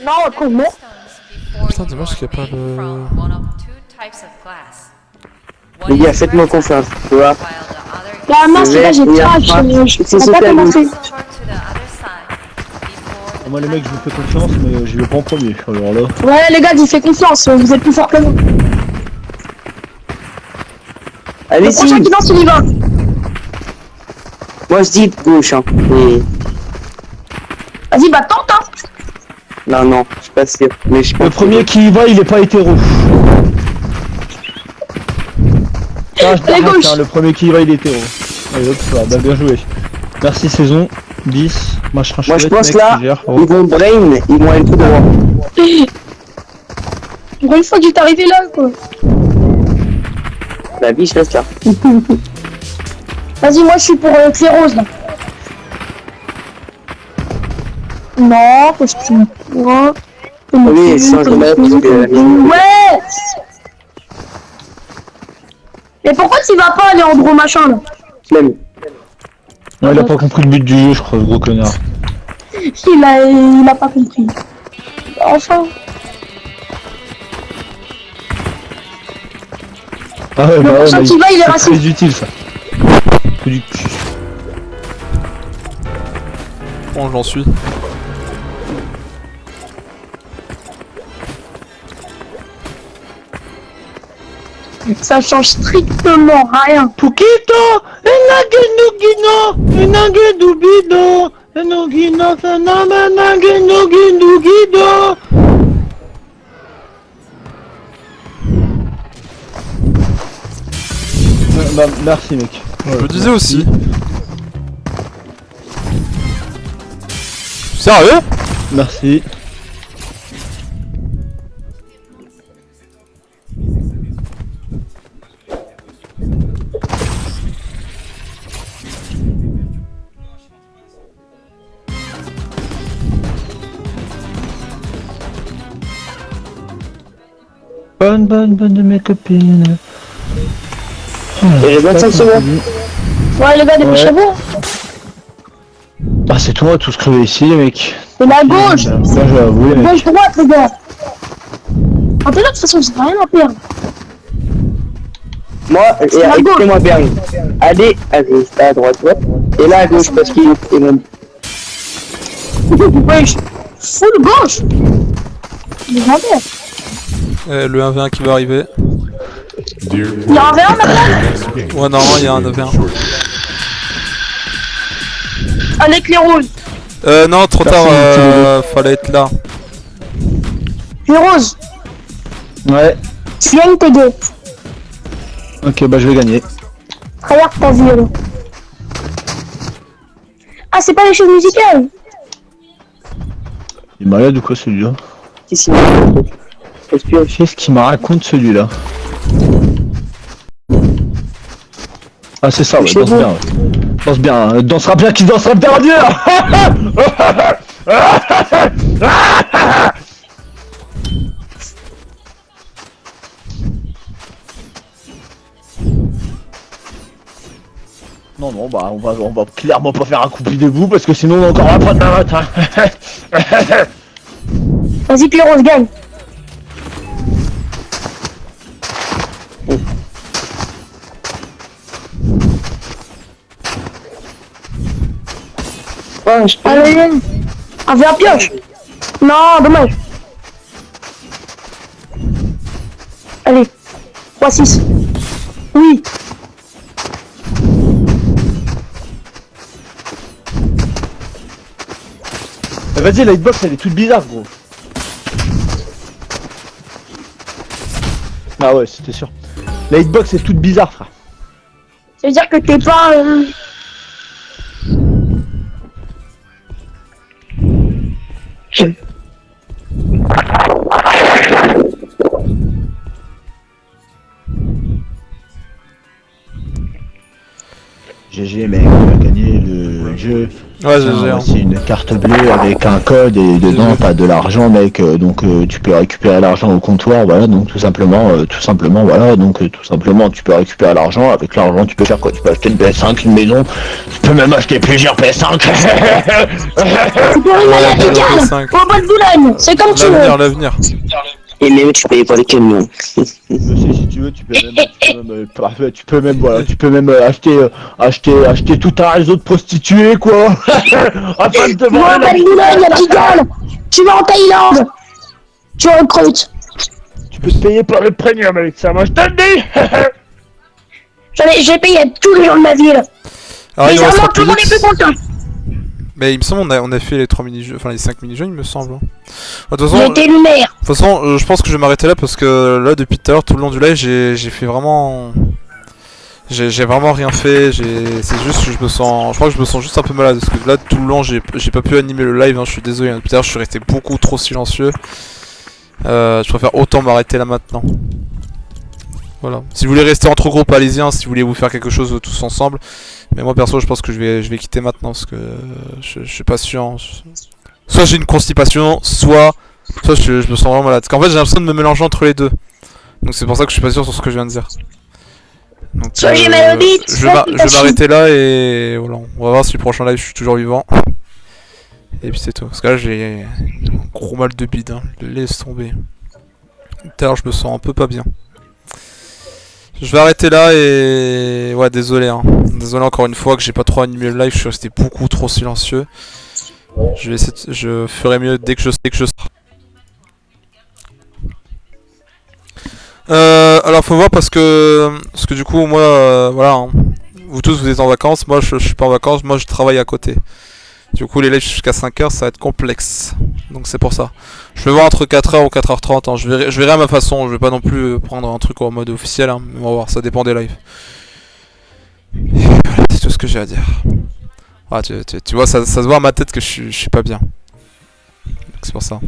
Non, après, non. Putain, dommage qu'il y a pas le- Les gars, faites-moi confiance, tu vois. La masse, là, j'ai trash. C'est Je peux pas commencer. Moi les mecs, je vous fais confiance, mais j'y vais pas en premier. Alors là... Ouais, les gars, j'y fais confiance. Vous êtes plus forts que nous. Le Allez-y. prochain qui danse, il y va. Moi, je dis gauche, hein. Et... Vas-y, bah, tente, hein. Non, je suis pas sûr. Mais je Le pense premier qui y va, il est pas hétéro. Ah, je Allez, t'arrête, gauche. hein, le premier qui y va, il est hétéro. Allez hop, ça va, bah, bien joué. Merci saison 10. Moi je pense là, ils vont brain, ils vont aller tout droit. Pour une fois que j'étais arrivé là, quoi. La vie, je reste là. Vas-y, moi, je suis pour Clérose, là. Non, costume. Ouais. Oui, sans remettre, parce que- Ouais. Mais pourquoi tu vas pas, Léandro, machin, là? Flemme. Ouais, il a pas compris le but du jeu, je crois, gros connard. Il a pas compris. Enfin. Ah ouais, Le prochain qui va, il est c'est raciste. très utile ça. Coup du cul. Bon, j'en suis. Ça change strictement rien. Pukito, enageno, enagedubido, enogino, fenamenagenogidugido. Bah, merci mec. Je me disais aussi. Sérieux? Merci. Bonne de mes copines. Et les 25 secondes. Ouais, les gars, dépêchez-vous. Ah c'est toi tous crevés ici les mecs. C'est la gauche. Bien joué à vous les mecs. Gauche, droite, les gars. En tout cas, de toute façon, j'ai rien à perdre. Moi, C'est la écoutez-moi bien. Allez à gauche, à droite, et là à gauche parce qu'il est mon. Wesh. Full gauche. Légendaire. Le 1v1 qui va arriver. Dear Il y a un V1 maintenant. next game Ouais, normalement, il y a un will begin 9v1. shortly. Avec les roses. Non, trop tard, fallait être là. Les roses. Ouais. Tu viens de t'aider. Ok bah je vais gagner. Regarde ta vie, là. Ah, c'est pas les choses musicales. Il est malade ou quoi celui-là? Qu'est-ce qu'il y a? Qu'est-ce qu'il me raconte celui-là? Ah c'est ça, ouais, danse bien. Ouais. Danse bien, hein. Dansera bien qui dansera bien Dieu. Non, non, bah on va clairement pas faire un couplet debout parce que sinon on a encore un pas demain matin. Vas-y, Pierrot, gagne. Allez, un verre pioche. Non, dommage. Allez, 3-6. Oui. Vas-y, la hitbox elle est toute bizarre, gros. Ah ouais, c'était sûr. La hitbox est toute bizarre, frère. Ça veut dire que t'es pas... GG mec, on a gagné le jeu. Ouais, GG. Hein. C'est une carte bleue avec un code et dedans t'as de l'argent mec, donc tu peux récupérer l'argent au comptoir, voilà, donc tout simplement, voilà, donc tout simplement tu peux récupérer l'argent, avec l'argent tu peux faire quoi? Tu peux acheter une PS5, une maison, tu peux même acheter plusieurs PS5. C'est pour une malade égale. Au bois de Boulogne. C'est comme tu veux. L'avenir. Et même tu payes pas les camions. Si tu veux, tu peux même acheter tout un réseau de prostituées quoi. Afin de te Moi, au bois de Boulogne, la petite gueule. Tu vas en Thaïlande. Tu recrutes. Tu peux te payer par le premium avec ça, moi je te le dis. J'ai payé tous les gens de ma ville. Alors, il Mais en restera tout plus le monde est plus content. Mais il me semble on a fait les 3 mini-jeux, enfin les 5 mini-jeux il me semble. De toute J'ai façon, été lunaire. de toute façon je pense que je vais m'arrêter là parce que là depuis tout à l'heure tout le long du live j'ai fait vraiment... J'ai vraiment rien fait, c'est juste que je crois que je me sens juste un peu malade parce que là tout le long j'ai pas pu animer le live, hein, je suis désolé, hein. Depuis tout à l'heure je suis resté beaucoup trop silencieux. Je préfère autant m'arrêter là maintenant. Voilà. Si vous voulez rester entre groupes, allez-y, hein, si vous voulez vous faire quelque chose tous ensemble. Mais moi perso je pense que je vais quitter maintenant parce que je suis pas sûr. Hein. Soit j'ai une constipation, soit je me sens vraiment malade. Parce qu'en fait j'ai l'impression de me mélanger entre les deux. Donc c'est pour ça que je suis pas sûr sur ce que je viens de dire. Donc, Soit j'ai mal au bide, je vais m'arrêter là et voilà. On va voir si le prochain live je suis toujours vivant. Et puis c'est tout. Parce que là j'ai un gros mal de bide. Hein. Laisse tomber. Tout à l'heure je me sens un peu pas bien. Je vais arrêter là et... Ouais, désolé, hein. Désolé encore une fois que j'ai pas trop animé le live, je suis resté beaucoup trop silencieux. Je ferai mieux dès que je serai. Alors faut voir parce que du coup moi, voilà, hein. Vous tous vous êtes en vacances, moi je suis pas en vacances, moi je travaille à côté. Du coup les lives jusqu'à 5h ça va être complexe. Donc c'est pour ça. Je vais voir entre 4h ou 4h30, hein. Je verrai à ma façon, je vais pas non plus prendre un truc en mode officiel, hein. On va voir, ça dépend des lives. Et voilà, c'est tout ce que j'ai à dire. Ah, tu vois, ça se voit à ma tête que je suis pas bien. C'est pour ça.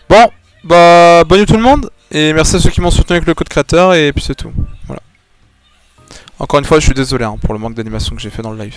Bon, bah bonne nuit tout le monde. Et merci à ceux qui m'ont soutenu avec le code créateur. Et puis c'est tout. Voilà. Encore une fois, je suis désolé, hein, pour le manque d'animation que j'ai fait dans le live.